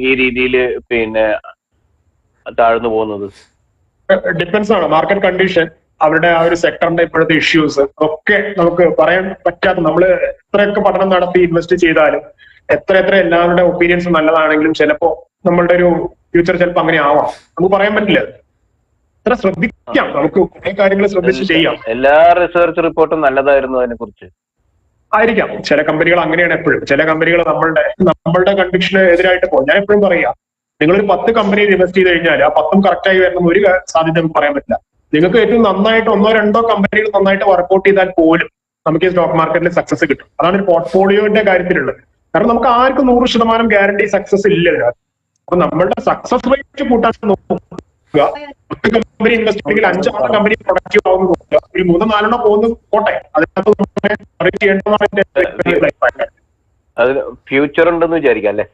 ഈ രീതിയിൽ പിന്നെ താഴ്ന്നു പോകുന്നത് ഡിപ്പെൻസ് ആണ്. മാർക്കറ്റ് കണ്ടീഷൻ, അവരുടെ ആ ഒരു സെക്ടറിന്റെ ഇപ്പോഴത്തെ ഇഷ്യൂസ് ഒക്കെ നമുക്ക് പറയാൻ പറ്റാത്ത, നമ്മൾ എത്രയൊക്കെ പഠനം നടത്തി ഇൻവെസ്റ്റ് ചെയ്താലും എത്ര എല്ലാവരുടെ ഒപ്പീനിയൻസ് നല്ലതാണെങ്കിലും ചിലപ്പോ നമ്മളുടെ ഒരു ഫ്യൂച്ചർ ചിലപ്പോൾ അങ്ങനെ ആവാം, നമുക്ക് പറയാൻ പറ്റില്ല. എത്ര ശ്രദ്ധിക്കാം, നമുക്ക് കുറെ കാര്യങ്ങൾ ശ്രദ്ധിച്ച് ചെയ്യാം. എല്ലാ റിസർച്ച് റിപ്പോർട്ടും നല്ലതായിരുന്നു അതിനെ കുറിച്ച് ആയിരിക്കാം. ചില കമ്പനികൾ അങ്ങനെയാണ് എപ്പോഴും. ചില കമ്പനികൾ നമ്മളുടെ കൺവിക്ഷന് എതിരായിട്ട് പോകും. ഞാൻ എപ്പോഴും പറയാം, നിങ്ങളൊരു 10 കമ്പനിയിൽ ഇൻവെസ്റ്റ് ചെയ്ത് കഴിഞ്ഞാൽ ആ 10ഉം കറക്റ്റായി വരുന്ന ഒരു സാധ്യത നമുക്ക് പറയാൻ പറ്റില്ല. നിങ്ങൾക്ക് ഏറ്റവും നന്നായിട്ട് 1-2 കമ്പനികൾ നന്നായിട്ട് വർക്ക്ഔട്ട് ചെയ്താൽ പോലും നമുക്ക് ഈ സ്റ്റോക്ക് മാർക്കറ്റിൽ സക്സസ് കിട്ടും. അതാണ് ഒരു പോർട്ട്ഫോളിയോന്റെ കാര്യത്തിലുള്ളത്. കാരണം നമുക്ക് ആർക്കും 100% ഗ്യാരണ്ടി സക്സസ് ഇല്ല ഇതിനകത്ത്. അപ്പൊ നമ്മളുടെ സക്സസ് റേറ്റ് കൂട്ടാൻ നോക്കുക. 10 കമ്പനി ഇൻവെസ്റ്റ് ചെയ്യണമെങ്കിൽ 5-6 കമ്പനി പ്രൊഡക്റ്റീവ് ആവുന്ന നോക്കുക. ഒരു 3-4 പോകുന്നു പോട്ടെ, അതിനകത്ത് ചെയ്യേണ്ടതാണ്. അതിന് ഫ്യൂച്ചർ ഉണ്ടെന്ന് വിചാരിക്കാം അല്ലെ?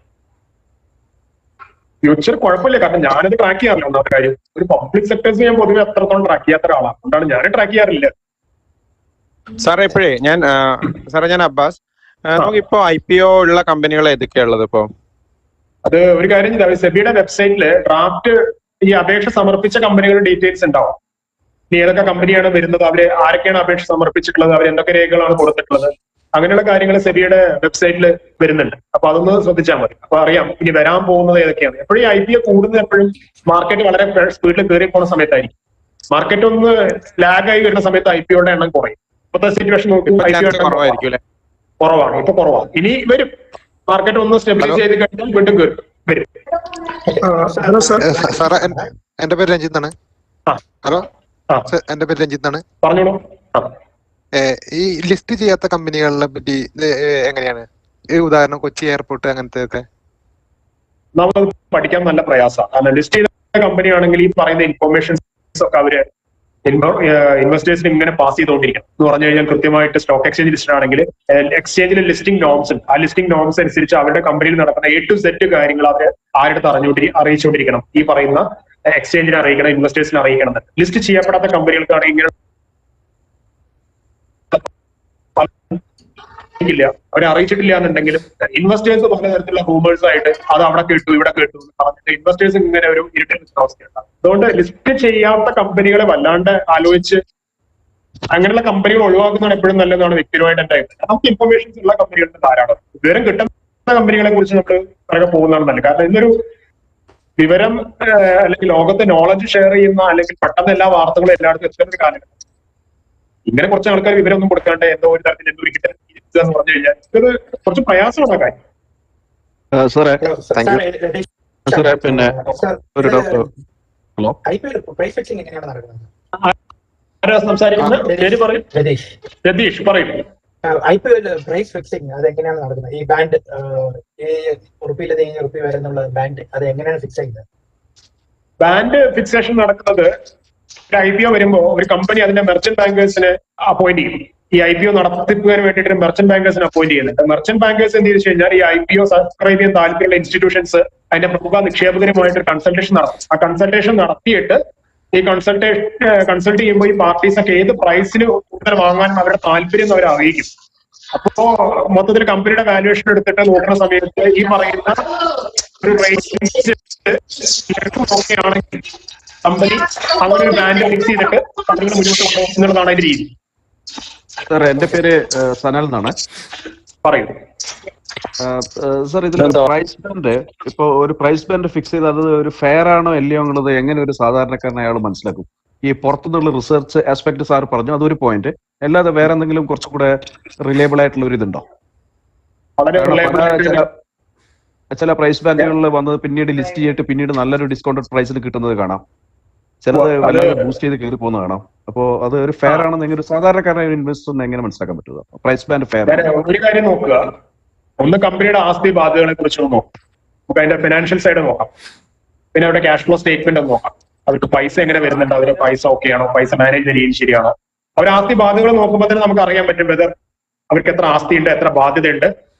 ഫ്യൂച്ചർ കുഴപ്പമില്ല, കാരണം ഞാനത് ട്രാക്ക് ചെയ്യാറില്ല. ഒന്നാമത്തെ കാര്യം, ഒരു പബ്ലിക് സെക്ടേഴ്സ് ഞാൻ പൊതുവെ അത്രത്തോളം ട്രാക്ക് ചെയ്യാത്ത ഒരാളാണ്. അതുകൊണ്ടാണ് ഞാൻ ട്രാക്ക് ചെയ്യാറില്ല. സാറേ ഞാൻ അബ്ബാസ്. നമുക്കിപ്പോ IPO ഉള്ള കമ്പനികൾ ഏതൊക്കെയാ ഉള്ളത് ഇപ്പോ? അത് ഒരു കാര്യം ചെയ്താൽ സെബിയുടെ വെബ്സൈറ്റില് ഡ്രാഫ്റ്റ് ഈ അപേക്ഷ സമർപ്പിച്ച കമ്പനികളുടെ ഡീറ്റെയിൽസ് ഉണ്ടാവും. ഇനി ഏതൊക്കെ കമ്പനിയാണ് വരുന്നത്, അവര് ആരൊക്കെയാണ് അപേക്ഷ സമർപ്പിച്ചിട്ടുള്ളത്, അവർ എന്തൊക്കെ രേഖകളാണ് കൊടുത്തിട്ടുള്ളത്, അങ്ങനെയുള്ള കാര്യങ്ങൾ സെബിയുടെ വെബ്സൈറ്റിൽ വരുന്നുണ്ട്. അപ്പൊ അതൊന്ന് ശ്രദ്ധിച്ചാൽ മതി. അപ്പൊ അറിയാം ഇനി വരാൻ പോകുന്നത് ഏതൊക്കെയാണ്. എപ്പോഴും IPO കൂടുന്നത് എപ്പോഴും മാർക്കറ്റ് വളരെ സ്പീഡിൽ കയറി പോകുന്ന സമയത്തായിരിക്കും. മാർക്കറ്റ് ഒന്ന് ലാഗായി വരുന്ന സമയത്ത് IPOയുടെ എണ്ണം കുറയും. ഇപ്പോഴത്തെ സിറ്റുവേഷൻ നോക്കുമ്പോൾ IPO കുറവാണ്, ഇപ്പൊ കുറവാണ്. ഇനി വരും. മാർക്കറ്റ് ഒന്ന് സ്റ്റെബിലൈസ് ചെയ്ത് കഴിഞ്ഞാൽ വീണ്ടും വരും. സാറേ എന്റെ പേര് രഞ്ജിത്താണ്. ഹലോ, എന്റെ പേര് രഞ്ജിത്താണ്. പറഞ്ഞോളൂ. ഈ ലിസ്റ്റ് ചെയ്യാത്ത കമ്പനികളെ പറ്റി എങ്ങനെയാണ്? ഉദാഹരണം കൊച്ചി എയർപോർട്ട് അങ്ങനത്തെ ഒക്കെ നമുക്ക് പഠിക്കാൻ നല്ല പ്രയാസമാണ്. കാരണം ലിസ്റ്റ് ചെയ്ത കമ്പനി ആണെങ്കിൽ ഈ പറയുന്ന ഇൻഫോർമേഷൻസ് ഒക്കെ അവര് ഇൻവെസ്റ്റേഴ്സിന് ഇങ്ങനെ പാസ് ചെയ്തുകൊണ്ടിരിക്കണം. എന്ന് പറഞ്ഞു കഴിഞ്ഞാൽ കൃത്യമായിട്ട് സ്റ്റോക്ക് എക്സ്ചേഞ്ച് ലിസ്റ്റ് ആണെങ്കിൽ എക്സ്ചേഞ്ചിലെ ലിസ്റ്റിംഗ് നോംസ് ഉണ്ട്. ആ ലിസ്റ്റിംഗ് നോംസ് അനുസരിച്ച് അവരുടെ കമ്പനിയിൽ നടക്കുന്ന A to Z കാര്യങ്ങൾ അവർ ആരുടെ അറിയിച്ചുകൊണ്ടിരിക്കണം. ഈ പറയുന്ന എക്സ്ചേഞ്ചിനെ അറിയിക്കണം, ഇൻവെസ്റ്റേഴ്സിനെ അറിയിക്കണം. ലിസ്റ്റ് ചെയ്യപ്പെടാത്ത കമ്പനികൾക്കാണ് ഇങ്ങനെ ഇല്ല, അവരെ അറിയിച്ചിട്ടില്ല എന്നുണ്ടെങ്കിലും ഇൻവെസ്റ്റേഴ്സ് പലതരത്തിലുള്ള റൂമേഴ്സ് ആയിട്ട് അത് അവിടെ കേട്ടു ഇവിടെ കേട്ടു എന്ന് പറഞ്ഞിട്ട് ഇൻവെസ്റ്റേഴ്സ് ഇങ്ങനെ ഒരു ഇരിട്ടേണ്ട അവസ്ഥയുണ്ട്. അതുകൊണ്ട് ലിസ്റ്റ് ചെയ്യാത്ത കമ്പനികളെ വല്ലാണ്ട് ആലോചിച്ച് അങ്ങനെയുള്ള കമ്പനികൾ ഒഴിവാക്കുന്നതാണ് എപ്പോഴും നല്ലതാണ് വ്യക്തിപരമായിട്ട് എന്റെ അഭിപ്രായം. നമുക്ക് ഇൻഫർമേഷൻസ് ഉള്ള കമ്പനികളുടെ ധാരാളം വിവരം കിട്ടുന്ന കമ്പനികളെ കുറിച്ച് നമുക്ക് പിറകെ പോകുന്നതാണ് നല്ലത്. കാരണം ഇന്നൊരു വിവരം അല്ലെങ്കിൽ ലോകത്തെ നോളജ് ഷെയർ ചെയ്യുന്ന അല്ലെങ്കിൽ പെട്ടെന്ന് എല്ലാ വാർത്തകളും എല്ലായിടത്തും എത്തുന്ന ഒരു കാലഘട്ടം. ഇങ്ങനെ കുറച്ച് ആൾക്കാർ വിവരമൊന്നും കൊടുക്കാണ്ട് എന്തോ ഒരു തരത്തിൽ എന്തോ ഒരു കിട്ടുക എന്ന് പറഞ്ഞു കഴിഞ്ഞാൽ ഇത് കുറച്ച് പ്രയാസമുള്ള കാര്യം. സാറേ പിന്നെ ഒരു ഡോക്ടർ. ഹലോ, ആരാ സംസാരിക്കുന്നത്? പേര് പറയും. രതീഷ് പറയും. IPL പ്രൈസ് ഫിക്സിംഗ് അത് എങ്ങനെയാണ് നടക്കുന്നത്? ഈ ബാൻഡ് ഉറുപ്പിയിൽ വരുന്നുള്ള ബാൻഡ് അത് എങ്ങനെയാണ് ഫിക്സ് ചെയ്യുന്നത്? ബാൻഡ് ഫിക്സേഷൻ നടക്കുന്നത് ഒരു IPO വരുമ്പോ ഒരു കമ്പനി അതിന്റെ മെർച്ചന്റ് ബാങ്കേഴ്സിനെ അപ്പോയിന്റ് ചെയ്യും. ഈ IPO നടത്തിപ്പിന് വേണ്ടിയിട്ട് മെർച്ചന്റ് ബാങ്കേഴ്സിനെ അപ്പോയിന്റ് ചെയ്യുന്നുണ്ട്. മെർച്ചന്റ് ബാങ്കേഴ്സ് എന്ത് ചെയ്തു കഴിഞ്ഞാൽ ഈ IPO സബ്സ്ക്രൈബ് ചെയ്യാൻ താല്പര്യമുള്ള ഇൻസ്റ്റിറ്റ്യൂഷൻസ് അതിന്റെ പ്രമുഖ നിക്ഷേപകരുമായിട്ട് കൺസൾട്ടേഷൻ നടത്തും. ആ കൺസൾട്ടേഷൻ നടത്തിയിട്ട് ഈ കൺസൾട്ട് ചെയ്യുമ്പോൾ ഈ പാർട്ടീസ് ഒക്കെ ഏത് പ്രൈസിന് കൂടുതൽ വാങ്ങാനും അവരുടെ താല്പര്യം അവർ അറിയിക്കും. അപ്പോ മൊത്തത്തിൽ കമ്പനിയുടെ വാല്യുവേഷൻ എടുത്തിട്ട് നോക്കുന്ന സമയത്ത് ഈ പറയുന്ന ഒരു റേറ്റ് നോക്കുകയാണെങ്കിൽ കമ്പനി അങ്ങനെ ഒരു ബ്രാൻഡ് ഫിക്സ് ചെയ്തിട്ട് കമ്പനികൾ മുന്നോട്ട് കൊണ്ടുപോകും എന്നുള്ളതാണ് അതിന്റെ രീതി. സാർ എന്റെ പേര് സനൽ എന്നാണ്. പറയൂ സാർ, ഇതിൽ പ്രൈസ് ബാൻഡ് ഇപ്പൊ ഒരു പ്രൈസ് ബാൻഡ് ഫിക്സ് ചെയ്ത് അത് ഒരു ഫെയർ ആണോ അല്ലയോ എന്നുള്ളത് എങ്ങനെ ഒരു സാധാരണക്കാരൻ അയാൾ മനസ്സിലാക്കും? ഈ പുറത്തുനിന്നുള്ള റിസർച്ച് ആസ്പെക്ട് സാർ പറഞ്ഞു, അതൊരു പോയിന്റ്. അല്ലാതെ വേറെ എന്തെങ്കിലും കുറച്ചുകൂടെ റിലയബിൾ ആയിട്ടുള്ള ഒരു ഇതുണ്ടോ? ചില പ്രൈസ് ബാൻഡുകളിൽ വന്നത് പിന്നീട് ലിസ്റ്റ് ചെയ്തിട്ട് പിന്നീട് നല്ലൊരു ഡിസ്കൗണ്ടഡ് പ്രൈസിൽ കിട്ടുന്നത് കാണാം. ചിലത് വല്ലാതെ ബൂസ്റ്റ് ചെയ്ത് കയറി പോകുന്നത് കാണാം. അപ്പോ അത് ഒരു ഫെയർ ആണെന്ന് ഒരു സാധാരണക്കാരനായ ഇൻവെസ്റ്ററിന് എങ്ങനെ മനസ്സിലാക്കാൻ പറ്റുക? Price band fair? ഒരു കാര്യം നോക്കുക, ഒന്ന് കമ്പനിയുടെ ആസ്തി ബാധ്യതകളെ കുറിച്ച് നോക്കാം. നമുക്ക് അതിന്റെ ഫിനാൻഷ്യൽ സൈഡ് നോക്കാം. പിന്നെ അവരുടെ ക്യാഷ് ഫ്ലോ സ്റ്റേറ്റ്മെന്റ് നോക്കാം. അവർക്ക് പൈസ എങ്ങനെ വരുന്നുണ്ട്, അവരുടെ പൈസ ഓക്കെ ആണോ, പൈസ മാനേജ് രീതി ശരിയാണോ. അവർ ആസ്തി ബാധ്യതകൾ നോക്കുമ്പോൾ തന്നെ നമുക്ക് അറിയാൻ പറ്റും വെതർ അവർക്ക് എത്ര ആസ്തി ഉണ്ട്, എത്ര ബാധ്യതയുണ്ട്.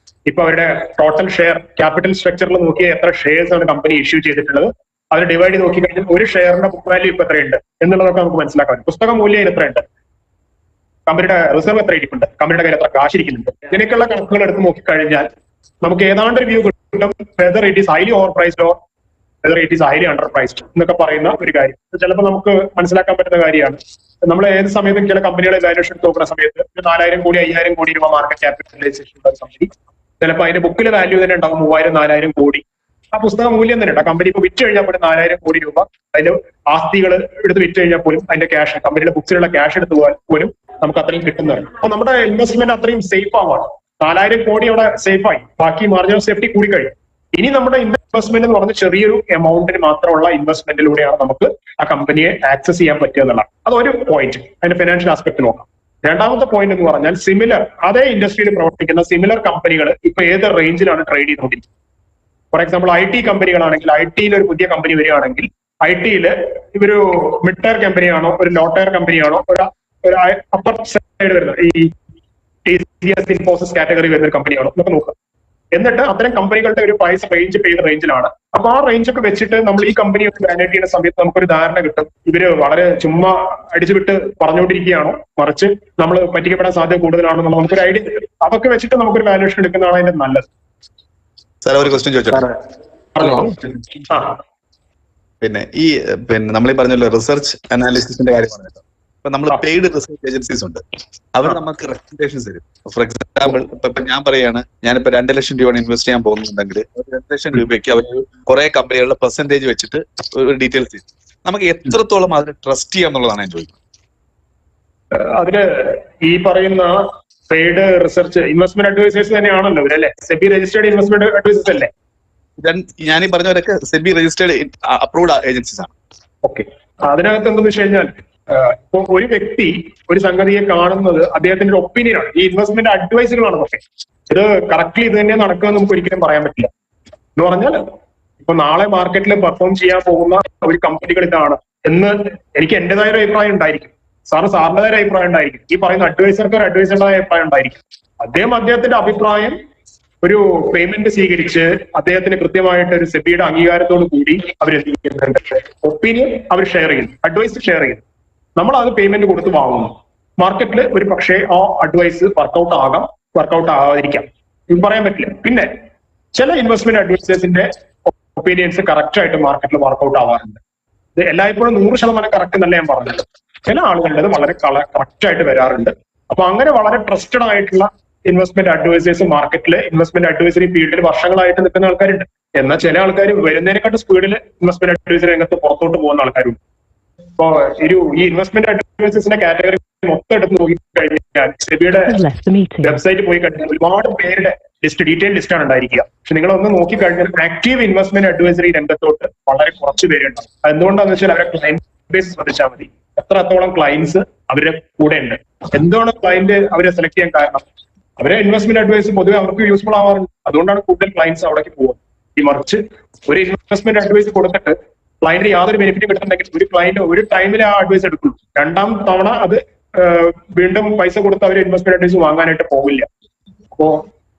ഇപ്പൊ അവരുടെ ടോട്ടൽ ഷെയർ ക്യാപിറ്റൽ സ്ട്രക്ചറിൽ നോക്കിയാൽ എത്ര ഷെയർസ് ആണ് കമ്പനി ഇഷ്യൂ ചെയ്തിട്ടുള്ളത്, അത് ഡിവൈഡ് ചെയ്ത് നോക്കിക്കഴിഞ്ഞാൽ ഒരു ഷെയറിന്റെ ബുക്ക് വാല്യൂ ഇപ്പൊ എത്രയുണ്ട് എന്നുള്ളതൊക്കെ നമുക്ക് മനസ്സിലാക്കാൻ പറ്റും. പുസ്തക മൂല്യം എത്രയുണ്ട്, കമ്പനിയുടെ റിസർവ് എത്ര ഇരിപ്പുണ്ട്, കമ്പനിയുടെ കയ്യിൽ എത്ര കാശ് ഇരിക്കുന്നുണ്ട്, ഇതിനൊക്കെയുള്ള കണക്കുകൾ എടുത്ത് നോക്കിക്കഴിഞ്ഞാൽ നമുക്ക് ഏതാണ്ട് ഒരു വ്യൂ കിട്ടും whether it is highly over priced or whether it is highly under priced എന്നൊക്കെ പറയുന്ന ഒരു കാര്യം. ചിലപ്പോൾ നമുക്ക് മനസ്സിലാക്കാൻ പറ്റുന്ന കാര്യമാണ്. നമ്മൾ ഏത് സമയത്തും ചില കമ്പനികളെ വാല്യൂഷൻ നോക്കുന്ന സമയത്ത് 4,000 കോടി 5,000 കോടി രൂപ മാർക്കറ്റ് ക്യാപിറ്റലൈസേഷൻ ഉള്ള കമ്പനി ചിലപ്പോൾ അതിന്റെ ബുക്കിലെ വാല്യൂ തന്നെ ഉണ്ടാവും 3,000-4,000 കോടി. ആ പുസ്തക മൂല്യം തന്നെ ഉണ്ട്. കമ്പനി ഇപ്പൊ വിറ്റ് കഴിഞ്ഞാൽ പോലും 4,000 കോടി രൂപ അതിന്റെ ആസ്തികൾ എടുത്ത് വിറ്റ് കഴിഞ്ഞാൽ പോലും അതിന്റെ ക്യാഷ് കമ്പനിയുടെ ബുക്സിലുള്ള ക്യാഷ് എടുത്ത് പോലും നമുക്ക് അത്രയും കിട്ടുന്നതാണ്. അപ്പൊ നമ്മുടെ ഇൻവെസ്റ്റ്മെന്റ് അത്രയും സേഫ് ആവാണ്. 4,000 കോടി അവിടെ സേഫായി, ബാക്കി മാർജിനൽ സേഫ്റ്റി കൂടി കഴിയും. ഇനി നമ്മുടെ ഇൻവെസ്റ്റ്മെന്റ് എന്ന് പറഞ്ഞ ചെറിയൊരു എമൗണ്ടിന് മാത്രമുള്ള ഇൻവെസ്റ്റ്മെന്റിലൂടെയാണ് നമുക്ക് ആ കമ്പനിയെ ആക്സസ് ചെയ്യാൻ പറ്റുക എന്നുള്ളതാണ്. അതൊരു പോയിന്റ്, അതിന്റെ ഫിനാൻഷ്യൽ ആസ്പെക്ട് നോക്കാം. രണ്ടാമത്തെ പോയിന്റ് എന്ന് പറഞ്ഞാൽ സിമിലർ അതേ ഇൻഡസ്ട്രിയിൽ പ്രവർത്തിക്കുന്ന സിമിലർ കമ്പനികൾ ഇപ്പൊ ഏത് റേഞ്ചിലാണ് ട്രേഡ് ചെയ്തുകൊണ്ടിരിക്കുന്നത്. ഫോർ എക്സാമ്പിൾ IT കമ്പനികളാണെങ്കിൽ IT ഒരു പുതിയ കമ്പനി വരികയാണെങ്കിൽ IT ഇവര് മിഡ് ടയർ കമ്പനിയാണോ ഒരു ലോ ടയർ കമ്പനിയാണോ ഒരു അപ്പർ സൈഡ് വരുന്നത് ഈ TCS ഇൻഫോസിസ് കാറ്റഗറി വരുന്ന ഒരു കമ്പനിയാണോ എന്നൊക്കെ നോക്കുക. എന്നിട്ട് അത്തരം കമ്പനികളുടെ ഒരു പ്രൈസ് റേഞ്ച് ഏത് റേഞ്ചിലാണ്, അപ്പൊ ആ റേഞ്ച് ഒക്കെ വെച്ചിട്ട് നമ്മൾ ഈ കമ്പനി ഒക്കെ വാല്യൂറ്റ് ചെയ്യുന്ന സമയത്ത് നമുക്കൊരു ധാരണ കിട്ടും. ഇവര് വളരെ ചുമ്മാ അടിച്ചുവിട്ട് പറഞ്ഞുകൊണ്ടിരിക്കുകയാണോ, മറിച്ച് നമ്മൾ പറ്റിക്കപ്പെടാൻ സാധ്യത കൂടുതലാണോ എന്നുള്ള നമുക്കൊരു ഐഡിയ കിട്ടും. അതൊക്കെ വെച്ചിട്ട് നമുക്കൊരു വാല്യൂഷൻ എടുക്കുന്നതാണ് അതിന്റെ നല്ലത്. സാർ ഒരു ക്വസ്റ്റ്യൻ ചോദിച്ചോട്ടെ? പിന്നെ നമ്മൾ ഈ പറഞ്ഞല്ലോ റിസർച്ച് അനാലിസിസിന്റെ കാര്യം പറഞ്ഞല്ലോ. ഇപ്പൊ നമ്മൾ പെയ്ഡ് റിസർച്ച് ഏജൻസീസ് ഉണ്ട്, അവർ നമുക്ക് റെക്കമെൻഡേഷൻസ് തരും. ഫോർ എക്സാമ്പിൾ ഇപ്പൊ ഞാൻ പറയാണ്, ഞാനിപ്പോ 2 ലക്ഷം രൂപ ഇൻവെസ്റ്റ് ചെയ്യാൻ പോകുന്നുണ്ടെങ്കിൽ 2 ലക്ഷം രൂപയ്ക്ക് അവർ കുറെ കമ്പനികളുടെ പെർസെന്റേജ് വെച്ചിട്ട് ഒരു ഡീറ്റെയിൽസ് തരും. നമുക്ക് എത്രത്തോളം അതിന് ട്രസ്റ്റ് ചെയ്യാം എന്നുള്ളതാണ് ഞാൻ ചോദിക്കുന്നത്. അതിന് ഈ പറയുന്ന പെയ്ഡ് റിസർച്ച് ഇൻവെസ്റ്റ്മെന്റ് അഡ്വൈസേഴ്സ് തന്നെയാണല്ലോ ഇവരല്ലേ, സെബി രജിസ്റ്റേർഡ് ഇൻവെസ്റ്റ്മെന്റ് അഡ്വൈസേഴ്സ് അല്ലേ? ഞാനീ പറഞ്ഞവരൊക്കെ സെബി രജിസ്റ്റേർഡ് അപ്രൂവ്ഡ് ഏജൻസീസ് ആണ്. ഓക്കെ, അതിനകത്ത് എന്താണെന്ന് വെച്ച് കഴിഞ്ഞാൽ ഇപ്പൊ ഒരു വ്യക്തി ഒരു സംഗതിയെ കാണുന്നത് അദ്ദേഹത്തിന്റെ ഒരു ഒപ്പീനിയൻ ആണ്. ഈ ഇൻവെസ്റ്റ്മെന്റ് അഡ്വൈസുകളാണ്. പക്ഷേ ഇത് കറക്റ്റ്ലി ഇത് തന്നെ നടക്കുമെന്ന് നമുക്ക് ഒരിക്കലും പറയാൻ പറ്റില്ല. എന്ന് പറഞ്ഞാൽ ഇപ്പൊ നാളെ മാർക്കറ്റിൽ പെർഫോം ചെയ്യാൻ പോകുന്ന ഒരു കമ്പനികൾ ഇതാണ് എന്ന് എനിക്ക് എന്റേതായ ഒരു അഭിപ്രായം ഉണ്ടായിരിക്കും, സാറിന്റേതായ ഒരു അഭിപ്രായം ഉണ്ടായിരിക്കും, ഈ പറയുന്ന അഡ്വൈസർക്ക് ഒരു അഡ്വൈസറുടെ അഭിപ്രായം ഉണ്ടായിരിക്കും. അദ്ദേഹത്തിന്റെ അഭിപ്രായം ഒരു പേയ്മെന്റ് സ്വീകരിച്ച് അദ്ദേഹത്തിന് കൃത്യമായിട്ട് ഒരു സെബിയുടെ അംഗീകാരത്തോടു കൂടി അവർ എന്ത് ചെയ്യുന്നുണ്ട്, ഒപ്പീനിയൻ അവർ ഷെയർ ചെയ്യുന്നു, അഡ്വൈസ് ഷെയർ ചെയ്യുന്നു. നമ്മൾ അത് പേയ്മെന്റ് കൊടുത്ത് വാങ്ങുന്നു. മാർക്കറ്റിൽ ഒരു പക്ഷേ ആ അഡ്വൈസ് വർക്കൗട്ട് ആകാം, വർക്കൗട്ട് ആകാതിരിക്കാം, ഇത് പറയാൻ പറ്റില്ല. പിന്നെ ചില ഇൻവെസ്റ്റ്മെന്റ് അഡ്വൈസേഴ്സിന്റെ ഒപ്പീനിയൻസ് കറക്റ്റ് ആയിട്ട് മാർക്കറ്റിൽ വർക്കൗട്ട് ആവാറുണ്ട്. ഇത് എല്ലായ്പ്പോഴും 100% കറക്റ്റ് എന്നല്ല ഞാൻ പറഞ്ഞത്. ചില ആളുകളുടെ വളരെ കറക്റ്റ് ആയിട്ട് വരാറുണ്ട്. അപ്പൊ അങ്ങനെ വളരെ ട്രസ്റ്റഡ് ആയിട്ടുള്ള ഇൻവെസ്റ്റ്മെന്റ് അഡ്വൈസേഴ്സ് മാർക്കറ്റില് ഇൻവെസ്റ്റ്മെന്റ് അഡ്വൈസറി ഫീൽഡിൽ വർഷങ്ങളായിട്ട് നിൽക്കുന്ന ആൾക്കാരുണ്ട്. എന്നാൽ ചില ആൾക്കാർ വരുന്നതിനെക്കാട്ട് സ്പീഡിൽ ഇൻവെസ്റ്റ്മെന്റ് അഡ്വൈസറി രംഗത്ത് പുറത്തോട്ട് പോകുന്ന ആൾക്കാരുണ്ട്. ഇപ്പോ ഈ ഇൻവെസ്റ്റ്മെന്റ് അഡ്വൈസേഴ്സിന്റെ കാറ്റഗറി മൊത്തം എടുത്ത് നോക്കിക്കഴിഞ്ഞാൽ സെബിയുടെ വെബ്സൈറ്റ് പോയി കഴിഞ്ഞാൽ ഒരുപാട് പേരുടെ ഡീറ്റെയിൽ ലിസ്റ്റ് ആണ് ഉണ്ടായിരിക്കുക. പക്ഷെ നിങ്ങൾ ഒന്ന് നോക്കിക്കഴിഞ്ഞാൽ ആക്റ്റീവ് ഇൻവെസ്റ്റ്മെന്റ് അഡ്വൈസറി രംഗത്തോട്ട് വളരെ കുറച്ച് പേരുണ്ടാവും. എന്തുകൊണ്ടാന്ന് വെച്ചാൽ അവരെ ക്ലയന്റ് ബേസ് ശ്രദ്ധിച്ചാൽ മതി, എത്രത്തോളം ക്ലയൻസ് അവരുടെ കൂടെ ഉണ്ട്. എന്താണ് ക്ലയന്റ് അവരെ സെലക്ട് ചെയ്യാൻ കാരണം, അവരെ ഇൻവെസ്റ്റ്മെന്റ് അഡ്വൈസ് പൊതുവെ അവർക്ക് യൂസ്ഫുൾ ആവാറുണ്ട്. അതുകൊണ്ടാണ് കൂടുതൽ ക്ലയൻസ് അവിടേക്ക് പോകുന്നത്. ഈ മറിച്ച് ഒരു ഇൻവെസ്റ്റ്മെന്റ് അഡ്വൈസ് കൊടുത്തിട്ട് ക്ലയന്റിന് യാതൊരു ബെനിഫിറ്റും കിട്ടുന്നുണ്ടെങ്കിൽ ഒരു ക്ലയന്റ് ഒരു ടൈമിൽ ആ അഡ്വൈസ് എടുക്കുള്ളൂ. 2ാം തവണ അത് വീണ്ടും പൈസ കൊടുത്ത് അവർ ഇൻവെസ്റ്റ്മെന്റ് അഡ്വൈസ് വാങ്ങാനായിട്ട് പോകില്ല. അപ്പോ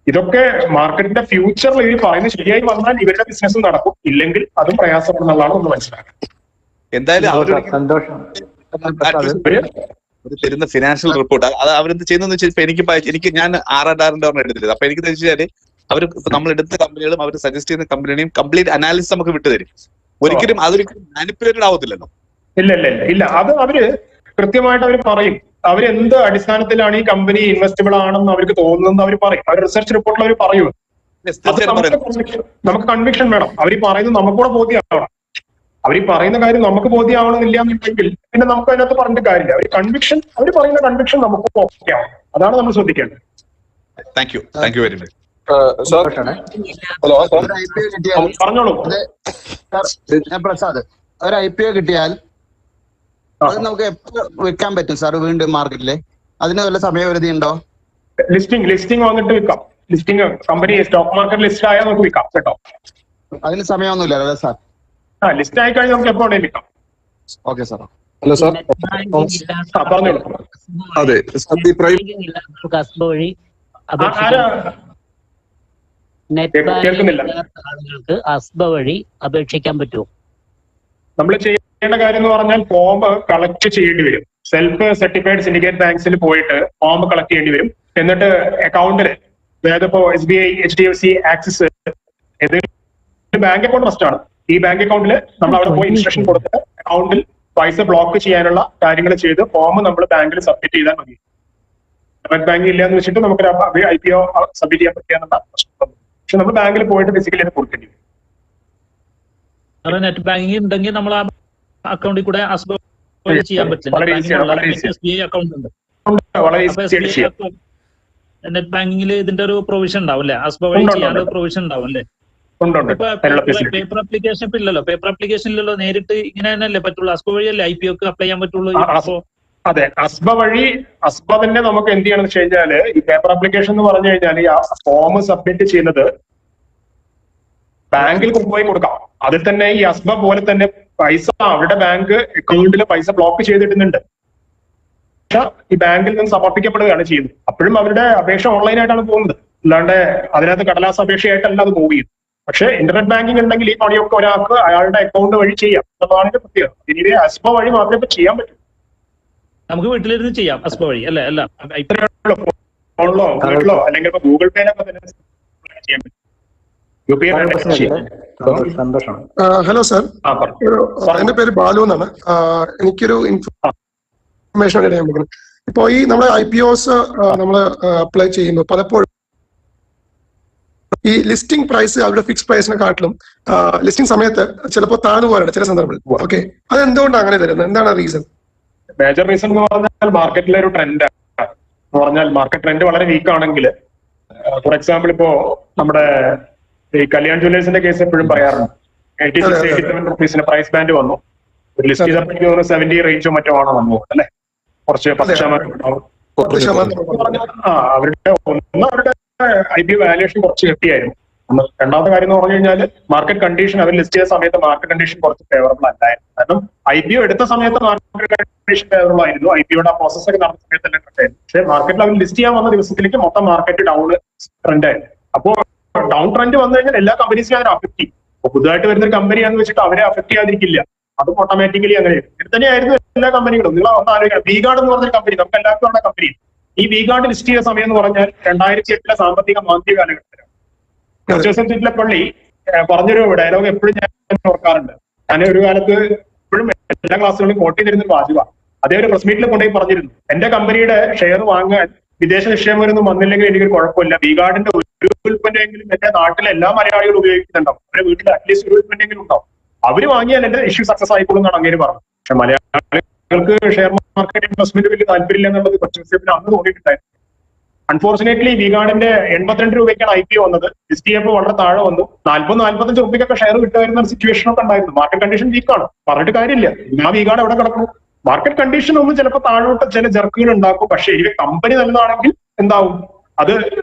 ഇതൊക്കെ മാർക്കറ്റിന്റെ ഫ്യൂച്ചറിൽ ഇവർ പറയുന്നത് ശരിയായി വന്നാൽ ഇവരുടെ ബിസിനസ് നടക്കും, ഇല്ലെങ്കിൽ അതും പ്രയാസപ്പെടുന്നുള്ളതാണ് ഒന്ന് മനസ്സിലാക്കുന്നത്. എന്തായാലും തരുന്ന ഫിനാൻഷ്യൽ റിപ്പോർട്ട് അത് അവരെന്ത് ചെയ്യുന്നതെന്ന് വെച്ചാൽ എനിക്ക് ഞാൻ RRRന്റെ ഒരെണ്ണം എടുത്തില്ല. അപ്പൊ എനിക്ക് വെച്ചാല് അവർ നമ്മൾ എടുത്ത കമ്പനികളും അവർ സജസ്റ്റ് ചെയ്യുന്ന കമ്പനിയുടെയും കംപ്ലീറ്റ് അനാലിസിസ് നമുക്ക് വിട്ടുതരും. ഒരിക്കലും അതൊരിക്കലും മാനിപ്പുലേറ്റഡ് ആവത്തില്ലല്ലോ. ഇല്ല അത് അവര് കൃത്യമായിട്ട് അവർ പറയും. അവരെന്ത് അടിസ്ഥാനത്തിലാണ് ഈ കമ്പനി ഇൻവെസ്റ്റബിൾ ആണെന്ന് അവർക്ക് തോന്നുന്നത് അവർ പറയും. അവർ റിസർച്ച് റിപ്പോർട്ടിൽ അവർ പറയും. നമുക്ക് കൺവിക്ഷൻ വേണം. അവർ പറയുന്നത് നമുക്കൂടെ ബോധ്യമാവണം. അവർ പറയുന്ന കാര്യം നമുക്ക് ബോധ്യമാവണമെന്നില്ല എന്നുണ്ടെങ്കിൽ പിന്നെ നമുക്ക് അതിനകത്ത് പറഞ്ഞിട്ട് കാര്യമില്ല. അവർ പറയുന്ന കൺവിക്ഷൻ നമുക്ക് ഓക്കെ ആവണം. അതാണ് നമ്മൾ ശ്രദ്ധിക്കേണ്ടത്. Thank you very much. പറഞ്ഞോളൂ. പ്രസാദ്, ഒരു IPO കിട്ടിയാൽ അത് നമുക്ക് എപ്പോ വിൽക്കാൻ പറ്റും സാർ വീണ്ടും മാർക്കറ്റില്? അതിന് വല്ല സമയപരിധി ഉണ്ടോ? ലിസ്റ്റിംഗ് വന്നിട്ട് വിൽക്കാം. Listing company stock market list ആയാൽ നമുക്ക് വിൽക്കാം കേട്ടോ. അതിന് സമയമൊന്നുമില്ല അല്ലേ സാർ? ലിസ്റ്റ് ആയി കഴിഞ്ഞാൽ നമുക്ക് എപ്പോ വേണമെങ്കിലും വിൽക്കാം. Okay sir. ഹലോ സാർ, പറഞ്ഞോളൂ. അതെ ആളുകൾക്ക് അസ്ബ വഴി അപേക്ഷിക്കാൻ പറ്റുമോ? നമ്മൾ ചെയ്യേണ്ട കാര്യം എന്ന് പറഞ്ഞാൽ ഫോം കളക്ട് ചെയ്യേണ്ടി വരും. സെൽഫ് സർട്ടിഫൈഡ് സിൻഡിക്കേറ്റ് ബാങ്ക്സിൽ പോയിട്ട് ഫോം കളക്ട് ചെയ്യേണ്ടി വരും. എന്നിട്ട് അക്കൗണ്ടിൽ, അതായത് ഇപ്പോ SBI, HDFC, axis bank account must ആണ്. ഈ ബാങ്ക് അക്കൗണ്ടിൽ നമ്മൾ അവിടെ പോയി ഇൻസ്ട്രക്ഷൻ കൊടുത്തിട്ട് അക്കൗണ്ടിൽ പൈസ ബ്ലോക്ക് ചെയ്യാനുള്ള കാര്യങ്ങൾ ചെയ്ത് ഫോം നമ്മൾ ബാങ്കിൽ സബ്മിറ്റ് ചെയ്താൽ മതി. നെറ്റ് ബാങ്കിങ് ഇല്ലാന്ന് വെച്ചിട്ട് നമുക്ക് IPO സബ്മിറ്റ് ചെയ്യാൻ പറ്റിയെന്നുള്ള പ്രശ്നം. പക്ഷെ നമ്മൾ ബാങ്കിൽ പോയിട്ട് ഫിസിക്കലി കൊടുക്കേണ്ടി വരും. നെറ്റ് ബാങ്കിങ് ഉണ്ടെങ്കിൽ നമ്മൾ ആ അക്കൗണ്ടിൽ കൂടെ അസ്ബ ചെയ്യാൻ പറ്റില്ല. നെറ്റ് ബാങ്കിങ്ങിൽ ഇതിന്റെ ഒരു പ്രൊവിഷൻ ഉണ്ടാവും അല്ലെ? അസ്ബ വഴി ചെയ്യാനുള്ള പ്രൊവിഷൻ ഉണ്ടാവും അല്ലേ? ഉണ്ട് അതിനുള്ള ഫെസിലിറ്റി. പേപ്പർ ആപ്ലിക്കേഷൻ ഇപ്പൊ ഇല്ലല്ലോ, പേപ്പർ ആപ്ലിക്കേഷൻ ഇല്ലല്ലോ, നേരിട്ട് ഇങ്ങനെ തന്നെയല്ലേ പറ്റുള്ളൂ, അസ്ബ വഴിയല്ലേ IPO അപ്ലൈ ചെയ്യാൻ പറ്റുള്ളൂ. അതെ, അസ്ബ വഴി, അസ്ബ തന്നെ നമുക്ക് എന്ത് ചെയ്യണമെന്ന് വെച്ച് കഴിഞ്ഞാല് ഈ പേപ്പർ ആപ്ലിക്കേഷൻ എന്ന് പറഞ്ഞു കഴിഞ്ഞാൽ ഈ ഫോം സബ്മിറ്റ് ചെയ്യുന്നത് ബാങ്കിൽ കൊണ്ടുപോയി കൊടുക്കാം. അതിൽ തന്നെ ഈ അസ്ബ പോലെ തന്നെ പൈസ അവരുടെ ബാങ്ക് അക്കൗണ്ടിൽ പൈസ ബ്ലോക്ക് ചെയ്തിടുന്നുണ്ട്. ഈ ബാങ്കിൽ നിന്ന് സമർപ്പിക്കപ്പെടുകയാണ് ചെയ്യുന്നത്. അപ്പോഴും അവരുടെ അപേക്ഷ ഓൺലൈനായിട്ടാണ് പോകുന്നത്, അല്ലാണ്ട് അതിനകത്ത് കടലാസ് അപേക്ഷയായിട്ടല്ല അത് മൂവ് ചെയ്യുന്നത്. പക്ഷേ ഇന്റർനെറ്റ് ബാങ്കിങ് ഉണ്ടെങ്കിൽ ഈ പണിയൊക്കെ ഒരാൾക്ക് അയാളുടെ അക്കൗണ്ട് വഴി ചെയ്യാം എന്നുള്ളതാണ് ഇതിന്റെ പ്രത്യേകത. ഇനി അസ്ബ വഴി മാത്രമേ ഇപ്പൊ ചെയ്യാൻ പറ്റൂ. നമുക്ക് വീട്ടിലിരുന്ന് ചെയ്യാം അസ്ബ വഴി അല്ലേ? അല്ല ഫോണിലോ വീട്ടിലോ അല്ലെങ്കിൽ ഇപ്പൊ ഗൂഗിൾ പേയിലൊക്കെ തന്നെ ചെയ്യാൻ പറ്റും. ഹലോ സാർ, എന്റെ പേര് ബാലു എന്നാണ്. എനിക്കൊരു ഇൻഫർമേഷൻ അറിയാൻ പറ്റുന്നത്, ഇപ്പൊ ഈ നമ്മളെ IPOs നമ്മൾ അപ്ലൈ ചെയ്യുമ്പോൾ പലപ്പോഴും ഈ ലിസ്റ്റിംഗ് പ്രൈസ് അവരുടെ ഫിക്സ് പ്രൈസിനെ കാട്ടിലും ലിസ്റ്റിംഗ് സമയത്ത് ചിലപ്പോൾ താണു പോകാറുണ്ട് ചില സന്ദർഭങ്ങളിൽ. ഓക്കെ, അത് എന്തുകൊണ്ടാണ് അങ്ങനെ വരുന്നത്? എന്താണ് റീസൺ? മേജർ റീസൺ എന്ന് പറഞ്ഞാൽ മാർക്കറ്റിലെ ഒരു ട്രെൻഡ് എന്ന് പറഞ്ഞാൽ മാർക്കറ്റ് ട്രെൻഡ് വളരെ വീക്ക് ആണെങ്കിൽ, ഫോർ എക്സാമ്പിൾ ഇപ്പോ നമ്മുടെ ഈ കല്യാൺ ജ്വല്ലേഴ്സിന്റെ കേസ് എപ്പോഴും പറയാറുണ്ട്, 86-87 റുപ്പീസിന്റെ പ്രൈസ് ബാൻഡ് വന്നു. ലിസ്റ്റ് ചെയ്തപ്പോൾ എനിക്ക് തോന്നുന്നു 70 റേഞ്ചോ മറ്റോ ആണ് വന്നത് അല്ലെ, കുറച്ച് 10% ഉണ്ടാവും. അവരുടെ അവരുടെ IPO വാല്യുവേഷൻ കുറച്ച് കിട്ടിയായിരുന്നു. രണ്ടാമത്തെ കാര്യം എന്ന് പറഞ്ഞു കഴിഞ്ഞാൽ മാർക്കറ്റ് കണ്ടീഷൻ, അവർ ലിസ്റ്റ് ചെയ്ത സമയത്ത് മാർക്കറ്റ് കണ്ടീഷൻ കുറച്ച് ഫേവറബിൾ അല്ലായിരുന്നു. കാരണം IPO എടുത്ത സമയത്ത് മാർക്കറ്റ് കണ്ടീഷൻ ഫേവറബിൾ ആയിരുന്നു, IPOയുടെ ആ പ്രോസസ് ഒക്കെ നടന്ന സമയത്തെല്ലാം കണ്ടായിരുന്നു. പക്ഷേ മാർക്കറ്റിൽ അവർ ലിസ്റ്റ് ചെയ്യാൻ വന്ന ദിവസത്തിലേക്ക് മൊത്തം മാർക്കറ്റ് ഡൗൺ ട്രെൻഡ് ആയിരുന്നു. അപ്പോൾ ഡൗൺ ട്രെൻഡ് വന്നു കഴിഞ്ഞാൽ എല്ലാ കമ്പനീസിനും അതിനെ അഫക്ട് ചെയ്യും. അപ്പൊ പുതുതായിട്ട് വരുന്ന ഒരു കമ്പനിയാണെന്ന് വെച്ചിട്ട് അവരെ അഫക്ട് ചെയ്യാതിരിക്കില്ല, അതും ഓട്ടോമാറ്റിക്കലി അങ്ങനെ. ഇത് തന്നെയായിരുന്നു എല്ലാ കമ്പനികളും. നിങ്ങൾ ഒന്ന് ആലോചിക്കണം, V-Guard എന്ന് പറഞ്ഞൊരു കമ്പനി നമുക്ക് എല്ലാവർക്കും ഉള്ള കമ്പനി. ഈ V-Guard ലിസ്റ്റ് ചെയ്ത സമയം എന്ന് പറഞ്ഞാൽ 2008 സാമ്പത്തിക മാന്ദ്യ കാലഘട്ടത്തിലാണ്. ജോസഫ് പള്ളി പറഞ്ഞൊരു ഡയലോഗ് എപ്പോഴും ഞാൻ ഓർക്കാറുണ്ട്. ഞാൻ ഒരു കാലത്ത് ഇപ്പോഴും എല്ലാ ക്ലാസ്സുകളിലും കോട്ട് ചെയ്തിരുന്ന വാചകമാണ്. അതേ ഒരു പ്രസ് മീറ്റിൽ കൊണ്ടുപോയി പറഞ്ഞിരുന്നു, എന്റെ കമ്പനിയുടെ ഷെയർ വാങ്ങാൻ വിദേശ നിക്ഷേപകരൊന്നും വന്നില്ലെങ്കിൽ എനിക്കൊരു കുഴപ്പമില്ല, V-Guardന്റെ ഒരു ഉൽപ്പന്നമെങ്കിലും എന്റെ നാട്ടിലെ എല്ലാ മലയാളികളും ഉപയോഗിക്കുന്നുണ്ടാവും, അവരുടെ വീട്ടിൽ അറ്റ്ലീസ്റ്റ് ഒരു ഉൽപ്പന്നെങ്കിലും ഉണ്ടാവും, അവര് വാങ്ങിയാൽ എന്റെ ഇഷ്യൂ സക്സസ് ആയിക്കോളും എന്നാണ് അങ്ങേര് പറഞ്ഞത്. പക്ഷെ മലയാളികൾക്ക് ഷെയർ മാർക്കറ്റ് ഇൻവെസ്റ്റ്മെന്റ് വലിയ താല്പര്യമില്ല എന്നുള്ളത് കൊച്ചു ദിവസത്തിൽ അന്ന് തോന്നിയിട്ടുണ്ടായിരുന്നു. അൺഫോർച്ചുനേറ്റ്ലി V-Guardന്റെ 82 രൂപയ്ക്കാണ് IPO വന്നത്. ലിസ്റ്റ് ചെയ്യപ്പോൾ വളരെ താഴെ വന്നു. 40-45 രൂപയ്ക്കൊക്കെ ഷെയർ വിട്ടുവരുന്ന ഒരു സിറ്റുവേഷൻ ഒക്കെ ഉണ്ടായിരുന്നു. മാർക്കറ്റ് കണ്ടീഷൻ വീക്കാണ്, പറഞ്ഞിട്ട് കാര്യമില്ല. ആ V-Guard എവിടെ കിടക്കുന്നു? മാർക്കറ്റ് കണ്ടീഷൻ ഒന്നും ചിലപ്പോൾ താഴോട്ട് ചില ജർക്കുകൾ ഉണ്ടാക്കും. പക്ഷെ എനിക്ക് കമ്പനി നല്ലതാണെങ്കിൽ എന്താവും, അത്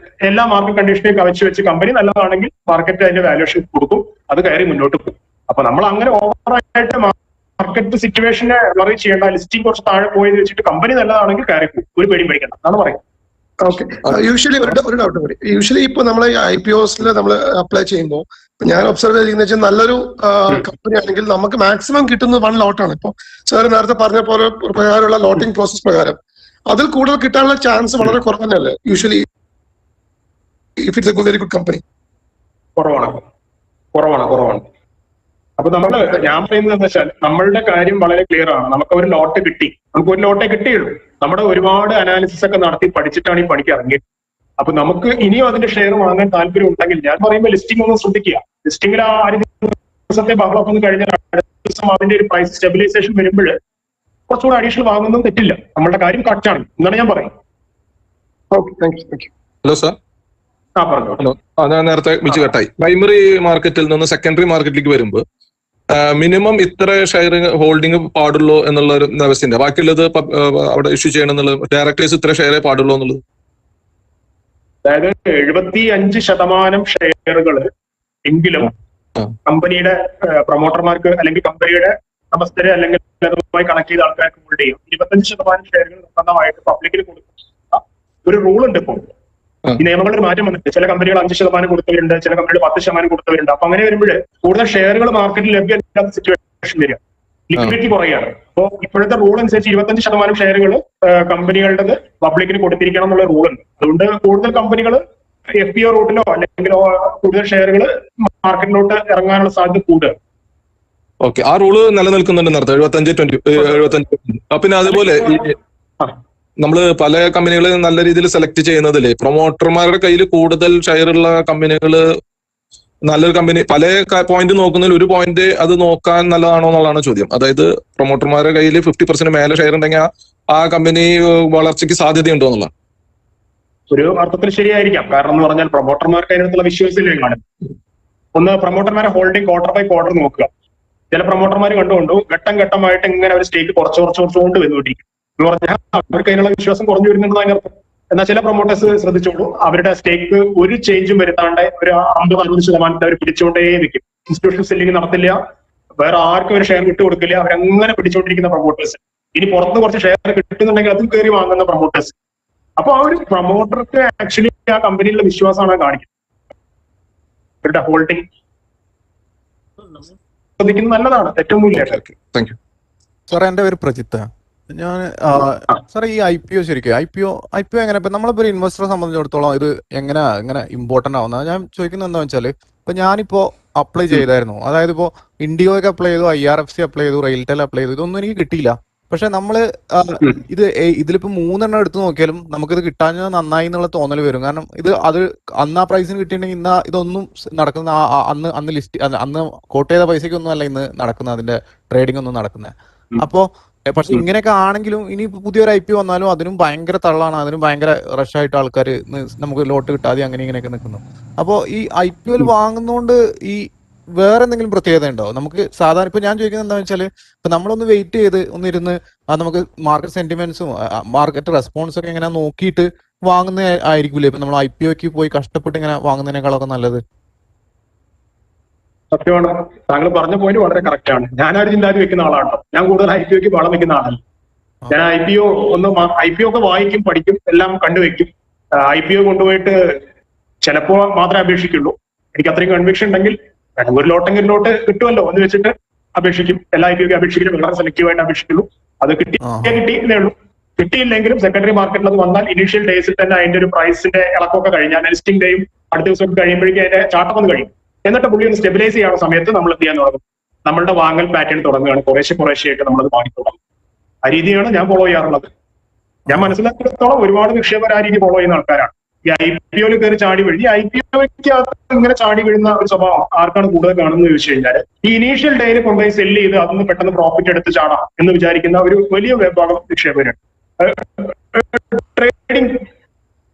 എല്ലാ മാർക്കറ്റ് കണ്ടീഷനെയും കവച്ച് വെച്ച് കമ്പനി നല്ലതാണെങ്കിൽ മാർക്കറ്റ് അതിന്റെ വാല്യൂഷൻ കൊടുക്കും, അത് കയറി മുന്നോട്ട് പോകും. അപ്പൊ നമ്മൾ അങ്ങനെ ഓവറായിട്ട് മാർക്കറ്റ് സിറ്റുവേഷനെ വറി ചെയ്യേണ്ട, ലിസ്റ്റിംഗ് കുറച്ച് താഴെ പോയെന്ന് വെച്ചിട്ട് കമ്പനി നല്ലതാണെങ്കിൽ കയറി പോകും, ഒരു പേടിയും പേടിക്കണം എന്നാണ് പറയുന്നത്. ഓക്കെ, യൂഷ്വലി ഒരു ഡൗട്ട് കൂടി. യൂഷ്വലി ഇപ്പൊ നമ്മൾ IPOസിൽ നമ്മൾ അപ്ലൈ ചെയ്യുമ്പോൾ ഞാൻ ഒബ്സർവ് ചെയ്യുന്ന വെച്ചാൽ നല്ലൊരു കമ്പനി ആണെങ്കിൽ നമുക്ക് മാക്സിമം കിട്ടുന്നത് 1 ലോട്ടാണ്. ഇപ്പൊ സാർ നേരത്തെ പറഞ്ഞ പോലെ പ്രകാരമുള്ള ലോട്ടിംഗ് പ്രോസസ് പ്രകാരം അതിൽ കൂടുതൽ കിട്ടാനുള്ള ചാൻസ് വളരെ കുറവ് തന്നെയല്ലേ usually if it's A very good company? കുറവാണ്. അപ്പൊ ഞാൻ പറയുന്നത് എന്താ വെച്ചാൽ നമ്മളുടെ കാര്യം വളരെ ക്ലിയർ ആണ്. നമുക്ക് ഒരു ലോട്ട് കിട്ടി, നമുക്ക് ഒരു ലോട്ടേ കിട്ടിയുള്ളൂ. നമ്മുടെ ഒരുപാട് അനാലിസിസ് ഒക്കെ നടത്തി പഠിച്ചിട്ടാണ് ഈ പണിക്ക് ഇറങ്ങിയത്. അപ്പൊ നമുക്ക് ഇനിയും അതിന്റെ ഷെയർ വാങ്ങാൻ താല്പര്യം ഉണ്ടെങ്കിൽ ഞാൻ പറയുമ്പോൾ ലിസ്റ്റിംഗ് ഒന്ന് ശ്രദ്ധിക്കുക. ലിസ്റ്റിംഗിൽ ആ 6 ദിവസത്തെ ബഹളമൊക്കെ ഒന്ന് കഴിഞ്ഞാൽ അടുത്ത ദിവസം അതിന്റെ ഒരു പ്രൈസ് സ്റ്റെബിലൈസേഷൻ വരുമ്പോൾ കുറച്ചുകൂടെ അഡീഷണൽ വാങ്ങുന്നതും തെറ്റില്ല. നമ്മളുടെ കാര്യം കറക്റ്റ് ആണ് എന്നാണ് ഞാൻ പറയുന്നത്. Hello sir. ഹലോ, ഞാൻ നേരത്തെ വിളിച്ച് കട്ടായി. പ്രൈമറി മാർക്കറ്റിൽ നിന്ന് സെക്കൻഡറി മാർക്കറ്റിലേക്ക് വരുമ്പോൾ മിനിമം ഇത്ര ഷെയർ ഹോൾഡിംഗ് പാടുള്ളൂ എന്നുള്ള ഒരു വ്യവസ്ഥയുണ്ട്. ബാക്കിയുള്ളത് അവിടെ ഇഷ്യൂ ചെയ്യണം എന്നുള്ളത്, ഡയറക്ടേഴ്സ് ഇത്ര ഷെയറേ പാടുള്ളൂ എന്നുള്ളത്. അതായത് 75% ഷെയറുകൾ എങ്കിലും കമ്പനിയുടെ പ്രൊമോട്ടർമാർക്ക് അല്ലെങ്കിൽ കമ്പനിയുടെ ഉടമസ്ഥരെ അല്ലെങ്കിൽ അതുമായി കണക്ട് ചെയ്ത ആൾക്കാർക്ക് ഹോൾഡ് ചെയ്യും. 25% ഷെയറുകൾ നിർബന്ധമായിട്ട് പബ്ലിക്കിൽ കൊടുക്കുന്ന ഒരു റൂൾ ഉണ്ട് ഇപ്പോൾ. ഈ നിയമങ്ങളിൽ മാറ്റം വന്നിട്ട് ചില കമ്പനികൾ 5% കൊടുത്തവരുണ്ട്, ചില കമ്പനികൾ 10% കൊടുത്തവരുണ്ട്. അപ്പൊ അങ്ങനെ വരുമ്പോൾ കൂടുതൽ ഷെയറുകൾ മാർക്കറ്റിൽ ലഭ്യമില്ലാത്ത സിറ്റുവേഷൻ വരിക, ലിക്വിഡിറ്റി കുറയാണ്. അപ്പോൾ ഇപ്പോഴത്തെ റൂൾ അനുസരിച്ച് 25% ഷെയറുകൾ കമ്പനികളുടെ പബ്ലിക്കിന് കൊടുത്തിരിക്കണം എന്നുള്ള റൂൾ ഉണ്ട്. അതുകൊണ്ട് കൂടുതൽ കമ്പനികൾ FPO റൂട്ടിലോ അല്ലെങ്കിൽ കൂടുതൽ ഷെയറുകൾ മാർക്കറ്റിലോട്ട് ഇറങ്ങാനുള്ള സാധ്യത കൂടുതൽ. ഓക്കെ, ആ റൂള് നിലനിൽക്കുന്നുണ്ട് നടത്താം 75-20. പിന്നെ അതുപോലെ നമ്മള് പല കമ്പനികൾ നല്ല രീതിയിൽ സെലക്ട് ചെയ്യുന്നതില് പ്രൊമോട്ടർമാരുടെ കയ്യിൽ കൂടുതൽ ഷെയറുള്ള കമ്പനികള് നല്ലൊരു കമ്പനി പല പോയിന്റ് നോക്കുന്നതിൽ ഒരു പോയിന്റ് അത് നോക്കാൻ നല്ലതാണോ എന്നുള്ളതാണ് ചോദ്യം. അതായത് പ്രൊമോട്ടർമാരുടെ കയ്യിൽ 50% മേലെ ഷെയർ ഉണ്ടെങ്കിൽ ആ കമ്പനി വളർച്ചയ്ക്ക് സാധ്യതയുണ്ടോ എന്നുള്ള ഒരു അർത്ഥത്തിൽ ശരിയായിരിക്കാം. കാരണം എന്ന് പറഞ്ഞാൽ പ്രൊമോട്ടർമാർക്ക് അതിനകത്തുള്ള വിശ്വാസമില്ലേ കാണും. ഒന്ന് പ്രൊമോട്ടർമാരെ ഹോൾഡിംഗ് ക്വാർട്ടർ ബൈ ക്വാർട്ടർ നോക്കുക. ചില പ്രൊമോട്ടർമാർ കണ്ടുകൊണ്ടു ഘട്ടം ഘട്ടമായിട്ട് ഇങ്ങനെ ഒരു സ്റ്റേക്ക് കുറച്ചുകൊണ്ട് വന്നുകൊണ്ടിരിക്കും എന്ന് പറഞ്ഞാൽ അവർക്ക് അതിനുള്ള വിശ്വാസം കുറഞ്ഞു വരുന്നുണ്ടെന്ന് അതിനർത്ഥം. എന്നാൽ ചില പ്രൊമോട്ടേഴ്സ് ശ്രദ്ധിച്ചോളൂ, അവരുടെ സ്റ്റേക്ക് ഒരു ചേഞ്ചും വരുത്താണ്ട് ഒരു 50-60% അവർ പിടിച്ചുകൊണ്ടേ നിൽക്കും. ഇൻസ്റ്റിറ്റ്യൂഷണൽ സെല്ലിംഗ് നടത്തില്ല, വേറെ ആർക്കും ഒരു ഷെയർ വിട്ടുകൊടുക്കില്ല, അവരങ്ങനെ പിടിച്ചുകൊണ്ടിരിക്കുന്ന പ്രൊമോട്ടേഴ്സ്. ഇനി പുറത്ത് കുറച്ച് ഷെയർ കിട്ടുന്നുണ്ടെങ്കിൽ അതും കയറി വാങ്ങുന്ന പ്രൊമോട്ടേഴ്സ്. അപ്പൊ ആ ഒരു പ്രൊമോട്ടർക്ക് ആക്ച്വലി ആ കമ്പനിയിലുള്ള വിശ്വാസമാണ് കാണിക്കുന്നത്. അവരുടെ ഹോൾഡിംഗ് ശ്രദ്ധിക്കുന്നത് നല്ലതാണ്, തെറ്റൊന്നുമില്ല. സാർ എന്റെ പേര് പ്രജിത്ത. ഞാൻ സാർ ഈ IPO ശരിക്കും IPO എങ്ങനെ ഇപ്പൊ നമ്മളിപ്പോ ഒരു ഇൻവെസ്റ്ററെ സംബന്ധിച്ചിടത്തോളം ഇത് എങ്ങനെ ഇമ്പോർട്ടന്റ് ആവുന്നത് ഞാൻ ചോദിക്കുന്നത് എന്താ വെച്ചാൽ ഇപ്പൊ ഞാനിപ്പോ അപ്ലൈ ചെയ്തായിരുന്നു, അതായത് ഇപ്പോ ഇൻഡിയോക്ക് അപ്ലൈ ചെയ്തു, IRFC അപ്ലൈ ചെയ്തു, റെയിൽടെൽ അപ്ലൈ ചെയ്തു, ഇതൊന്നും എനിക്ക് കിട്ടിയില്ല. പക്ഷെ നമ്മള് ഇതിലിപ്പോ 3 എണ്ണം എടുത്തു നോക്കിയാലും നമുക്കിത് കിട്ടാൻ നന്നായി എന്നുള്ള തോന്നൽ വരും. കാരണം അത് അന്ന് ആ പ്രൈസിന് കിട്ടിയിട്ടുണ്ടെങ്കിൽ ഇന്ന് ഇതൊന്നും നടക്കുന്ന അന്ന് കോട്ട് ചെയ്ത പൈസയ്ക്കൊന്നും അല്ല ഇന്ന് നടക്കുന്നത്, അതിന്റെ ട്രേഡിംഗ് ഒന്നും നടക്കുന്നത്. അപ്പോ പക്ഷെ ഇങ്ങനെയൊക്കെ ആണെങ്കിലും ഇനി പുതിയൊരു IPO വന്നാലും അതിനും ഭയങ്കര തള്ളാണ്, അതിനും ഭയങ്കര റഷായിട്ട് ആൾക്കാർ നമുക്ക് ലോട്ട് കിട്ടാതെ അങ്ങനെ ഇങ്ങനെയൊക്കെ നിൽക്കുന്നു. അപ്പോൾ ഈ IPOയിൽ വാങ്ങുന്നതുകൊണ്ട് ഈ വേറെ എന്തെങ്കിലും പ്രത്യേകത ഉണ്ടോ? നമുക്ക് സാധാരണ ഇപ്പൊ ഞാൻ ചോദിക്കുന്നത് എന്താ വെച്ചാൽ ഇപ്പൊ നമ്മളൊന്ന് വെയിറ്റ് ചെയ്ത് ഒന്നിരുന്ന് നമുക്ക് മാർക്കറ്റ് സെന്റിമെന്റ്സും മാർക്കറ്റ് റെസ്പോൺസ് ഒക്കെ ഇങ്ങനെ നോക്കിയിട്ട് വാങ്ങുന്ന ആയിരിക്കില്ലേ ഇപ്പൊ നമ്മൾ IPOക്ക് പോയി കഷ്ടപ്പെട്ട് ഇങ്ങനെ വാങ്ങുന്നതിനേക്കാളൊക്കെ നല്ലത്? സത്യമാണ്, താങ്കൾ പറഞ്ഞ പോയിന്റ് വളരെ കറക്റ്റ് ആണ്. ഞാൻ ഒരു ചിന്താതി വെക്കുന്ന ആളാണ്, ഞാൻ കൂടുതൽ IPOക്ക് വളം വെക്കുന്ന ആളല്ല. ഞാൻ IPO ഒക്കെ വായിക്കും, പഠിക്കും, എല്ലാം കണ്ടുവെക്കും. IPO കൊണ്ടുപോയിട്ട് ചിലപ്പോൾ മാത്രമേ അപേക്ഷിക്കുള്ളൂ. എനിക്ക് അത്രയും കൺവിക്ഷൻ ഉണ്ടെങ്കിൽ ഒരു ലോട്ട് കിട്ടുമല്ലോ എന്ന് വെച്ചിട്ട് അപേക്ഷിക്കും. എല്ലാ IPOക്ക് അപേക്ഷിക്കും, വളരെ സെലക്റ്റീവായിട്ട് അപേക്ഷിക്കുള്ളൂ. അത് കിട്ടിയേ ഉള്ളൂ. കിട്ടിയില്ലെങ്കിലും സെക്കൻഡറി മാർക്കറ്റിൽ അത് വന്നാൽ ഇനീഷ്യൽ ഡേയ്സിൽ തന്നെ അതിന്റെ ഒരു പ്രൈസിന്റെ ഇളക്കമൊക്കെ കഴിഞ്ഞാൽ ലിസ്റ്റിംഗ് ഡേയും അടുത്ത ദിവസം കഴിയുമ്പോഴേക്കും അതിന്റെ ചാട്ടം ഒന്ന് കഴിയും. എന്നിട്ട് പുള്ളി ഒന്ന് സ്റ്റെബിലൈസ് ചെയ്യുന്ന സമയത്ത് നമ്മൾ എന്ത് ചെയ്യാൻ തുടങ്ങും, നമ്മളുടെ വാങ്ങൽ പാറ്റേൺ തുടങ്ങുകയാണ്. കുറേശ്ശെയായിട്ട് നമ്മളത് വാങ്ങി തുടങ്ങും. ആ രീതിയാണ് ഞാൻ ഫോളോ ചെയ്യാറുള്ളത്. ഞാൻ മനസ്സിലാക്കിയിടത്തോളം ഒരുപാട് നിക്ഷേപകർ ആ രീതി ഫോളോ ചെയ്യുന്ന ആൾക്കാരാണ്. ഈ IPOയിൽ കയറി ചാടി വീഴും. ഈ IPOയ്ക്ക് ഇങ്ങനെ ചാടി വീഴുന്ന ഒരു സ്വഭാവം ആർക്കാണ് കൂടുതൽ കാണുന്നത് ചോദിച്ചു കഴിഞ്ഞാൽ ഈ ഇനീഷ്യൽ ഡേയിൽ കൊണ്ടുപോയി സെല്ല് ചെയ്ത് അതൊന്ന് പെട്ടെന്ന് പ്രോഫിറ്റ് എടുത്ത് ചാടാം എന്ന് വിചാരിക്കുന്ന ഒരു വലിയ വിഭാഗം നിക്ഷേപകരുണ്ട്. ട്രേഡിംഗ്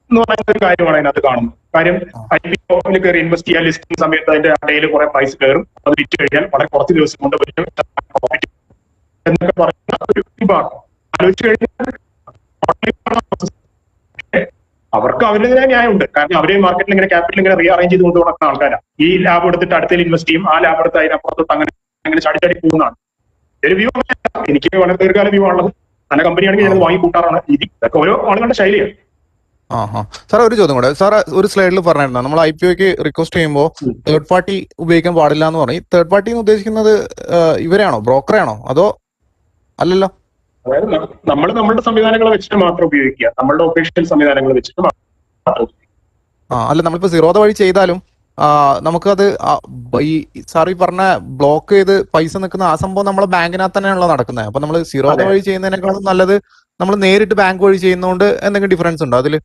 എന്ന് പറയുന്ന ഒരു കാര്യമാണ് അതിനകത്ത് കാണുന്നത്. കാര്യം IPOയിൽ കയറി ഇൻവെസ്റ്റ് ചെയ്യാൻ ലിസ്റ്റിംഗ് സമയത്ത് അതിന്റെ ഇടയിൽ കുറെ പൈസ കയറും, അത് വിറ്റ് കഴിഞ്ഞാൽ വളരെ കുറച്ച് ദിവസം കൊണ്ട് വലിയ പ്രോഫിറ്റ് എന്നൊക്കെ പറയുന്ന ഒരു വിഭാഗം ആലോചിച്ചു കഴിഞ്ഞാൽ അവർക്ക് അവരുടേതായ ന്യായമുണ്ട്. കാരണം അവര് മാർക്കറ്റിൽ ഇങ്ങനെ ക്യാപിറ്റൽ ഇങ്ങനെ റീ അറേഞ്ച് ചെയ്ത് കൊണ്ടു നടക്കുന്ന ആൾക്കാരാണ്. ഈ ലാഭം എടുത്തിട്ട് അടുത്തതിൽ ഇൻവെസ്റ്റ് ചെയ്യും, ആ ലാഭം എടുത്ത് അതിനപ്പുറത്തോട്ട് അങ്ങനെ ചാടി പോകുന്നതാണ്. ഒരു വ്യൂ എനിക്ക് വളരെ ദീർഘകാല വ്യൂ ആണുള്ളത്. നല്ല കമ്പനിയാണെങ്കിൽ ഞാനത് വാങ്ങി കൂട്ടാറാണ് രീതി. ഇതൊക്കെ ഓരോ ആളുകളുടെ ശൈലിയാണ്. സാർ ഒരു ചോദ്യം കൂടെ, സാർ ഒരു സ്ലൈഡിൽ പറഞ്ഞിരുന്നു നമ്മൾ IPOക്ക് റിക്വസ്റ്റ് ചെയ്യുമ്പോൾ തേർഡ് പാർട്ടി ഉപയോഗിക്കാൻ പാടില്ല എന്ന് പറഞ്ഞു. ഈ തേർഡ് പാർട്ടി എന്ന് ഉദ്ദേശിക്കുന്നത് ഇവരെയാണോ, ബ്രോക്കറാണോ, അതോ അല്ലല്ലോ? അതായത് നമ്മൾ നമ്മളുടെ സംവിധാനങ്ങൾ വെച്ചിട്ട് മാത്രം ഉപയോഗിക്കുക, നമ്മളുടെ ഒഫീഷ്യൽ സംവിധാനങ്ങൾ വെച്ചിട്ട് മാത്രം. അല്ല നമ്മളിപ്പോ സീറോദ വഴി ചെയ്താലും നമുക്കത് ഈ സാർ ഈ പറഞ്ഞ ബ്ലോക്ക് ചെയ്ത് പൈസ നിൽക്കുന്ന ആ സംഭവം നമ്മളെ ബാങ്കിനകത്ത് തന്നെയാണല്ലോ നടക്കുന്നത്. അപ്പൊ നമ്മൾ സീറോദ വഴി ചെയ്യുന്നതിനേക്കാളും നല്ലത് നമ്മൾ നേരിട്ട് ബാങ്ക് വഴി ചെയ്യുന്നതുകൊണ്ട് എന്തെങ്കിലും ഡിഫറൻസ് ഉണ്ടോ അതില്?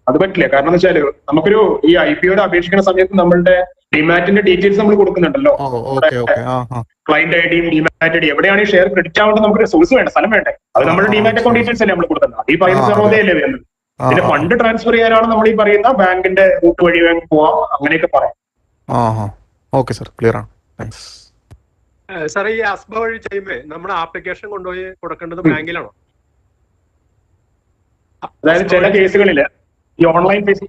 അത് പറ്റില്ല. കാരണം എന്ന് വെച്ചാല് നമുക്കൊരു ഈ IPOയുടെ അപേക്ഷിക്കുന്ന സമയത്ത് നമ്മളുടെ ഡിമാറ്റിന്റെ ഡീറ്റെയിൽസ് നമ്മൾ കൊടുക്കുന്നുണ്ടല്ലോ. ക്ലയന്റ് ID, ഡിമാറ്റ് ID, എവിടെയാണ് ഈ ഷെയർ ക്രെഡിറ്റ് ആവേണ്ടത് നമുക്ക് സോഴ്സ് വേണ്ട, സ്ഥലം വേണ്ടേ. അത് നമ്മുടെ ഡിമാറ്റ് അക്കൗണ്ട് ഡീറ്റെയിൽസ് അല്ലേ നമ്മൾ കൊടുക്കുന്നത്. ഈ പൈസ സർവ്വതയല്ലേ വരുന്നത്. പിന്നെ ഫണ്ട് ട്രാൻസ്ഫർ ചെയ്യാനാണ് നമ്മൾ ഈ പറയുന്ന ബാങ്കിന്റെ റൂട്ട് വഴി പോവാം, അങ്ങനെയൊക്കെ പറയാം. ഓക്കെ സാർ, ക്ലിയർ ആണ്. സാർ ഈ അസ്ബ വഴി ചെയ്യുമ്പോ നമ്മുടെ ആപ്ലിക്കേഷൻ കൊണ്ടുപോയി കൊടുക്കേണ്ടത് ബാങ്കിലാണോ? അതായത് ചില കേസുകളില് ഈ ഓൺലൈൻ ഫീസ്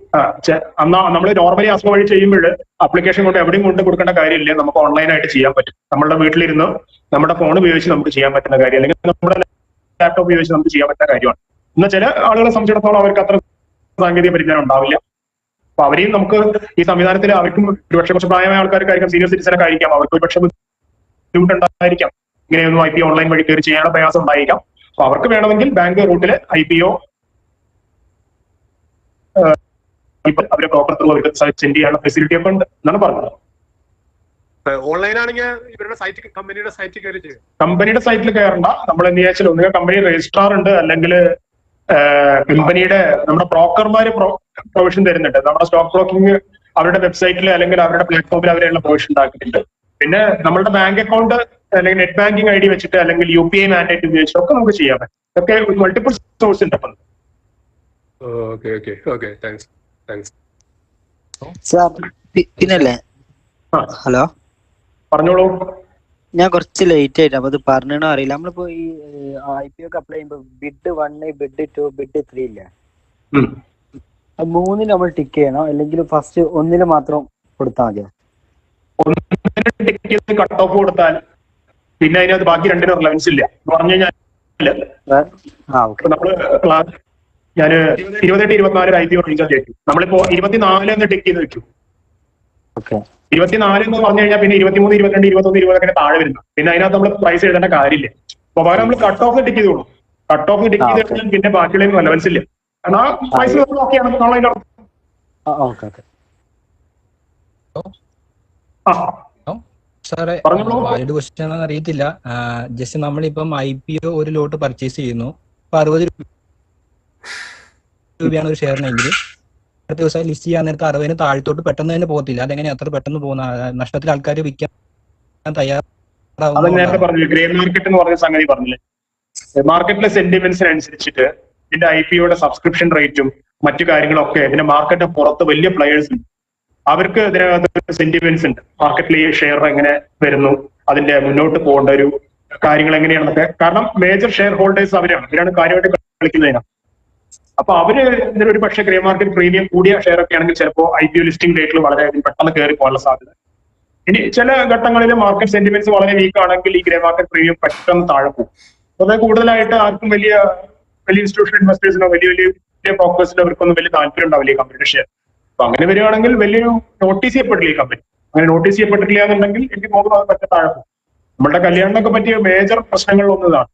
നമ്മൾ നോർമലി അസ്ബ വഴി ചെയ്യുമ്പോൾ ആപ്ലിക്കേഷൻ കൊണ്ട് എവിടെയും കൊണ്ട് കൊടുക്കേണ്ട കാര്യമില്ല, നമുക്ക് ഓൺലൈനായിട്ട് ചെയ്യാൻ പറ്റും. നമ്മുടെ വീട്ടിലിരുന്ന് നമ്മുടെ ഫോൺ ഉപയോഗിച്ച് നമുക്ക് ചെയ്യാൻ പറ്റുന്ന കാര്യം, അല്ലെങ്കിൽ നമ്മുടെ ലാപ്ടോപ്പ് ഉപയോഗിച്ച് നമുക്ക് ചെയ്യാൻ പറ്റുന്ന കാര്യമാണ്. എന്നാൽ ചില ആളുകളെ സംബന്ധിച്ചിടത്തോളം അവർക്ക് അത്ര സാങ്കേതിക പരിജ്ഞാനം ഉണ്ടാവില്ല. അപ്പൊ അവരെയും നമുക്ക് ഈ സംവിധാനത്തിൽ അവർക്കും ഒരുപക്ഷെ കുറച്ച് പ്രായമായ ആൾക്കാർക്കായിരിക്കാം, സീനിയർ സിറ്റിസനൊക്കെ ആയിരിക്കാം, അവർക്ക് ഒരുപക്ഷെ ബുദ്ധിമുട്ടുണ്ടായിരിക്കാം, ഇങ്ങനെയൊന്നും IPO ഓൺലൈൻ വഴി കയറി ചെയ്യാനുള്ള പ്രയാസം ഉണ്ടായിരിക്കാം. അപ്പൊ അവർക്ക് വേണമെങ്കിൽ ബാങ്ക് റൂട്ടിൽ IPO അവരെ പ്രോപ്പർ ത്രൂ അവർക്ക് സെൻഡ് ചെയ്യാനുള്ള ഫെസിലിറ്റി ഒക്കെ ഉണ്ട് എന്നാണ് പറഞ്ഞത്. ഓൺലൈൻ ആണെങ്കിൽ ഇവരുടെ സൈറ്റ്, കമ്പനിയുടെ സൈറ്റിൽ കയറി ചെയ്യും. കമ്പനിയുടെ സൈറ്റിൽ കയറണ്ട. നമ്മൾ എന്ത് വെച്ചാൽ ഒന്നുകിൽ കമ്പനി രജിസ്ട്രാർ ഉണ്ട്, അല്ലെങ്കിൽ കമ്പനിയുടെ നമ്മുടെ ബ്രോക്കർമാര് പ്രൊവിഷൻ തരുന്നുണ്ട്. നമ്മുടെ സ്റ്റോക്ക് ബ്രോക്കിംഗ് അവരുടെ വെബ്സൈറ്റിൽ അല്ലെങ്കിൽ അവരുടെ പ്ലാറ്റ്ഫോമിൽ അവരെയുള്ള പ്രൊവിഷൻ ഉണ്ടാക്കിയിട്ടുണ്ട്. പിന്നെ നമ്മളുടെ ബാങ്ക് അക്കൗണ്ട് അല്ലെങ്കിൽ നെറ്റ് ബാങ്കിങ് ID വെച്ചിട്ട് അല്ലെങ്കിൽ UPI മാൻഡേറ്റ് ഉപയോഗിച്ചൊക്കെ നമുക്ക് ചെയ്യാൻ പറ്റും. ഇതൊക്കെ മൾട്ടിപ്പിൾ സോഴ്സ് ഉണ്ട്. Okay thanks. സാർ പിന്നല്ലേ? ഹലോ, പറഞ്ഞോളൂ. ഞാൻ കുറച്ച് ലേറ്റ് ആയിട്ട് അപ്പൊ അത് പറഞ്ഞോ അറിയില്ല. നമ്മളിപ്പോ ഈ IPO ഒക്കെ അപ്ലൈ ചെയ്യുമ്പോ ബിഡ് 1, ബിഡ് 2, ബിഡ് 3 ഇല്ലേ? മൂന്നിൽ നമ്മൾ ടിക്ക് ചെയ്യണോ അല്ലെങ്കിൽ ഫസ്റ്റ് ഒന്നില് മാത്രം കൊടുത്താൽ മതിയോ? കട്ട് ഓഫ് കൊടുത്താൽ പിന്നെ അതിനകത്ത് ബാക്കി രണ്ടിനും റിലവൻസ് ഇല്ല എന്ന് പറഞ്ഞു കഴിഞ്ഞാൽ നമ്മള് ക്ലാസ് ഞാന് 28-24 IPO റീചാർജ് ചെയ്തു. നമ്മളിപ്പോ 24 എന്ന് ടിക്ക് ചെയ്ത് വെച്ചു. 24 എന്ന് പറഞ്ഞു കഴിഞ്ഞാൽ പിന്നെ 23, 22, 21, 20 ഒക്കെ താഴെ വരുന്നു. പിന്നെ അതിനകത്ത് നമ്മൾ പ്രൈസ് എഴുതേണ്ട കാര്യമില്ല. അപ്പൊ പകരം നമ്മൾ കട്ട് ഓഫ് ടിക്ക് ചെയ്തോളൂ. കട്ട് ഓഫ് ടിക്ക് ചെയ്ത് കഴിഞ്ഞാൽ പിന്നെ ബാക്കിയുള്ള റെലവൻസ് ഇല്ല. കാരണം ആ പ്രൈസ് നോക്കിയാണ് നമ്മളതിന്റെ സാറേ, വൈഡ് ക്വസ്റ്റ്യൻ ആണെന്ന് അറിയത്തില്ല. ജസ്റ്റ് നമ്മളിപ്പം IPO ഒരു ലോട്ട് പർച്ചേസ് ചെയ്യുന്നു. അപ്പൊ 60 രൂപയാണ് ഒരു ഷെയറിനെങ്കിൽ അടുത്ത ദിവസം ലിസ്റ്റ് ചെയ്യാൻ നേരത്തെ 60-ന് താഴത്തോട്ട് പെട്ടെന്ന് തന്നെ പോകത്തില്ല. അതെങ്ങനെ അത്ര പെട്ടെന്ന് പോകുന്ന? നഷ്ടത്തിൽ ആൾക്കാർ വിൽക്കാൻ തയ്യാറാവുന്നു. നേരത്തെ പറഞ്ഞു ഗ്രേ മാർക്കറ്റ് എന്ന് പറഞ്ഞ സംഗതി പറഞ്ഞില്ലേ? മാർക്കറ്റിലെ സെന്റിമെന്റ്സിനനുസരിച്ചിട്ട് ഇതിന്റെ IPOയുടെ സബ്സ്ക്രിപ്ഷൻ റേറ്റും മറ്റു കാര്യങ്ങളൊക്കെ ഇതിന്റെ മാർക്കറ്റ് പുറത്ത് വലിയ പ്ലെയേഴ്സ് ഉണ്ട്. അവർക്ക് ഇതിനകത്ത് സെന്റിമെന്റ്സ് ഉണ്ട്. മാർക്കറ്റിൽ ഈ ഷെയർ എങ്ങനെ വരുന്നു, അതിന്റെ മുന്നോട്ട് പോകേണ്ട ഒരു കാര്യങ്ങൾ എങ്ങനെയാണെന്നൊക്കെ. കാരണം മേജർ ഷെയർ ഹോൾഡേഴ്സ് അവരാണ് കാര്യമായിട്ട് കളിക്കുന്നതിനാണ്. അപ്പൊ അവര് ഇതിനൊരു പക്ഷേ ഗ്രേ മാർക്കറ്റ് പ്രീമിയം കൂടിയ ഷെയർ ഒക്കെ ആണെങ്കിൽ ചിലപ്പോൾ IPO ലിസ്റ്റിംഗ് ഡേറ്റിൽ വളരെയധികം പെട്ടെന്ന് കയറി പോകാനുള്ള സാധ്യത. ഇനി ചില ഘട്ടങ്ങളിൽ മാർക്കറ്റ് സെന്റിമെന്റ്സ് വളരെ വീക്ക് ആണെങ്കിൽ ഈ ഗ്രേ മാർക്കറ്റ് പ്രീമിയം പെട്ടെന്ന് താഴെ പോകും. അത് കൂടുതലായിട്ട് ആർക്കും വലിയ ഇൻസ്റ്റിറ്റ്യൂഷണൽ ഇൻവെസ്റ്റേഴ്സിനോ വലിയ ഫോക്കസിലോ അവർക്കൊന്നും വലിയ താല്പര്യം ഉണ്ടാവില്ല ഈ കമ്പനിയുടെ ഷെയർ. അപ്പൊ അങ്ങനെ വരികയാണെങ്കിൽ വലിയൊരു നോട്ടീസ് ചെയ്യപ്പെട്ടില്ല ഈ കമ്പനി. അങ്ങനെ നോട്ടീസ് ചെയ്യപ്പെട്ടില്ല എന്നുണ്ടെങ്കിൽ എനിക്ക് തോന്നുന്നു അത് പറ്റ താഴെ പോകും. നമ്മളുടെ കല്യാണത്തിനൊക്കെ പറ്റിയ മേജർ പ്രശ്നങ്ങളിലൊന്നതാണ്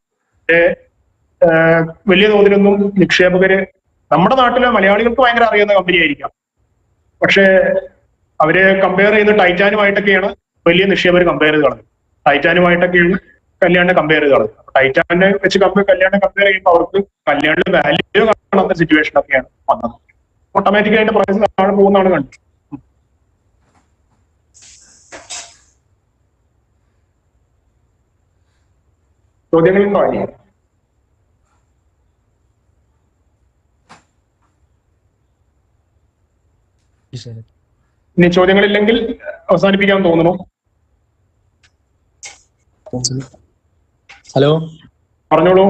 വലിയ തോതിലൊന്നും നിക്ഷേപകര് നമ്മുടെ നാട്ടിലെ മലയാളികൾക്ക് ഭയങ്കര അറിയുന്ന കമ്പനി ആയിരിക്കാം. പക്ഷേ അവര് കമ്പയർ ചെയ്യുന്ന ടൈറ്റാനുമായിട്ടൊക്കെയാണ് വലിയ നിക്ഷേപകർ കമ്പയർ ചെയ്ത് കളഞ്ഞത്. ടൈറ്റാനുമായിട്ടൊക്കെയാണ് കല്യാണിനെ കമ്പയർ ചെയ്ത് കളഞ്ഞത്. ടൈറ്റാനെ വെച്ച് കല്യാണിനെ കമ്പയർ ചെയ്യുമ്പോൾ അവർക്ക് കല്യാണിന്റെ വാല്യൂ കാണാത്ത സിറ്റുവേഷൻ ഒക്കെയാണ് വന്നത്. ഓട്ടോമാറ്റിക്കായിട്ട് പ്രൈസ് താഴെ പോകുന്നതാണ് കണ്ടത്. ചോദ്യങ്ങളുണ്ടോ? ഇനി ചോദ്യങ്ങളില്ലെങ്കിൽ അവസാനിപ്പിക്കാൻ തോന്നുന്നു. ഹലോ, പറഞ്ഞോളൂ.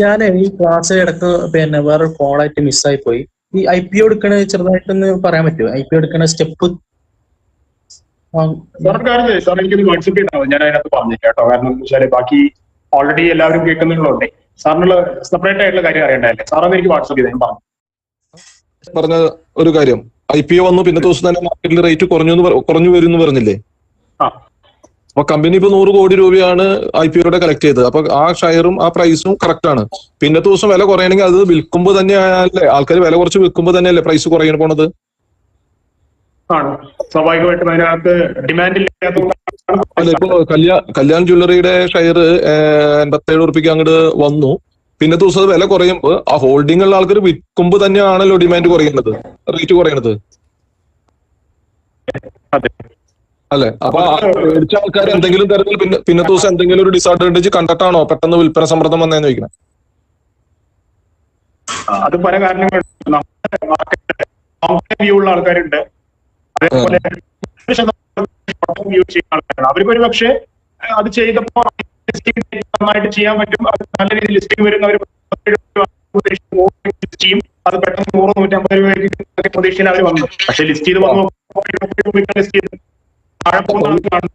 ഞാൻ ഈ ക്ലാസ് ഇടക്ക് പിന്നെ വേറൊരു കോളായിട്ട് മിസ്സായി പോയി. ഈ IPO എടുക്കണ ചെറുതായിട്ടൊന്ന് പറയാൻ പറ്റുമോ? IPO എടുക്കണ സ്റ്റെപ്പ് സാർ എനിക്കൊന്ന് വാട്സപ്പ് ചെയ്താൽ ഞാൻ അതിനകത്ത് പറഞ്ഞില്ല കേട്ടോ. കാരണം എന്താ വെച്ചാൽ ബാക്കി ഓൾറെഡി എല്ലാവരും കേൾക്കുന്നുള്ളതുകൊണ്ടേ സാറിനുള്ള സെപ്പറേറ്റ് ആയിട്ടുള്ള കാര്യം അറിയണ്ടല്ലേ. സാറൊന്ന് എനിക്ക് വാട്സപ്പ് ചെയ്താൽ ഞാൻ പറഞ്ഞു പറഞ്ഞ ഒരു കാര്യം. IPO വന്നു, പിന്നെ ദിവസം തന്നെ മാർക്കറ്റിൽ റേറ്റ് കുറഞ്ഞു വരും എന്ന് പറഞ്ഞില്ലേ? അപ്പൊ കമ്പനി ഇപ്പൊ 100 കോടി രൂപയാണ് IPOയുടെ കളക്ട് ചെയ്തത്. അപ്പൊ ആ ഷെയറും ആ പ്രൈസും കറക്റ്റ് ആണ്. പിന്നെ ദിവസം വില കുറയണമെങ്കിൽ അത് വിൽക്കുമ്പോൾ തന്നെയല്ലേ ആൾക്കാർ വില കുറച്ച് വിൽക്കുമ്പോൾ തന്നെയല്ലേ പ്രൈസ് കുറയാൻ പോണത്? സ്വാഭാവികമായിട്ടും അതിനകത്ത് ഡിമാൻഡ് ഇല്ലാത്തതുകൊണ്ടാണ്. അല്ല, ഇപ്പൊ കല്യാൺ ജ്വല്ലറിയുടെ ഷെയർ 87 ഉറുപ്പിക്ക് അങ്ങോട്ട് വന്നു. പിന്നെ ദിവസം അത് വില കുറയുമ്പോൾ ആ ഹോൾഡിംഗ് ഉള്ള ആൾക്കാർ വിൽക്കുമ്പോൾ തന്നെയാണല്ലോ ഡിമാൻഡ് കുറയുന്നത്, റേറ്റ് കുറയുന്നത് അല്ലെ? അപ്പൊ മേടിച്ച ആൾക്കാർ എന്തെങ്കിലും തരത്തിൽ പിന്നെ ദിവസം എന്തെങ്കിലും ഒരു ഡിസഡ്വാൻറ്റേജ് കണ്ടിട്ടാണോ പെട്ടെന്ന് വിൽപ്പന സമ്മർദ്ദം വന്നതെന്ന് ചോദിക്കണം. അത് പല കാരണങ്ങളുണ്ട്. വ്യൂ ഉള്ള ആൾക്കാരുണ്ട്, അതേപോലെ വ്യൂ ചെയ്യുന്ന ആൾക്കാരാണ്. അവർക്കൊരു പക്ഷേ അത് ചെയ്തപ്പോൾ നന്നായിട്ട് ചെയ്യാൻ പറ്റും. അത് നല്ല രീതിയിൽ ലിസ്റ്റിംഗ് വരുന്നവർ ചെയ്യും. അത് പെട്ടെന്ന് 100-150 രൂപയ്ക്ക് പ്രതീക്ഷയിൽ അവർ വന്നു. പക്ഷെ ലിസ്റ്റ് ചെയ്ത് വന്നു ലിസ്റ്റ് ചെയ്ത് താഴെ പോകുന്ന ആൾക്കാണ്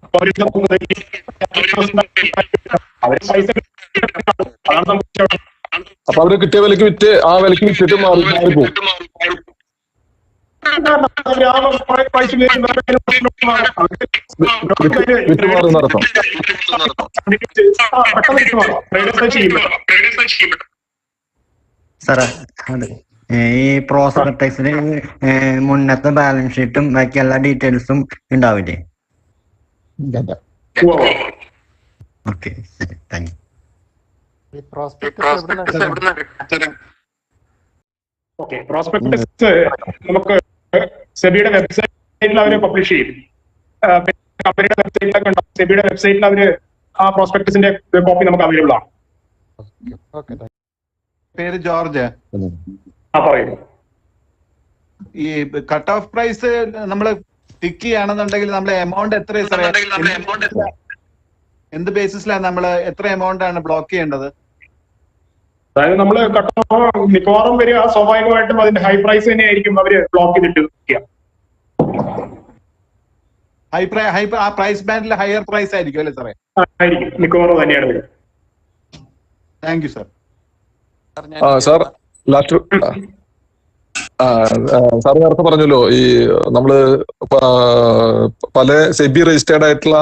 അവര് പൈസ. അപ്പൊ അവര് കിട്ടിയ വിലക്ക് വിറ്റ് ആ വിലക്ക് വിറ്റിട്ട് മാറിപ്പോകും. സാറേ, ഈ പ്രോസ്പെക്ടസിന് മുന്നത്തെ ബാലൻസ് ഷീറ്റും ബാക്കി എല്ലാ ഡീറ്റെയിൽസും ഉണ്ടാവില്ലേ? Okay, thank you. Okay, prospectus നമുക്ക് സെബിയുടെ വെബ്സൈറ്റിൽ അവര് പബ്ലിഷ് ചെയ്യും. കമ്പനിയുടെ വെബ്സൈറ്റിലൊക്കെ ഉണ്ടാവും. സെബിയുടെ വെബ്സൈറ്റിൽ അവര് ആ പ്രോസ്പെക്ടസിന്റെ കോപ്പി നമുക്ക് അവൈലബിൾ ആണ്. പേര് ജോർജ്. പറയൂ. ഈ കട്ട് ഓഫ് പ്രൈസ് നമ്മൾ ടിക്ക് ചെയ്യുകയാണെന്നുണ്ടെങ്കിൽ നമ്മളെ എമൗണ്ട് എത്ര എന്ത് ബേസിസിലാണ് നമ്മൾ എത്ര എമൗണ്ട് ആണ് ബ്ലോക്ക് ചെയ്യേണ്ടത്? അതായത് നമ്മൾ മിക്കവാറും വരിക സ്വാഭാവികമായിട്ടും അതിന്റെ ഹൈ പ്രൈസ് തന്നെയായിരിക്കും അവര് ബ്ലോക്ക് ചെയ്തിട്ട് ആ പ്രൈസ് ബാൻഡിൽ ഹയർ പ്രൈസ് ആയിരിക്കും അല്ലേ സാറേ? ആയിരിക്കും, മിക്കവാറും തന്നെയാണ് വരിക. Thank you sir. Sir last sir നേരത്തെ പറഞ്ഞല്ലോ ഈ നമ്മള് പല സെബി രജിസ്റ്റേർഡ് ആയിട്ടുള്ള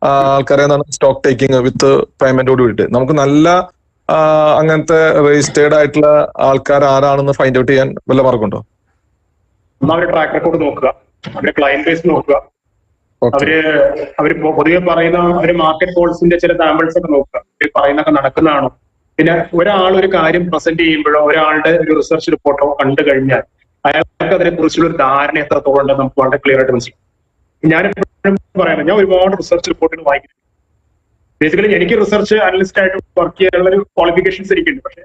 ആൾക്കാരെ സ്റ്റോക്ക് ടേക്കിംഗ് വിത്ത് പേയ്മെന്റോട് കൂടിയിട്ട് നമുക്ക് നല്ല അങ്ങനത്തെ രജിസ്റ്റേർഡ് ആയിട്ടുള്ള ആൾക്കാർ ആരാണെന്ന് ഫൈൻഡ് ഔട്ട് ചെയ്യാൻ വല്ല മാർഗമുണ്ടോ? അവരുടെ ട്രാക്ക് റെക്കോർഡ് നോക്കുക, അവരുടെ ക്ലയന്റ് ബേസ് നോക്കുക, അവര് പൊതുവെ പറയുന്ന അവര് മാർക്കറ്റ് കോൾസിന്റെ ചില സാമ്പിൾസ് ഒക്കെ നോക്കുക, പറയുന്നൊക്കെ നടക്കുന്നതാണോ. പിന്നെ ഒരാൾ ഒരു കാര്യം പ്രസന്റ് ചെയ്യുമ്പോഴോ ഒരാളുടെ ഒരു റിസർച്ച് റിപ്പോർട്ടോ കണ്ടു കഴിഞ്ഞാൽ അയാൾക്ക് അതിനെ കുറിച്ചുള്ള ഒരു ധാരണ എത്രത്തോളം ഉണ്ടെന്ന് നമുക്ക് വളരെ ക്ലിയർ ആയിട്ട് മനസ്സിലാവും. ഞാനെപ്പോഴും പറയാറ്, ഞാൻ ഒരുപാട് റിസർച്ച് റിപ്പോർട്ടുകൾ വായിക്കുന്നു. ബേസിക്കലി എനിക്ക് റിസർച്ച് അനലിസ്റ്റ് ആയിട്ട് വർക്ക് ചെയ്യാനുള്ള ഒരു ക്വാളിഫിക്കേഷൻസ് എനിക്കുണ്ട്. പക്ഷേ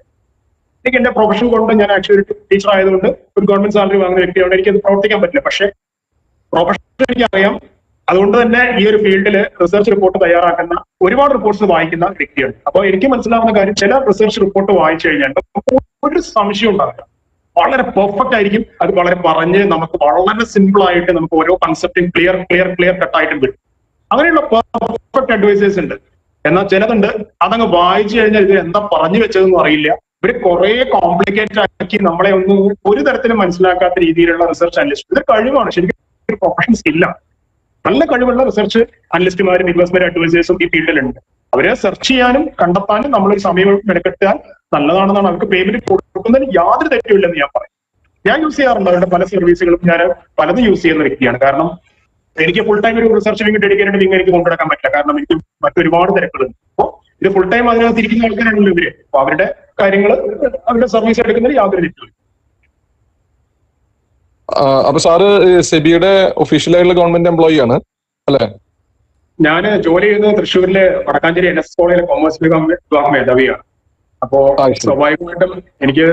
എനിക്ക് എന്റെ പ്രൊഫഷൻ കൊണ്ട് ഞാൻ ആക്ച്വലി ഒരു ടീച്ചർ ആയതുകൊണ്ട് ഒരു ഗവൺമെന്റ് സാലറി വാങ്ങുന്ന വ്യക്തിയോട് എനിക്കത് പ്രവർത്തിക്കാൻ പറ്റില്ല. പക്ഷേ പ്രൊഫഷൻ എനിക്കറിയാം. അതുകൊണ്ട് തന്നെ ഈ ഒരു ഫീൽഡിൽ റിസർച്ച് റിപ്പോർട്ട് തയ്യാറാക്കുന്ന ഒരുപാട് റിപ്പോർട്ട്സ് വായിക്കുന്ന വ്യക്തിയാണ്. അപ്പോൾ എനിക്ക് മനസ്സിലാവുന്ന കാര്യം, ചില റിസർച്ച് റിപ്പോർട്ട് വായിച്ചു കഴിഞ്ഞാൽ ഒരു സംശയം ഉണ്ടാവില്ല, വളരെ പെർഫെക്റ്റ് ആയിരിക്കും. അത് വളരെ പറഞ്ഞ് നമുക്ക് വളരെ സിമ്പിൾ ആയിട്ട് നമുക്ക് ഓരോ കൺസെപ്റ്റും ക്ലിയർ കട്ടായിട്ടും കിട്ടും. അങ്ങനെയുള്ള പെർഫെക്റ്റ് അഡ്വൈസേഴ്സ് ഉണ്ട്. എന്നാൽ ചിലതുണ്ട് അതങ്ങ് വായിച്ചു കഴിഞ്ഞാൽ ഇത് എന്താ പറഞ്ഞു വെച്ചതെന്ന് അറിയില്ല. ഇവര് കുറെ കോംപ്ലിക്കേറ്റഡ് ആക്കി നമ്മളെ ഒന്നും ഒരു തരത്തിലും മനസ്സിലാക്കാത്ത രീതിയിലുള്ള റിസർച്ച് അനലിസ്റ്റ്. ഇതൊരു കഴിവാണ്, ശരിക്കും ഒരു പ്രൊഫഷൻ സ്കില്ലാണ്. നല്ല കഴിവുള്ള റിസർച്ച് അനലിസ്റ്റുമാരും ഇൻവെസ്റ്റ്മെന്റ് അഡ്വൈസേഴ്സും ഈ ഫീൽഡിലുണ്ട്. അവരെ സെർച്ച് ചെയ്യാനും കണ്ടെത്താനും നമ്മളൊരു സമയം മെനക്കെട്ടാൽ നല്ലതാണെന്നാണ്. അവർക്ക് പേയ്മെന്റ് കൊടുക്കുന്നതിന് യാതൊരു തെറ്റുമില്ലെന്ന് ഞാൻ പറയും. ഞാൻ യൂസ് ചെയ്യാറുണ്ട് അവരുടെ പല സർവീസുകളും. ഞാൻ പലതും യൂസ് ചെയ്യുന്ന വ്യക്തിയാണ്. കാരണം എനിക്ക് ഫുൾ ടൈം ഒരു റിസർച്ച് വിങ് ഡെഡിക്കേറ്റഡ് വിങ് എനിക്ക് കൊണ്ടുനടക്കാൻ പറ്റില്ല. കാരണം എനിക്ക് മറ്റൊരുപാട് തിരക്കുകളുണ്ട്. അപ്പോൾ ഇത് ഫുൾ ടൈം അതിനകത്ത് ഇരിക്കുന്ന ആൾക്കാരാണല്ലോ ഇവര്. അപ്പൊ അവരുടെ കാര്യങ്ങൾ അവരുടെ സർവീസ് എടുക്കുന്നതിൽ യാതൊരു തെറ്റുമില്ല. അപ്പൊ സാറ് സെബിയുടെ ഒഫീഷ്യലായിട്ടുള്ള ഗവൺമെന്റ് എംപ്ലോയി ആണ് അല്ലെ? ഞാൻ ജോലി ചെയ്യുന്നത് തൃശ്ശൂരിലെ വടക്കാഞ്ചേരി NS കോളേജിലെ കോമേഴ്സ് വിഭാഗം മേധാവിയാണ്. അപ്പോ സ്വാഭാവികമായിട്ടും എനിക്ക്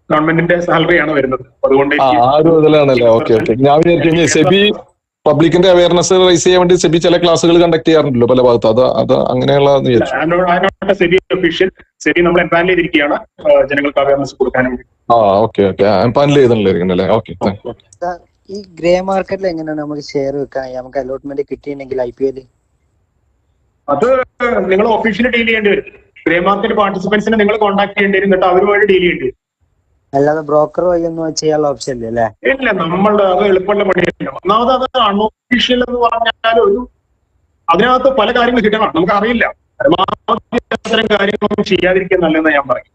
ഗവൺമെന്റിന്റെ സാലറിയാണ് വരുന്നത്. അതുകൊണ്ട് ആ ഒരു ഇതിലാണല്ലേ. Okay okay. ഞാൻ വിചാരിച്ചു സെബി പബ്ലിക്കിന്റെ അവയർനെസ് റൈസ് ചെയ്യാൻ വേണ്ടി സെബി ചില ക്ലാസ്സുകൾ കണ്ടക്ട് ചെയ്യാറുണ്ടല്ലോ പല ഭാഗത്ത്. അത് അങ്ങനെയുള്ള സെബി ഒഫീഷ്യൽ സെബി നമ്മൾ എംപാനൽ ചെയ്തിരിക്കുകയാണ് ജനങ്ങൾക്ക് അവയർനെസ് കൊടുക്കാൻ വേണ്ടി. Okay okay. എംപാനൽ ചെയ്തിട്ടുണ്ടായിരിക്കും. ഓക്കെ. ഈ ഗ്രേ മാർക്കറ്റിൽ എങ്ങനെയാണ് നമുക്ക് ഷെയർ വെക്കാൻ നമുക്ക് അലോട്ട്മെന്റ് കിട്ടിയിട്ടുണ്ടെങ്കിൽ IPO-ല്? അത് നിങ്ങൾ ഒഫീഷ്യലി ഡീൽ ചെയ്യേണ്ടി വരും. ഗ്രേ മാർക്കറ്റ് പാർട്ടിസിപ്പൻസിനെ നിങ്ങൾ കോൺടാക്ട് ചെയ്യേണ്ടി വരും. എന്നിട്ട് അവരുമായിട്ട് ഡീൽ ചെയ്യേണ്ടി വരും. അല്ലാതെ ബ്രോക്കർ വഴി ഒന്നും ചെയ്യാനുള്ള ഓപ്ഷൻ ഇല്ല അല്ലേ? ഇല്ല, നമ്മളുടെ അത് എളുപ്പമുള്ള പണിയല്ല. ഒന്നാമത് അത് അൺഒഫീഷ്യൽ എന്ന് പറഞ്ഞാൽ അതിനകത്ത് പല കാര്യങ്ങൾ കിട്ടണം, നമുക്ക് അറിയില്ല. പരമാവധി അത്തരം കാര്യങ്ങളൊന്നും ചെയ്യാതിരിക്കാൻ നല്ലതെന്ന് ഞാൻ പറയും.